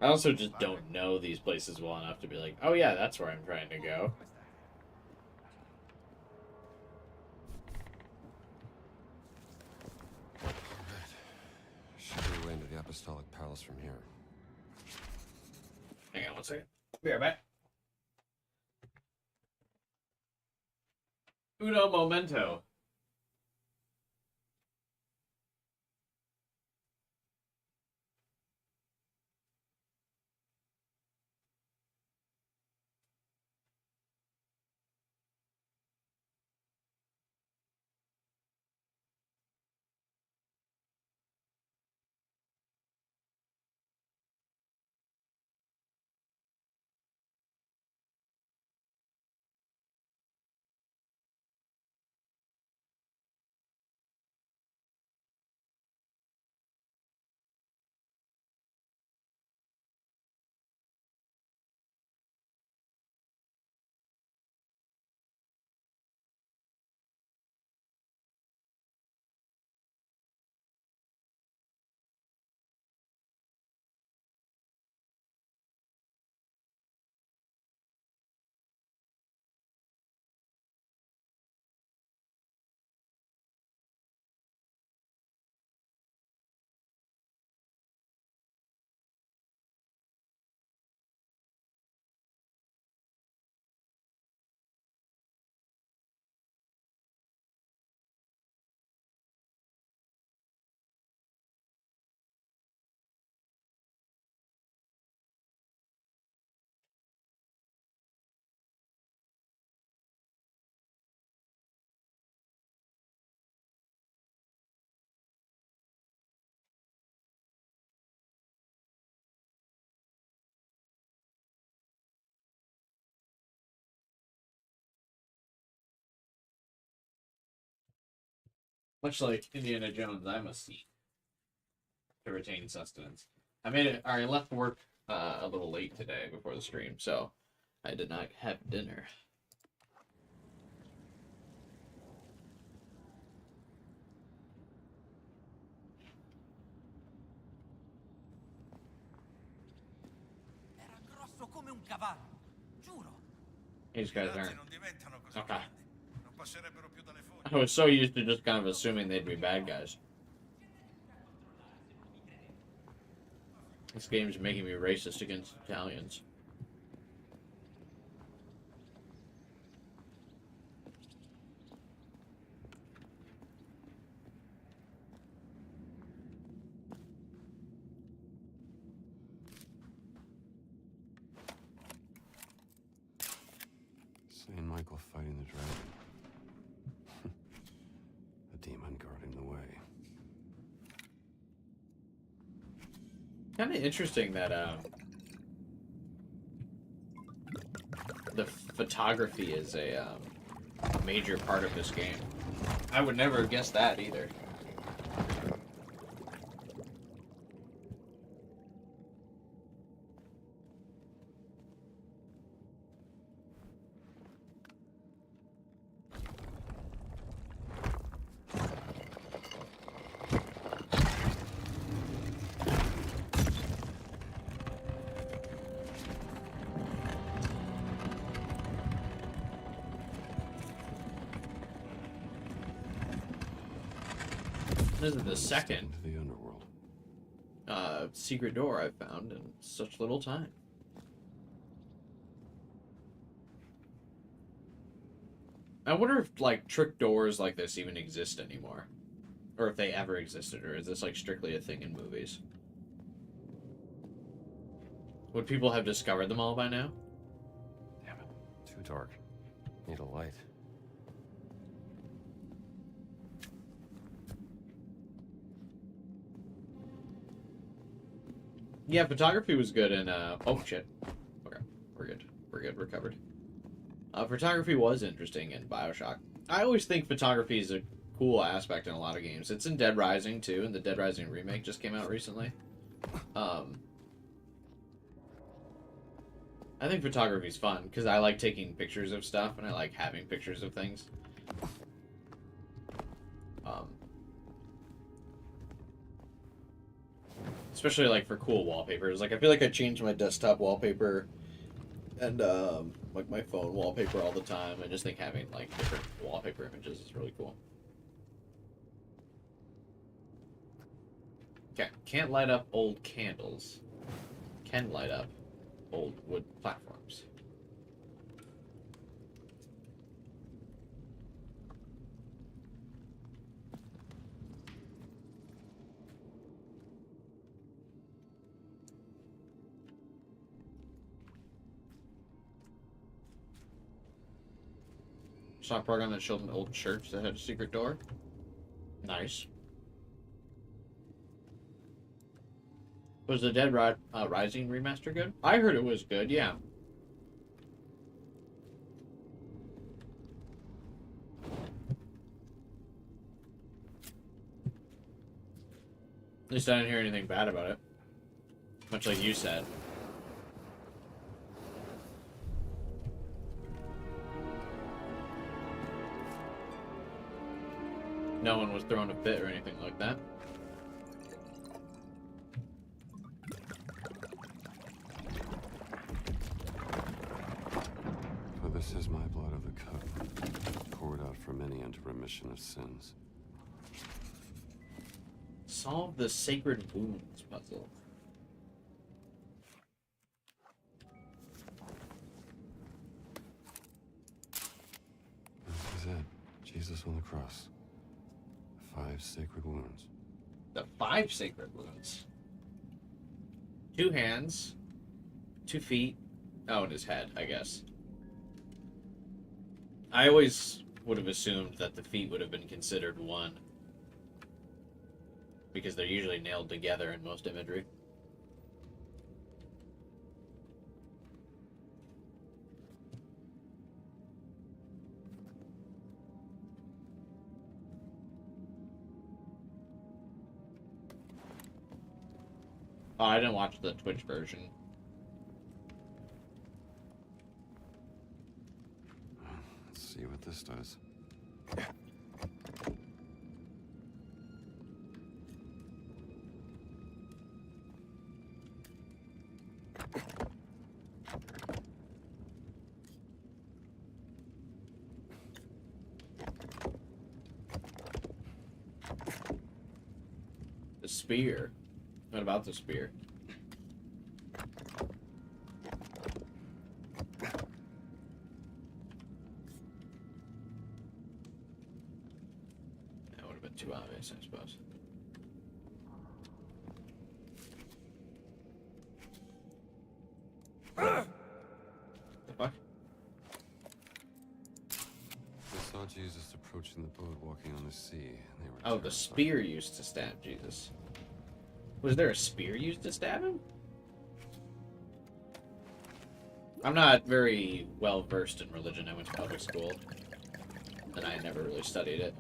I also just don't know these places well enough to be like, oh yeah, that's where I'm trying to go. Should be way into the Apostolic Palace from here. Hang on one second. Be right back. Uno momento. Much like Indiana Jones, I must eat to retain sustenance. I left work a little late today before the stream, so I did not have dinner. Era grosso come un cavallo, giuro. These guys aren't. Non diventano così Okay. grandi. Non passerebbero più dalle foglie. I was so used to just kind of assuming they'd be bad guys. This game's making me racist against Italians. Saint Michael fighting the dragon. A demon guarding the way. Kind of interesting that the photography is a major part of this game. I would never have guessed that either. This is the second The underworld. secret door I've found in such little time. I wonder if like trick doors like this even exist anymore, or if they ever existed, or is this like strictly a thing in movies? Would people have discovered them all by now? Damn it. Too dark. Need a light. Yeah, photography was good in, oh shit. Okay, we're good. We're good, recovered. Photography was interesting in BioShock. I always think photography is a cool aspect in a lot of games. It's in Dead Rising, too, and the Dead Rising remake just came out recently. I think photography is fun, because I like taking pictures of stuff, and I like having pictures of things. Especially like for cool wallpapers. Like I feel like I change my desktop wallpaper and like my phone wallpaper all the time. I just think having like different wallpaper images is really cool. Okay, can't light up old candles. Can light up old wood platforms. Saw a program that showed an old church that had a secret door. Nice. Was the Dead Rising remaster good? I heard it was good, yeah. At least I didn't hear anything bad about it. Much like you said. No one was throwing a fit or anything like that. For this is my blood of the covenant, poured out for many unto remission of sins. Solve the Sacred Wounds puzzle. This is it. Jesus on the cross. The 5 sacred wounds. The 5 sacred wounds. 2 hands. 2 feet. Oh, and his head, I guess. I always would have assumed that the feet would have been considered one. Because they're usually nailed together in most imagery. Oh, I didn't watch the Twitch version. Let's see what this does. The spear. What about the spear? That would have been too obvious, I suppose. The fuck? They saw Jesus approaching the boat walking on the sea, and they were Oh, the spear used to stab Jesus. Was there a spear used to stab him? I'm not very well versed in religion. I went to public school, and I never really studied it.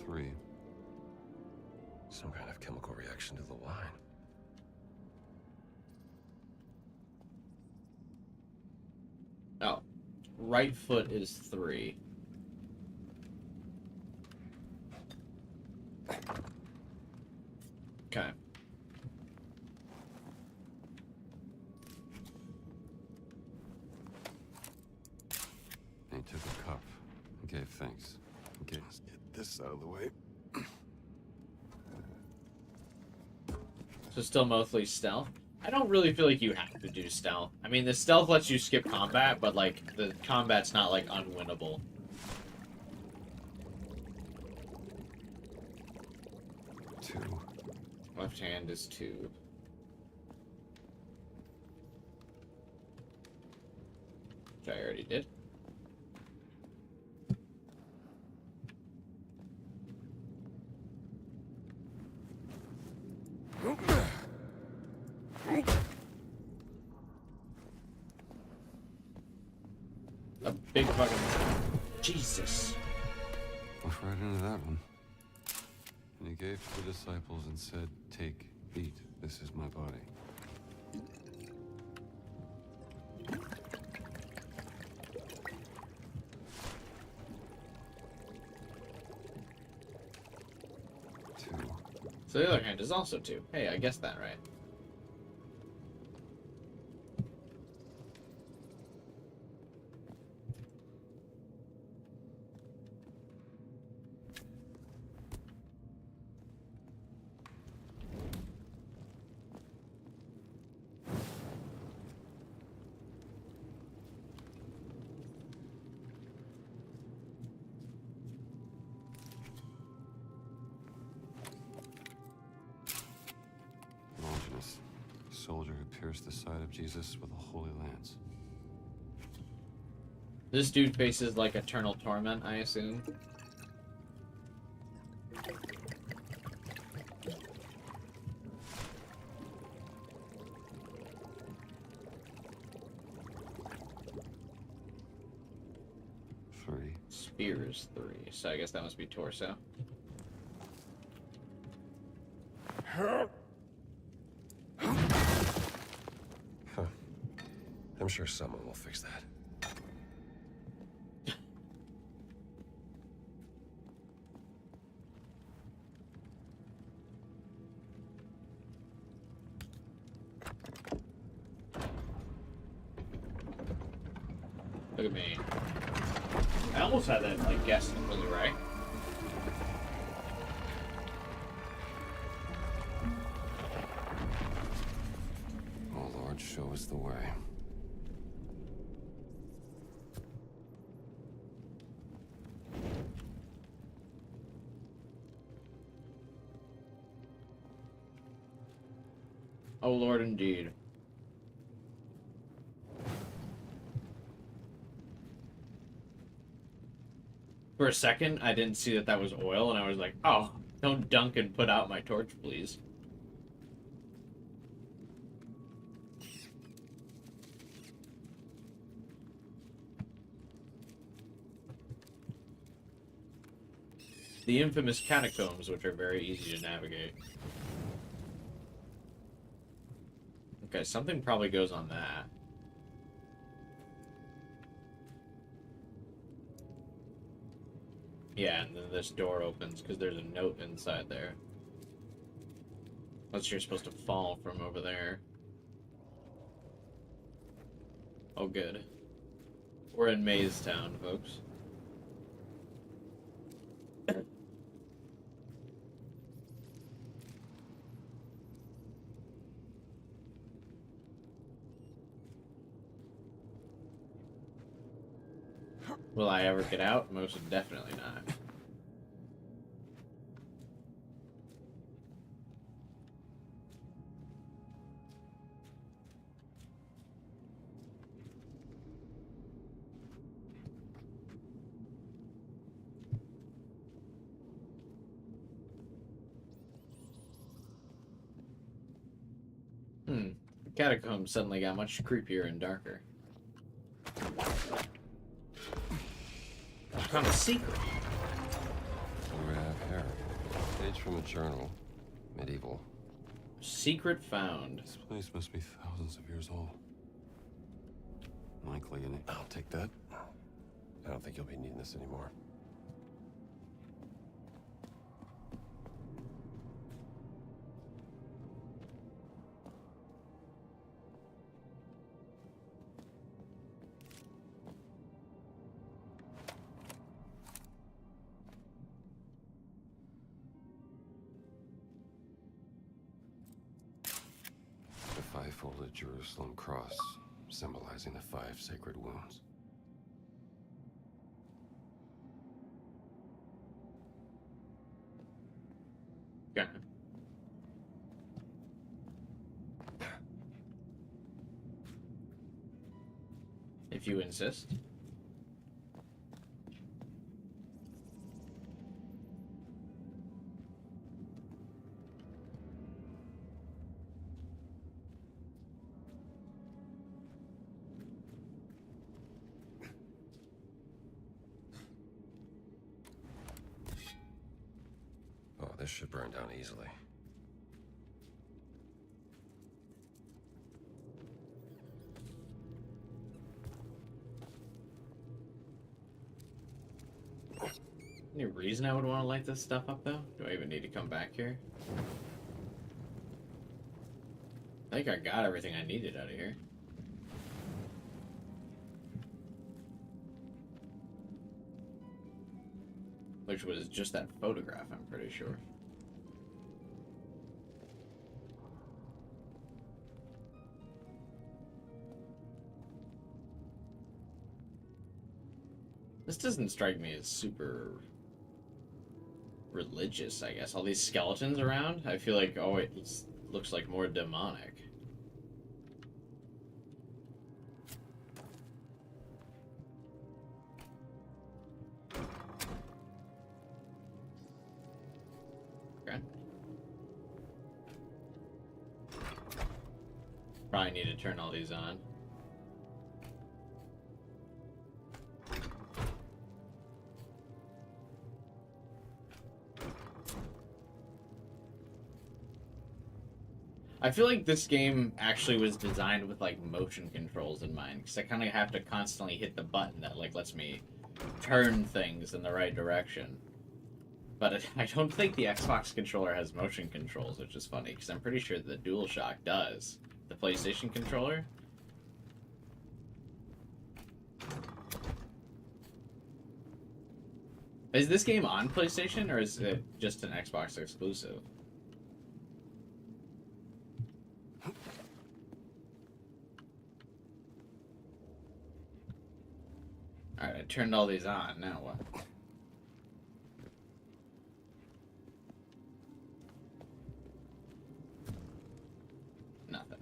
Three. Some kind of chemical reaction to the wine. Oh. Right foot is 3. Okay. He took a cup and gave thanks. Okay, let's get this out of the way. So still mostly stealth? I don't really feel like you have to do stealth. I mean, the stealth lets you skip combat, but, like, the combat's not, like, unwinnable. Left hand is 2. Which I already did. A big fucking... Jesus. Walked right into that one. And he gave to the disciples and said, "Take, eat, this is my body." So the other hand is also 2. Hey, I guessed that right. Launching pierce the side of Jesus with a holy lance. This dude faces like eternal torment, I assume. Spears 3, so I guess that must be torso. Huh. I'm sure someone will fix that. Look at me. I almost had that, like, guess completely right. Oh, Lord, show us the way. Oh, Lord, indeed. For a second, I didn't see that that was oil, and I was like, oh, don't dunk and put out my torch, please. The infamous catacombs, which are very easy to navigate. Okay, something probably goes on that. Yeah, and then this door opens because there's a note inside there. Unless you're supposed to fall from over there. Oh, good. We're in Maze Town, folks. Will I ever get out? Most definitely not. The catacombs suddenly got much creepier and darker. I found a secret. What do we have here? Page from a journal. Medieval. Secret found. This place must be thousands of years old. Likely, and I'll take that. I don't think you'll be needing this anymore. The five-folded Jerusalem cross, symbolizing the 5 sacred wounds. Yeah. If you insist. Oh, this should burn down easily. Any reason I would want to light this stuff up, though? Do I even need to come back here? I think I got everything I needed out of here. Which was just that photograph, I'm pretty sure. This doesn't strike me as super religious, I guess. All these skeletons around, I feel like, oh, it looks like more demonic. Probably need to turn all these on. I feel like this game actually was designed with like motion controls in mind, because I kind of have to constantly hit the button that like lets me turn things in the right direction. But I don't think the Xbox controller has motion controls, which is funny, because I'm pretty sure the DualShock does. The PlayStation controller? Is this game on PlayStation, or is it just an Xbox exclusive? Alright, I turned all these on, now what? Nothing.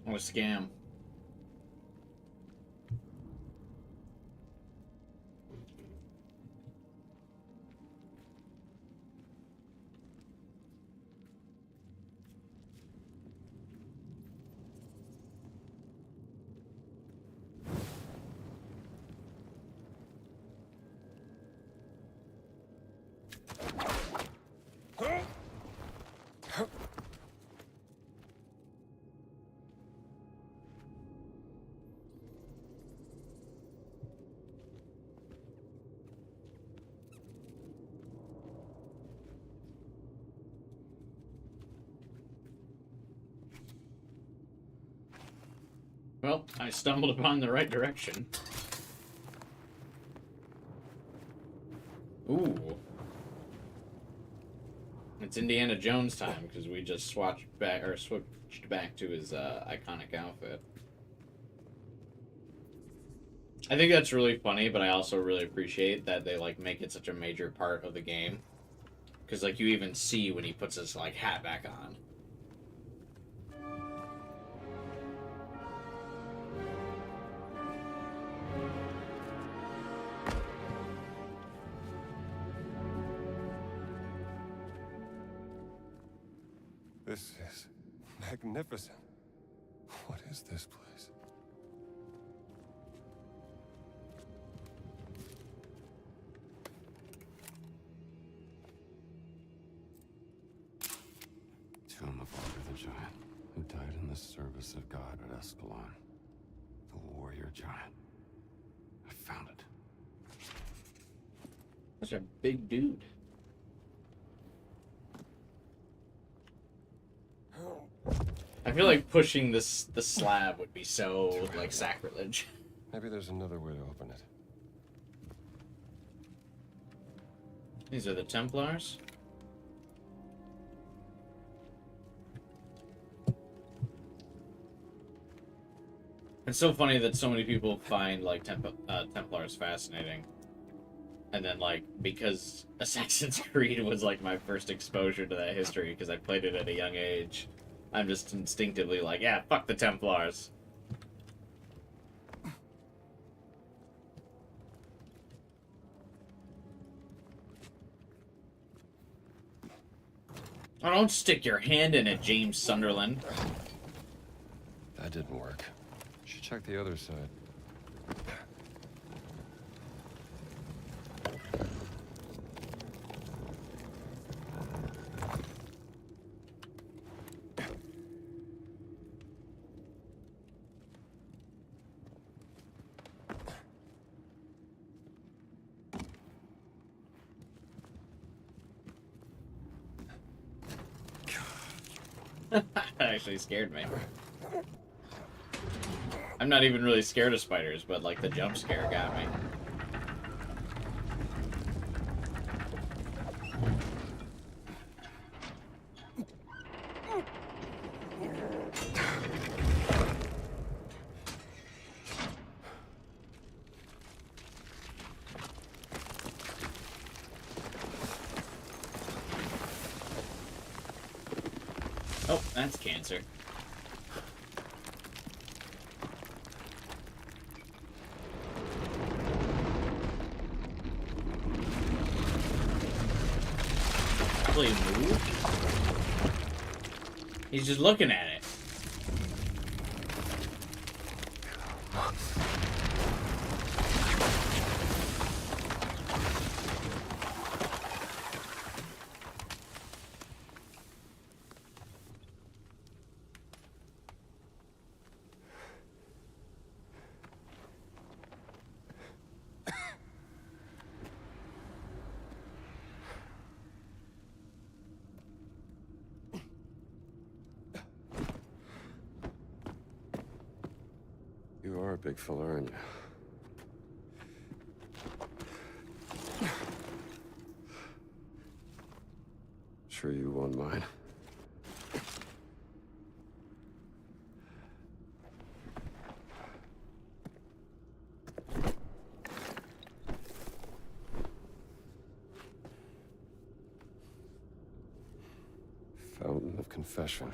What a scam. Well, I stumbled upon the right direction. Ooh. It's Indiana Jones time, because we just switched back to his iconic outfit. I think that's really funny, but I also really appreciate that they like make it such a major part of the game. Because like you even see when he puts his like hat back on. This is magnificent. What is this place? Tomb of Arthur the Giant, who died in the service of God at Escalon. The warrior giant. I found it. Such a big dude. I feel like pushing the slab would be so, like, sacrilege. Maybe there's another way to open it. These are the Templars? It's so funny that so many people find, like, Templars fascinating. And then, like, because Assassin's Creed was, like, my first exposure to that history, because I played it at a young age, I'm just instinctively like, yeah, fuck the Templars. Oh, don't stick your hand in it, James Sunderland. That didn't work. Should check the other side. That actually scared me. I'm not even really scared of spiders, but like the jump scare got me. Oh, that's cancer. Probably move. He's just looking at it. You are a big fella, aren't you? Sure you won't mind? Fountain of Confession.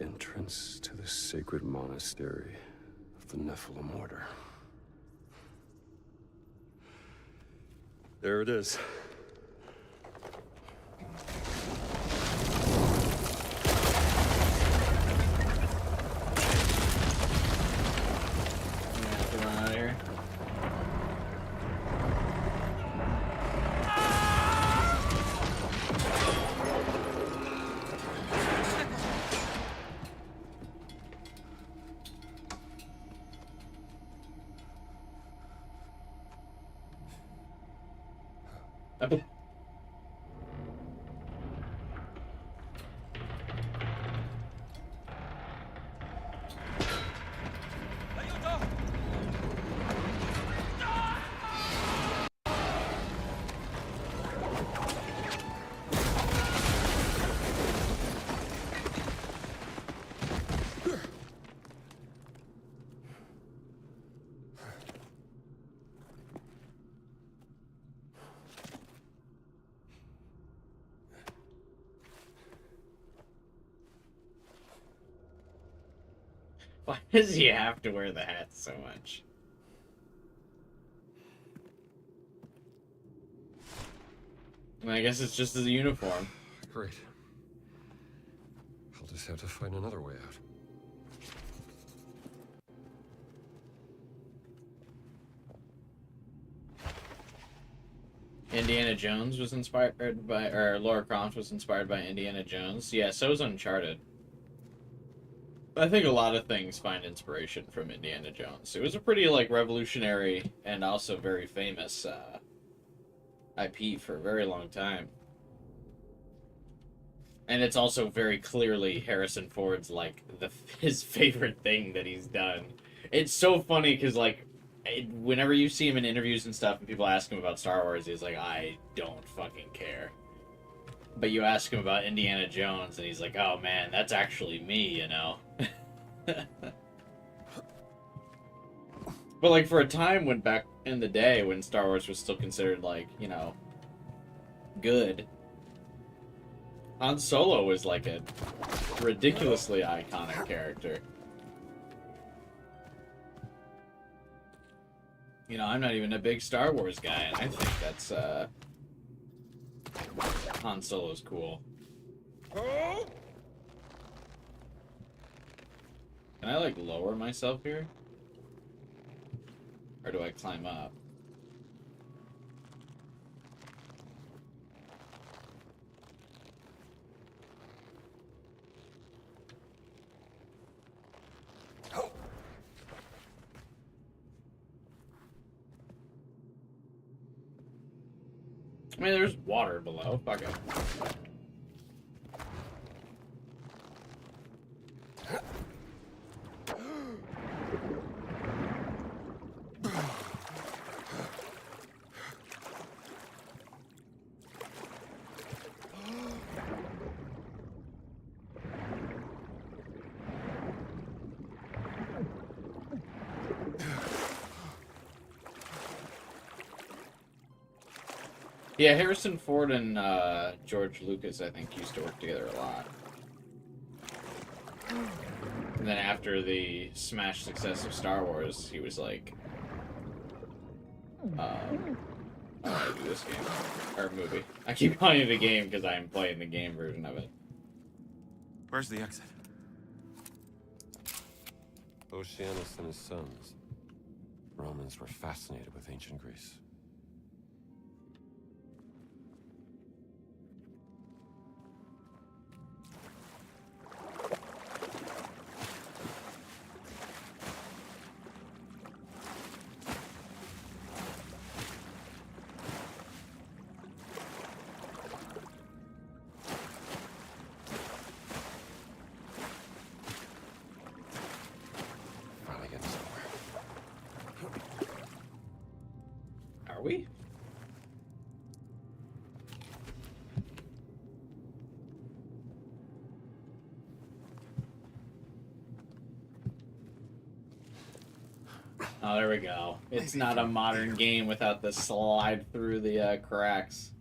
Entrance to the sacred monastery of the Nephilim Order. There it is. Why does he have to wear the hat so much? I guess it's just as a uniform. Great. I'll just have to find another way out. Indiana Jones was inspired by, or Lara Croft was inspired by Indiana Jones. Yeah, so was Uncharted. I think a lot of things find inspiration from Indiana Jones. It was a pretty, like, revolutionary and also very famous IP for a very long time. And it's also very clearly Harrison Ford's, like, his favorite thing that he's done. It's so funny because, like, whenever you see him in interviews and stuff and people ask him about Star Wars, he's like, I don't fucking care. But you ask him about Indiana Jones and he's like, oh man, that's actually me, you know? But, like, for a time when back in the day when Star Wars was still considered, like, you know, good, Han Solo was, like, a ridiculously iconic character. You know, I'm not even a big Star Wars guy, and I think that's, Han Solo's cool. Can I, like, lower myself here? Or do I climb up? I mean, there's water below. Fuck it. Yeah, Harrison Ford and George Lucas, I think, used to work together a lot. And then after the smash success of Star Wars, he was like, I want to do this game. Or movie. I keep calling it a game because I'm playing the game version of it. Where's the exit? Oceanus and his sons. Romans were fascinated with ancient Greece. Finally getting somewhere. Are we? Oh, there we go. It's not a modern game without the slide through the cracks.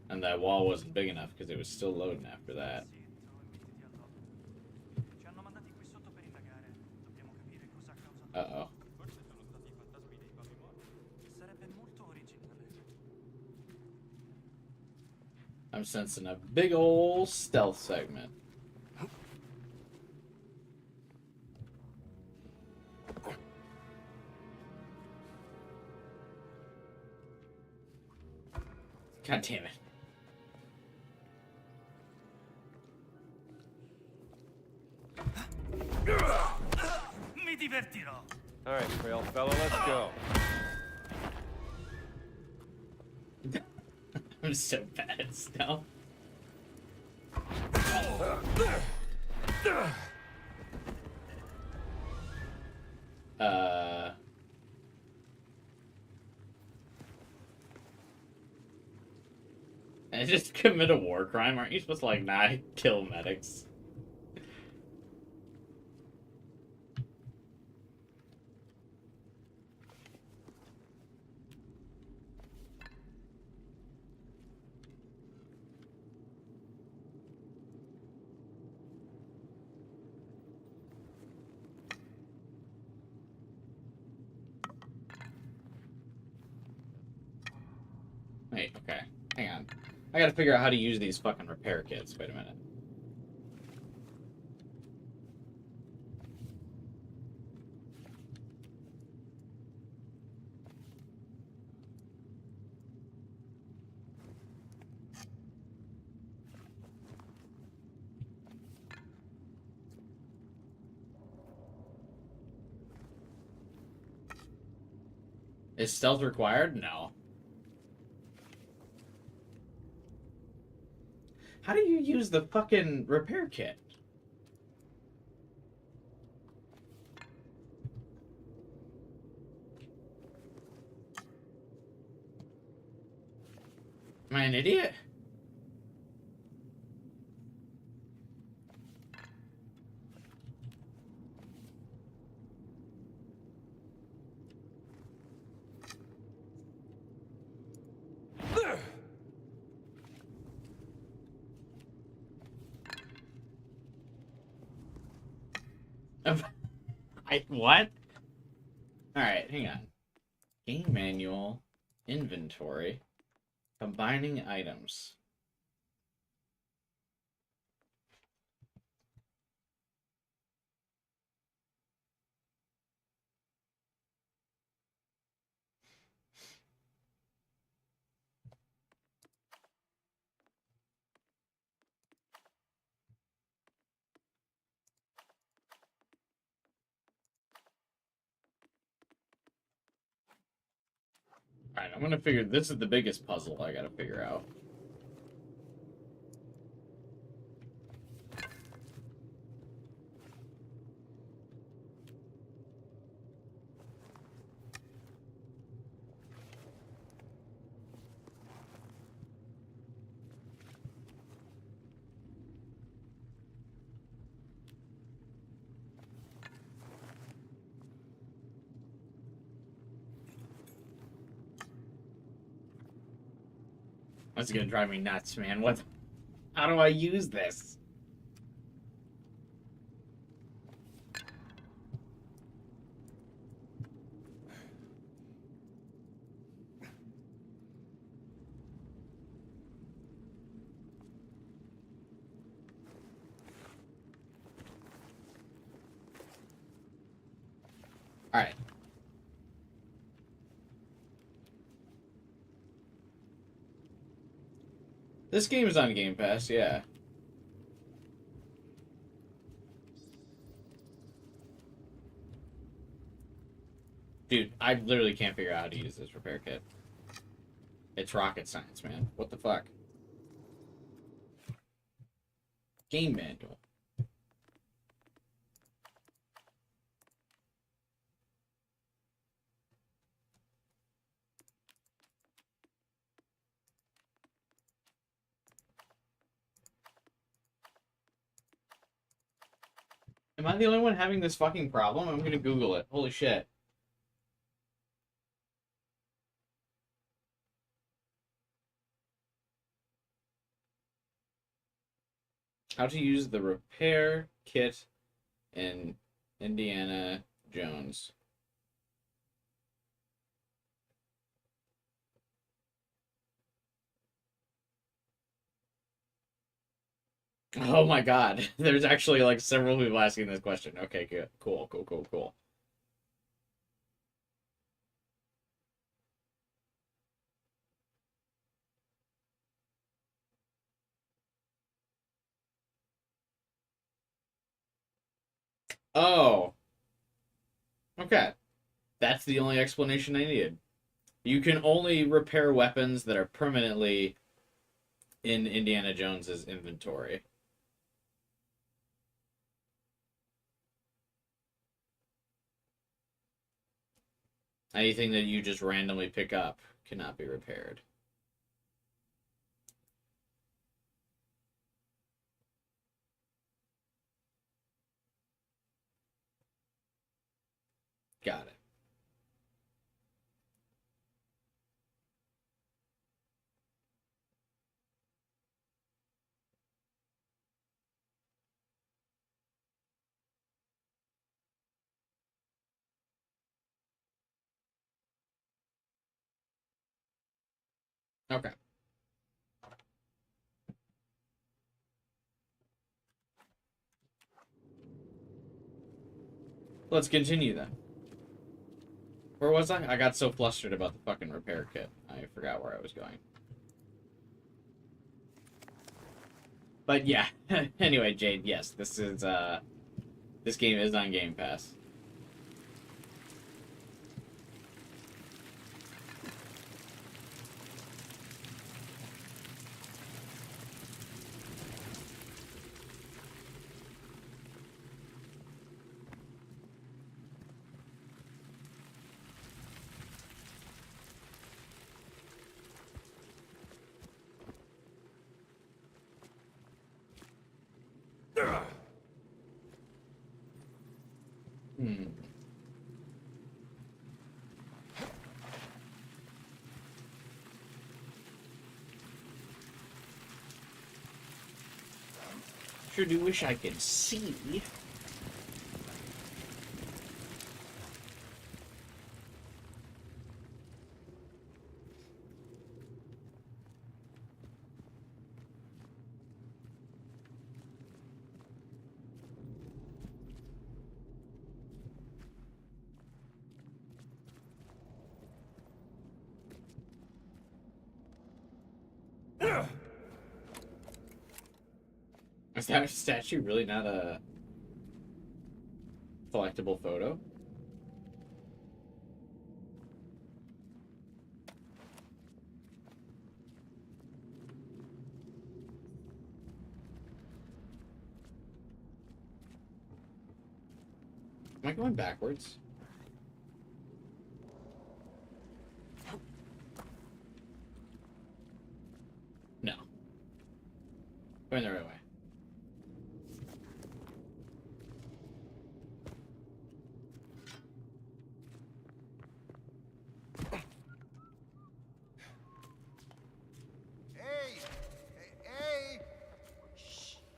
And that wall wasn't big enough because it was still loading after that. Uh-oh. I'm sensing a big ol' stealth segment. God damn it. Mi divertirò. All right, frail fella, let's go. I'm so bad at stealth. I just commit a war crime? Aren't you supposed to, like, not kill medics? Wait, okay. Hang on. I gotta figure out how to use these fucking repair kits. Wait a minute. Is stealth required? No. How do you use the fucking repair kit? Am I an idiot? What? Alright, hang on. Game manual, inventory, combining items. Alright, I'm gonna figure this is the biggest puzzle I gotta figure out. That's gonna drive me nuts, man. What? How do I use this? Alright. This game is on Game Pass, yeah. Dude, I literally can't figure out how to use this repair kit. It's rocket science, man. What the fuck? Game manual. Am I the only one having this fucking problem? I'm gonna Google it. Holy shit. How to use the repair kit in Indiana Jones. Oh my god. There's actually like several people asking this question. Okay, good. Cool. Oh. Okay. That's the only explanation I needed. You can only repair weapons that are permanently in Indiana Jones's inventory. Anything that you just randomly pick up cannot be repaired. Got it. Okay. Let's continue then. Where was I? I got so flustered about the fucking repair kit. I forgot where I was going. But yeah. Anyway, Jade, yes, this is this game is on Game Pass. Sure do wish I could see. Is that statue really not a collectible photo? Am I going backwards? No. Going the right way.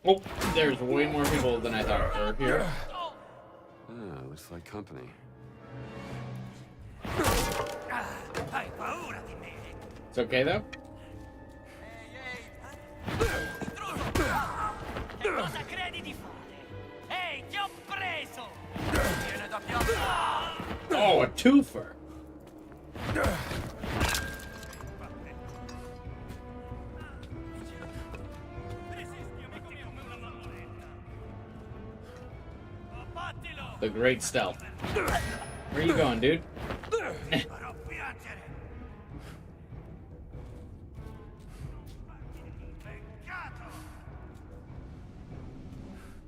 Oh, there's way more people than I thought were here. Ah, looks like company. It's okay though? Che cosa credi di fare? Ehi, ti ho preso! Viene da piangere! Oh, a twofer. The great stealth. Where are you going, dude?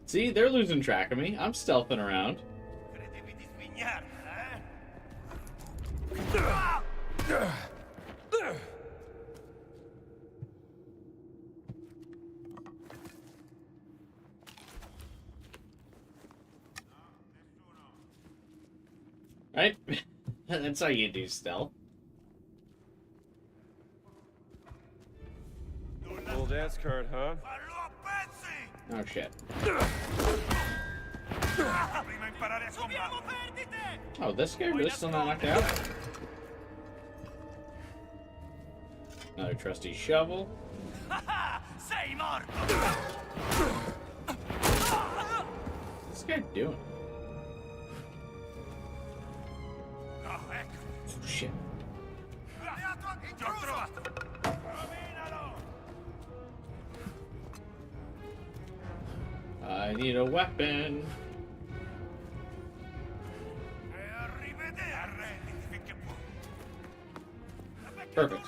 See, they're losing track of me. I'm stealthing around. Right? That's how you do stealth. Little dance card, huh? Oh shit. Oh, this guy really still not knocked out? Another trusty shovel. What's this guy doing? Oh shit. I need a weapon. Perfect.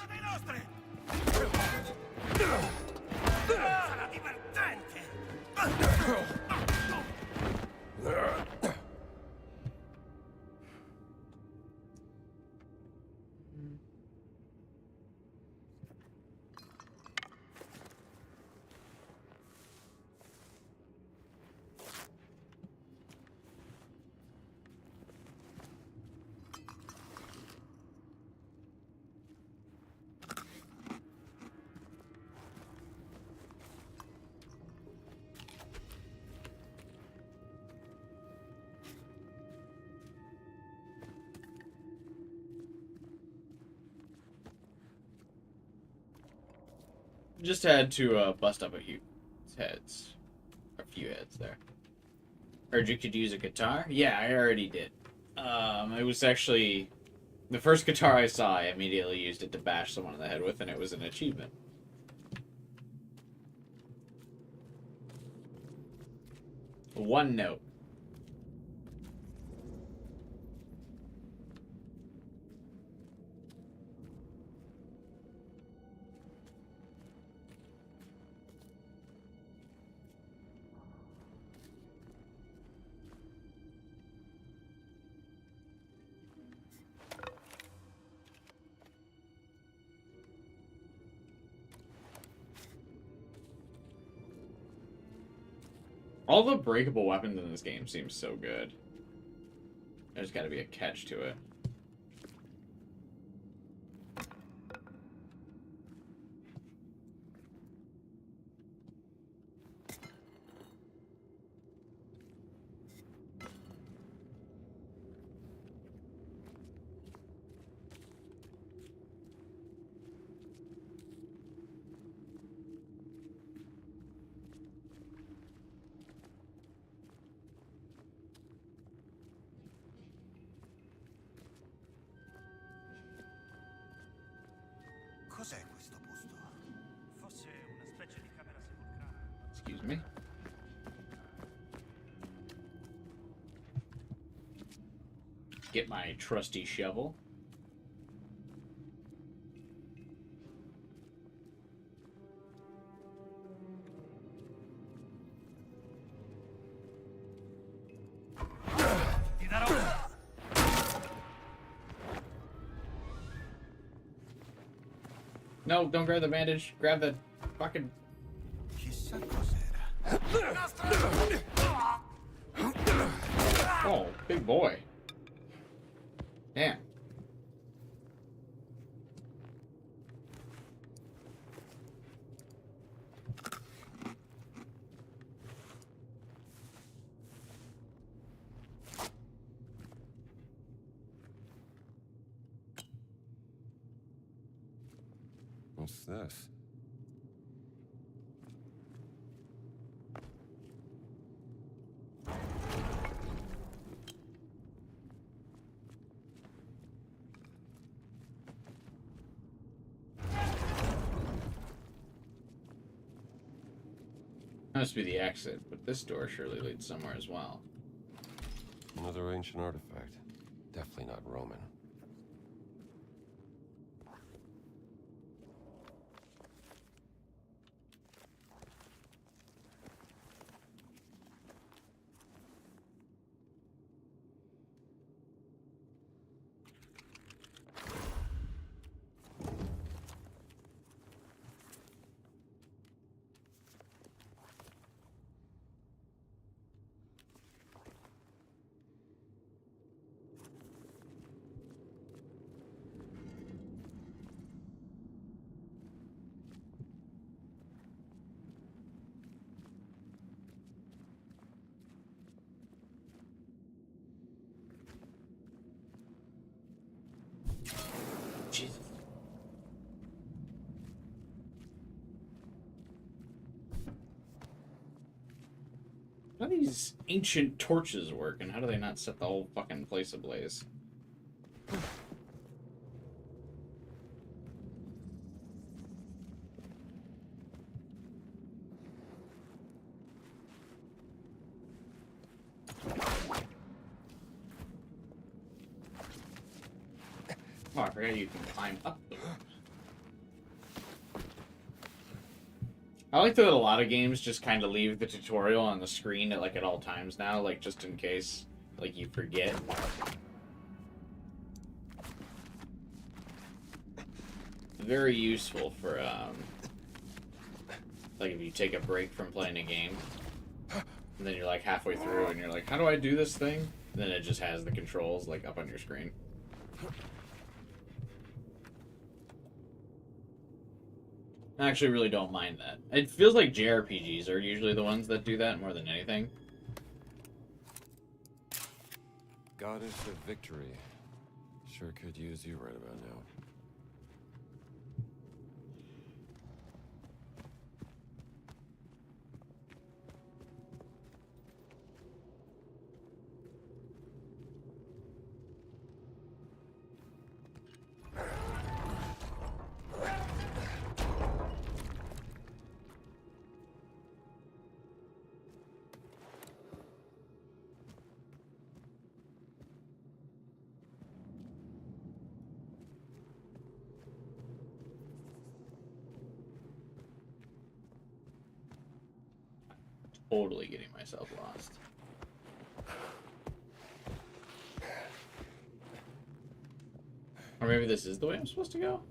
Just had to bust up a few heads. A few heads there. Heard you could use a guitar? Yeah, I already did. It was actually the first guitar I saw. I immediately used it to bash someone in the head with, and it was an achievement. One note. All the breakable weapons in this game seem so good. There's got to be a catch to it. Cos'è questo posto? Forse una specie di camera sepolcrale. Excuse me. Get my trusty shovel. No, don't grab the bandage. Grab the fucking... Chissà cos'era. Oh, big boy. Damn. What's this? Must be the exit, but this door surely leads somewhere as well. Another ancient artifact. Definitely not Roman. Jesus. How do these ancient torches work, and how do they not set the whole fucking place ablaze? Oh, I forgot you can climb up the rope. I like that a lot of games just kind of leave the tutorial on the screen at all times now, like just in case you forget. Very useful for if you take a break from playing a game and then you're like halfway through and you're like, how do I do this thing? And then it just has the controls up on your screen. I actually really don't mind that. It feels like JRPGs are usually the ones that do that more than anything. Goddess of Victory. Sure could use you right about now. Totally getting myself lost. Or maybe this is the way I'm supposed to go?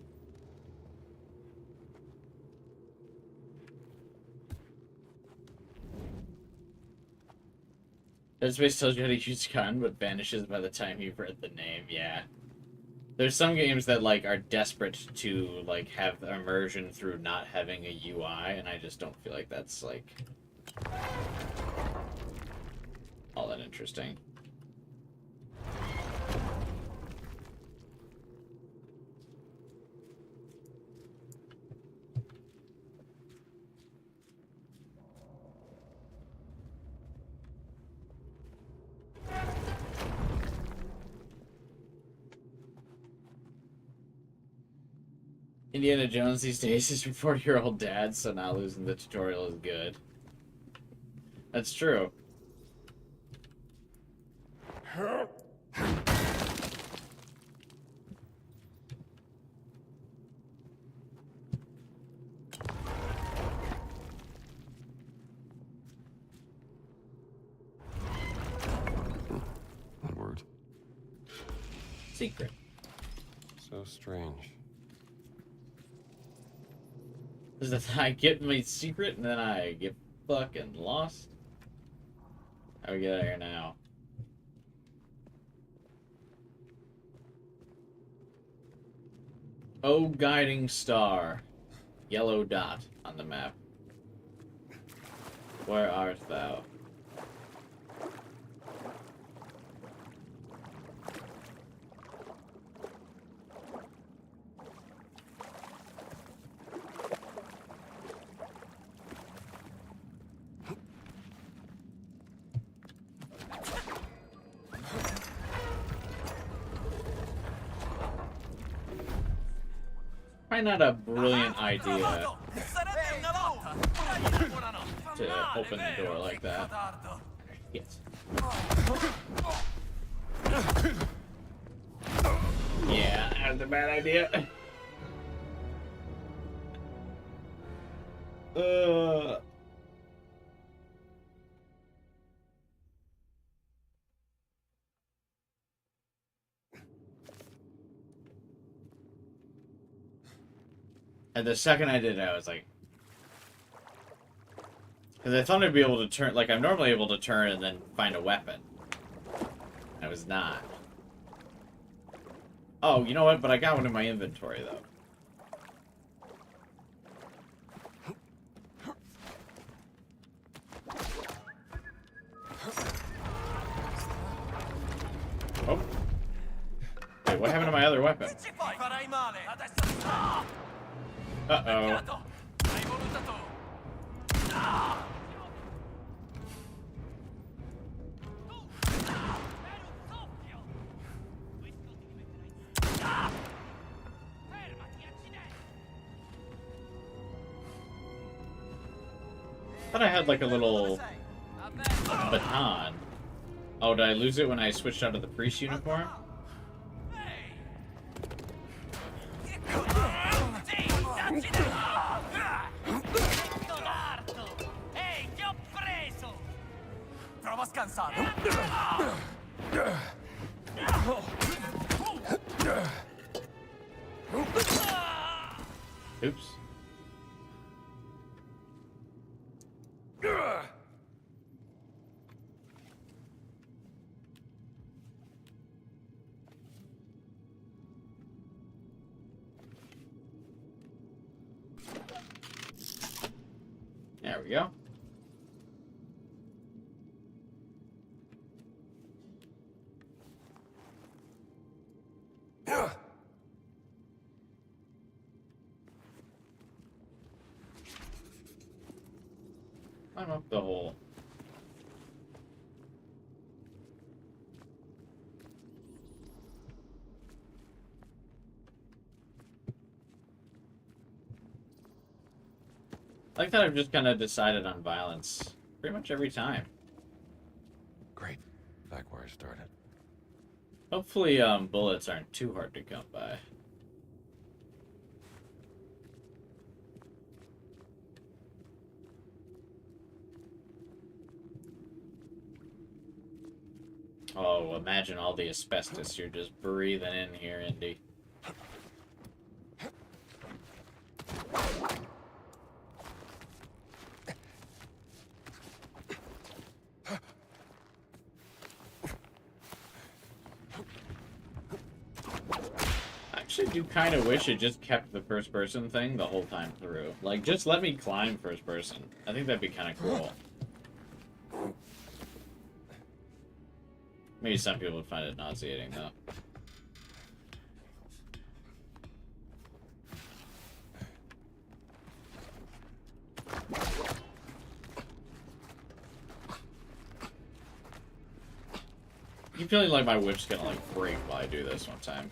Dead Space tells you how to use gun, but vanishes by the time you've read the name. Yeah. There's some games that are desperate to have immersion through not having a UI, and I just don't feel like that's all that interesting. Indiana Jones these days is your 40-year-old dad, so not losing the tutorial is good. That's true. One word. Secret. So strange. Is that I get my secret and then I get fucking lost? How do we get out of here now? Oh, guiding star. Yellow dot on the map. Where art thou? Probably not a brilliant idea to open the door like that. Yes. Yeah, that's a bad idea. And the second I did it, I was like... Because I thought I'd be able to turn... Like, I'm normally able to turn and then find a weapon. I was not. Oh, you know what? But I got one in my inventory, though. Oh. Wait, what happened to my other weapon? Uh-oh. I thought I had like a little baton. Oh, did I lose it when I switched out of the priest uniform? Prova a scansare. Oops. There we go. I'm up the hole. I like that I've just kind of decided on violence pretty much every time. Great. Back where I started. Hopefully, bullets aren't too hard to come by. Oh, imagine all the asbestos you're just breathing in here, Indy. I actually do kind of wish it just kept the first person thing the whole time through. Like, just let me climb first person. I think that'd be kind of cool. Maybe some people would find it nauseating, though. I keep feeling like my whip's gonna, like, break while I do this one time.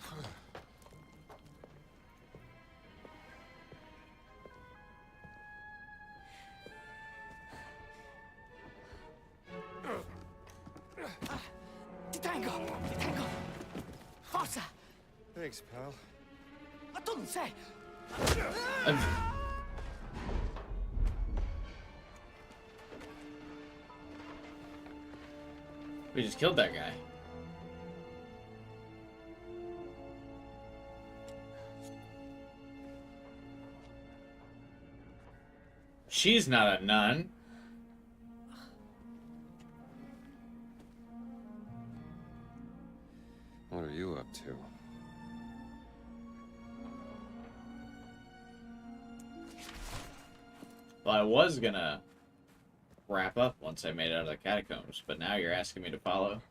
Ti tengo! Forza! Thanks, pal. Ma tu non sei! We just killed that guy. She's not a nun. What are you up to? Well, I was gonna wrap up once I made it out of the catacombs, but now you're asking me to follow.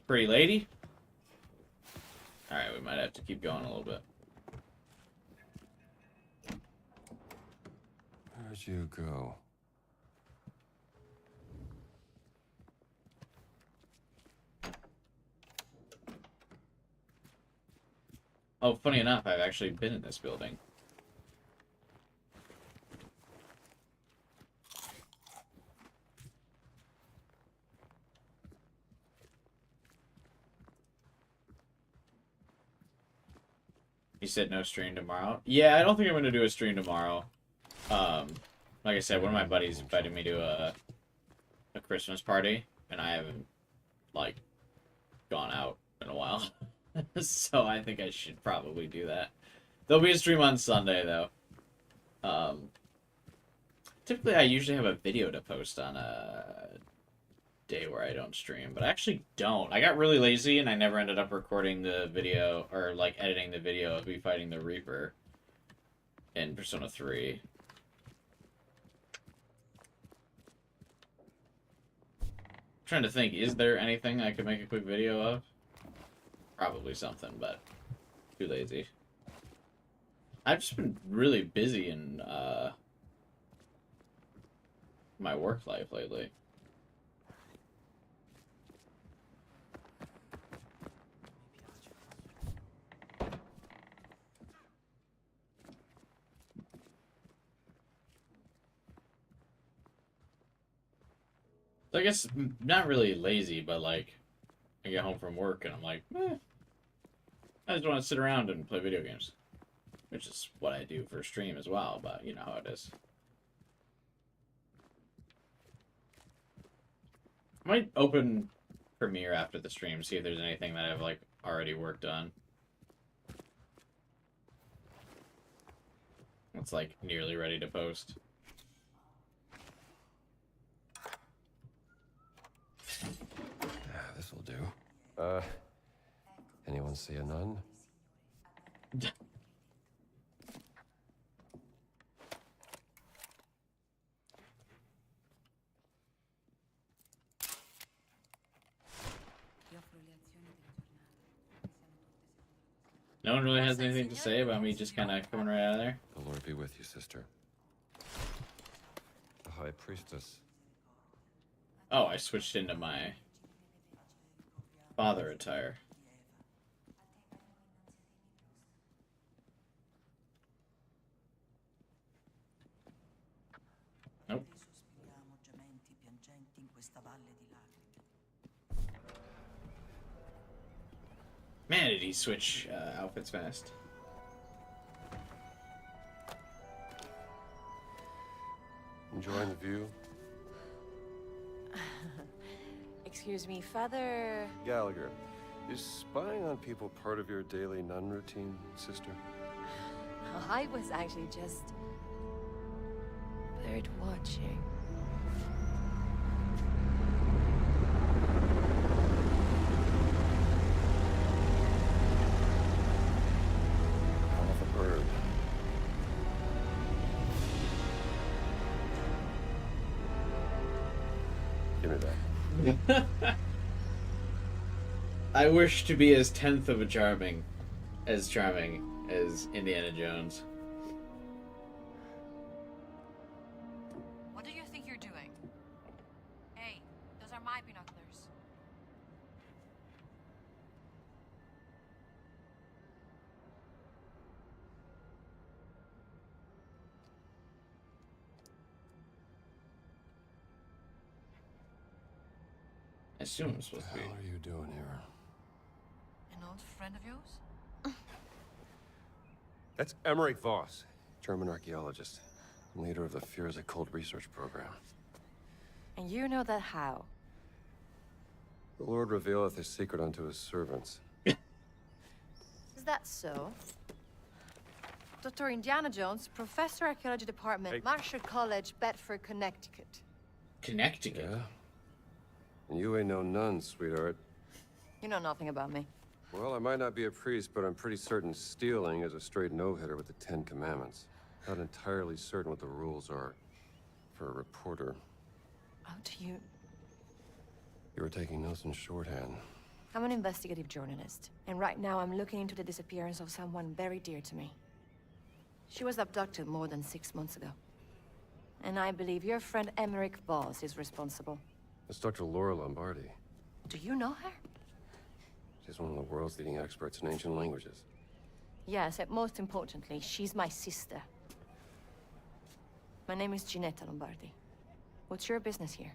Pretty lady? Alright, we might have to keep going a little bit. Where'd you go? Oh, funny enough, I've actually been in this building. You said no stream tomorrow? Yeah, I don't think I'm gonna do a stream tomorrow. Like I said, one of my buddies invited me to a Christmas party, and I haven't, like, gone out in a while. So I think I should probably do that. There'll be a stream on Sunday, though. Typically, I usually have a video to post on a day where I don't stream, but I actually don't. I got really lazy, and I never ended up recording the video, or, like, editing the video of me fighting the Reaper in Persona 3. Trying to think, is there anything I could make a quick video of? Probably something, but too lazy. I've just been really busy in my work life lately. So I guess not really lazy, but like I get home from work and I'm like, I just want to sit around and play video games, which is what I do for stream as well. But you know how it is. I might open Premiere after the stream, see if there's anything that I've like already worked on. It's like nearly ready to post. This'll do. Anyone see a nun? No one really has anything to say about me just kind of coming right out of there? The Lord be with you, sister. The High Priestess. Oh, I switched into my father attire. Nope. Man, did he switch outfits fast. Enjoying the view? Excuse me, Father... Gallagher, is spying on people part of your daily nun routine, sister? I was actually just... bird watching. Half a bird. Give me that. I wish to be as tenth of a charming as Indiana Jones. What do you think you're doing? Hey, those are my binoculars. I assume I'm supposed to be. What are you doing here? An old friend of yours? That's Emmerich Voss, German archaeologist, and leader of the Führer's Occult Research Program. And you know that how? The Lord revealeth his secret unto his servants. Is that so? Dr. Indiana Jones, Professor Archaeology Department, Hey. Marshall College, Bedford, Connecticut. Connecticut? Yeah? And you ain't no nun, sweetheart. You know nothing about me. Well, I might not be a priest, but I'm pretty certain stealing is a straight no-hitter with the Ten Commandments. Not entirely certain what the rules are for a reporter. How do you... You were taking notes in shorthand. I'm an investigative journalist, and right now I'm looking into the disappearance of someone very dear to me. She was abducted more than 6 months ago. And I believe your friend Emmerich Voss is responsible. That's Dr. Laura Lombardi. Do you know her? She's one of the world's leading experts in ancient languages. Yes, and most importantly, she's my sister. My name is Ginetta Lombardi. What's your business here?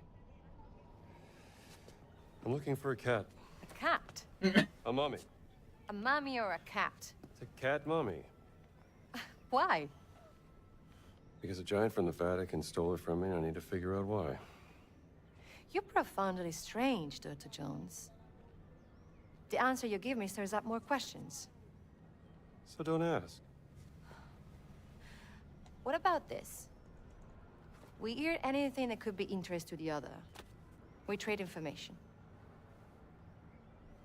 I'm looking for a cat. A cat? A mummy. A mummy or a cat? The cat mummy. Why? Because a giant from the Vatican stole it from me, and I need to figure out why. You're profoundly strange, Dr. Jones. The answer you give me stirs up more questions. So don't ask. What about this? We hear anything that could be interest to the other. We trade information.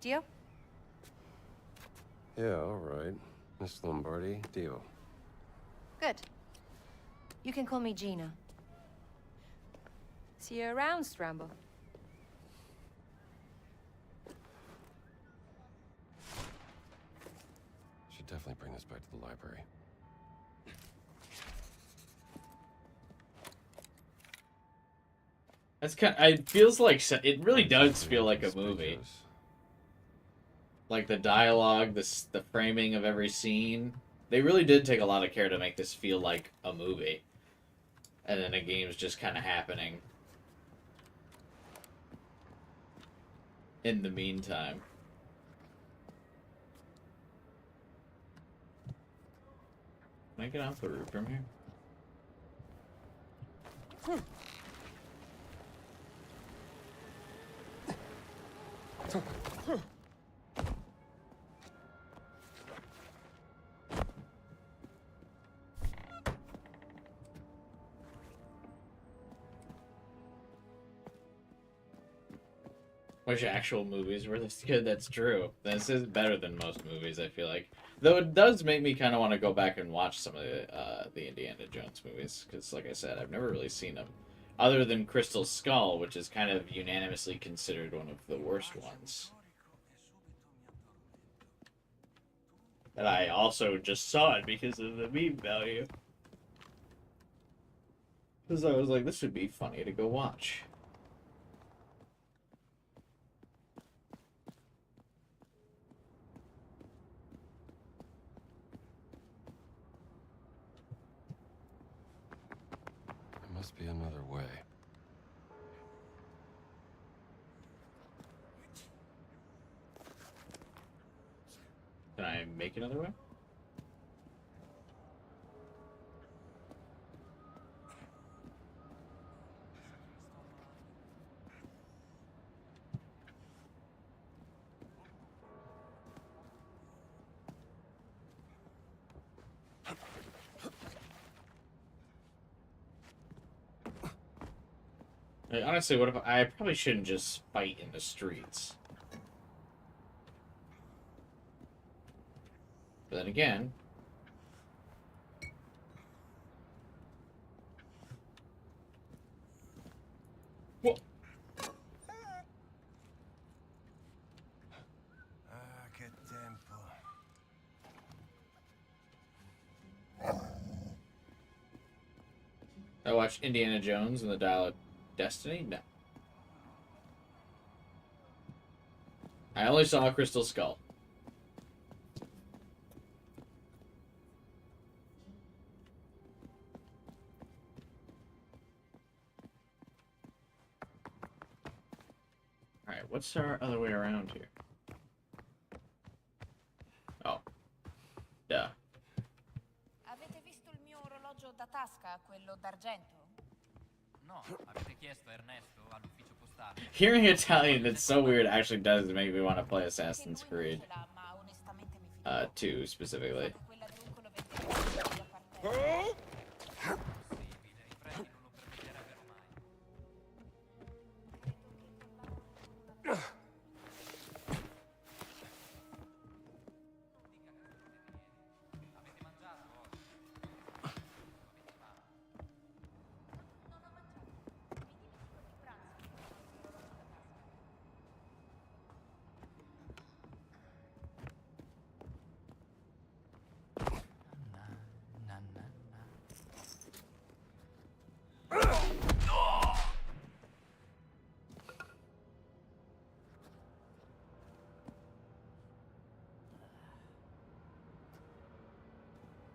Deal? Yeah, all right. Miss Lombardi, deal. Good. You can call me Gina. See you around, Strambo. Should definitely bring this back to the library. That's kind. It feels like it really does feel like a movie. Like the dialogue, the framing of every scene. They really did take a lot of care to make this feel like a movie. And then the game's just kind of happening in the meantime. Can I get off the roof from here? Wish actual movies were this good. That's true. This is better than most movies, I feel like. Though it does make me kind of want to go back and watch some of the Indiana Jones movies. Because, like I said, I've never really seen them. Other than Crystal Skull, which is kind of unanimously considered one of the worst ones. And I also just saw it because of the meme value. Because I was like, this would be funny to go watch. Must be another way. Can I make another way? Like, honestly, what if I probably shouldn't just fight in the streets? But then again, what? Che tempo. I watched Indiana Jones and the Dial of Destiny? No. I only saw Crystal Skull. Alright, what's our other way around here? Oh. Duh. Avete visto il mio orologio da tasca, quello d'argento? No, avete chiesto a Ernesto all'ufficio postale. Hearing Italian, it's so weird, actually does make me want to play Assassin's Creed 2 specifically.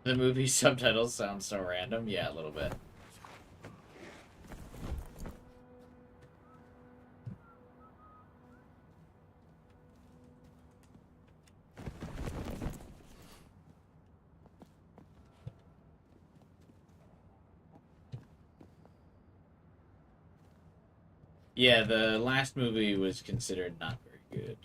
The movie subtitles sound so random. Yeah, a little bit. Yeah, the last movie was considered not very good.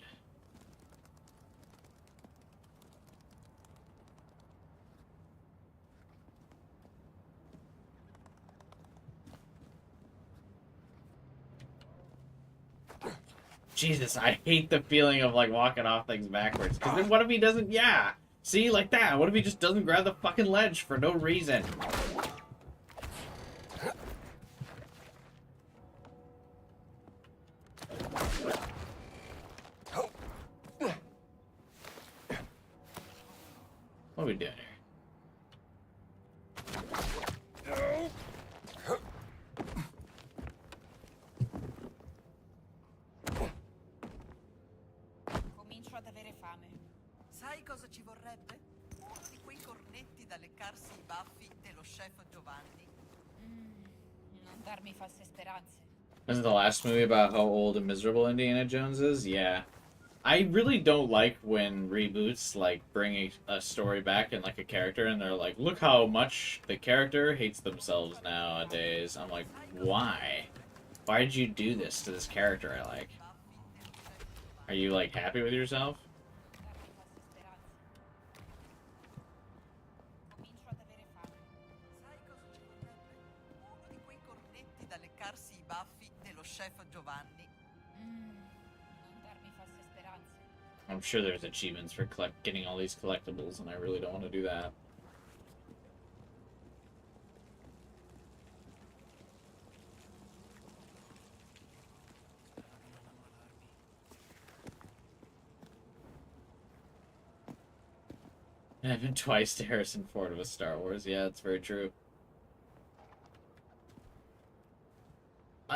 Jesus, I hate the feeling of, like, walking off things backwards. Because then what if he doesn't... Yeah! See, like that. What if he just doesn't grab the fucking ledge for no reason? What are we doing here? Comincio ad avere fame. Sai cosa ci vorrebbe? Uno di quei cornetti da leccarsi i baffi dello chef Giovanni. Non darmi false speranze. Isn't the last movie about how old and miserable Indiana Jones is? Yeah. I really don't like when reboots, like, bring a story back and, like, a character, and they're like, look how much the character hates themselves nowadays. I'm like, why? Why did you do this to this character I like? Are you, like, happy with yourself? Comincio ad avere fame. Sai cosa ci vorrebbe? Uno di quei cornetti da leccarsi i baffi dello chef Giovanni. Non darmi false speranze. I'm sure there's achievements for getting all these collectibles, and I really don't want to do that. I've been twice to Harrison Ford with Star Wars. Yeah, it's very true.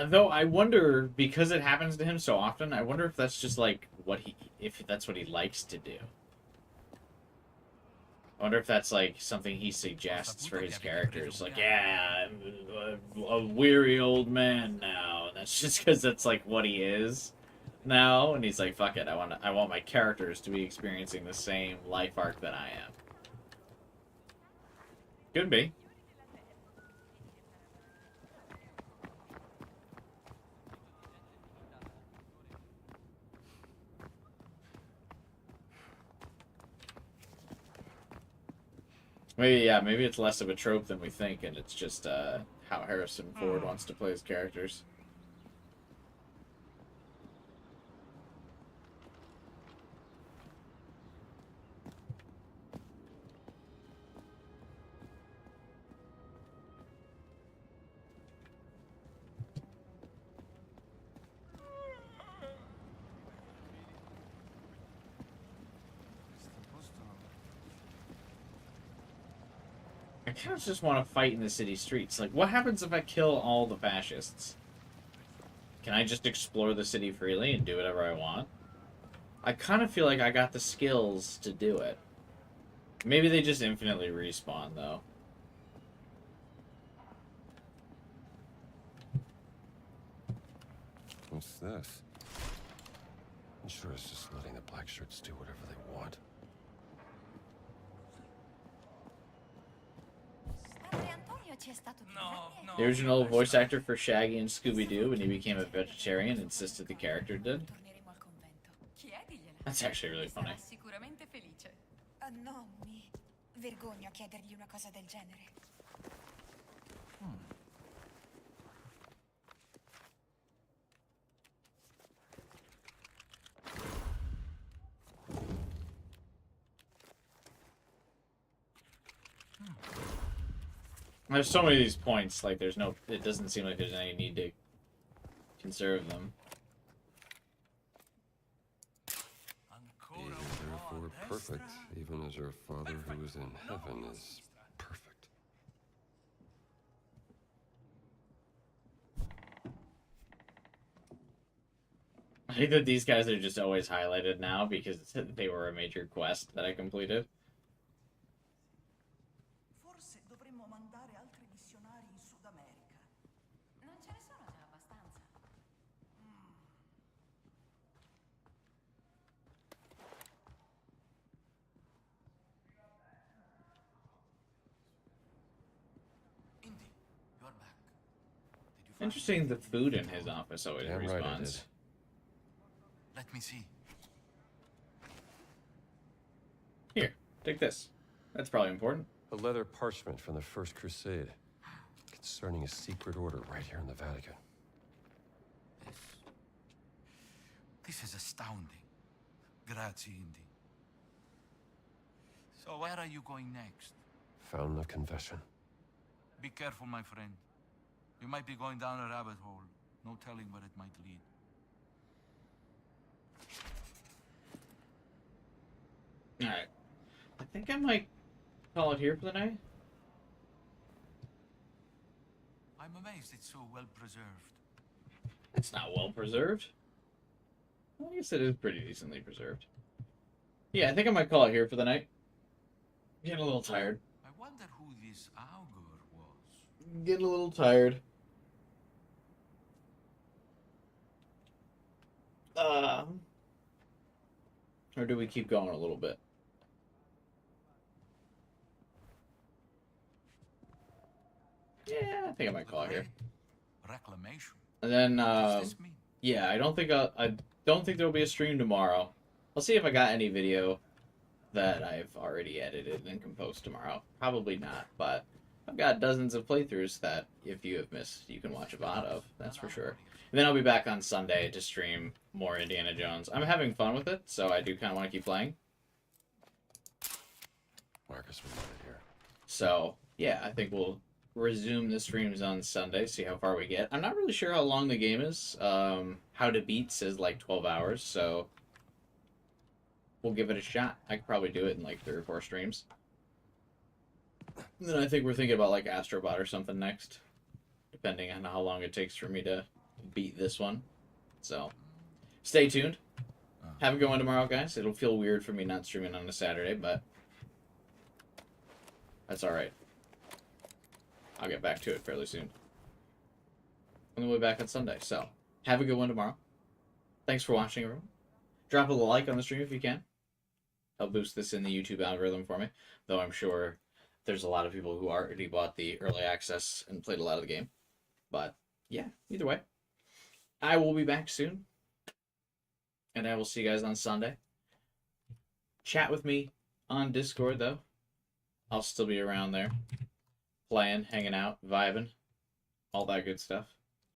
Though I wonder, because it happens to him so often, I wonder if that's just like if that's what he likes to do. I wonder if that's like something he suggests for his characters. Like, yeah, I'm a weary old man now, and that's just because that's like what he is now, and he's like, fuck it, I want my characters to be experiencing the same life arc that I am. Could be. Maybe, yeah, maybe it's less of a trope than we think, and it's just how Harrison Ford wants to play his characters. I kind of just want to fight in the city streets. Like, what happens if I kill all the fascists? Can I just explore the city freely and do whatever I want? I kind of feel like I got the skills to do it. Maybe they just infinitely respawn, though. What's this? I'm sure it's just letting the black shirts do whatever they want. The original voice actor for Shaggy and Scooby-Doo, when he became a vegetarian, insisted the character did. That's actually really funny. Sicuramente felice. No, mi vergogno a chiedergli una cosa del genere. There's so many of these points, like there's no, it doesn't seem like there's any need to conserve them. Being therefore perfect, even as our Father who is in heaven is perfect. I think that these guys are just always highlighted now because they were a major quest that I completed. Forse dovremmo mandare altri missionari in Sud America. Non ce ne sono già abbastanza. Indy, you're back. Did you Interesting, the food in his office always Damn right I responds. did. Let me see. Here, take this. That's probably important. A leather parchment from the First Crusade concerning a secret order right here in the Vatican. This is astounding. Grazie, Indy. So where are you going next? Fountain of Confession. Be careful, my friend. You might be going down a rabbit hole. No telling where it might lead. Alright. I think I might call it here for the night. I'm amazed it's so well preserved. It's not well preserved. I guess it is pretty decently preserved. Yeah, I think I might call it here for the night. Getting a little tired. I wonder who this Augur was. Getting a little tired. Or do we keep going a little bit? Yeah, I think I might call it here. Reclamation. And then, What does this mean? yeah, I don't think there'll be a stream tomorrow. I'll see if I got any video that I've already edited and can post tomorrow. Probably not, but I've got dozens of playthroughs that if you have missed, you can watch a VOD of. That's for sure. And then I'll be back on Sunday to stream more Indiana Jones. I'm having fun with it, so I do kind of want to keep playing. Marcus was right here. So, yeah, I think we'll resume the streams on Sunday, see how far we get. I'm not really sure how long the game is. How to Beat says like 12 hours, so we'll give it a shot. I could probably do it in like 3 or 4 streams. And then I think we're thinking about like Astrobot or something next, depending on how long it takes for me to beat this one. So, stay tuned. Have a good one tomorrow, guys. It'll feel weird for me not streaming on a Saturday, but that's alright. I'll get back to it fairly soon. And then we'll be back on Sunday. So, have a good one tomorrow. Thanks for watching, everyone. Drop a like on the stream if you can. Help boost this in the YouTube algorithm for me. Though I'm sure there's a lot of people who already bought the early access and played a lot of the game. But, yeah, either way. I will be back soon. And I will see you guys on Sunday. Chat with me on Discord, though. I'll still be around there. Playing, hanging out, vibing. All that good stuff.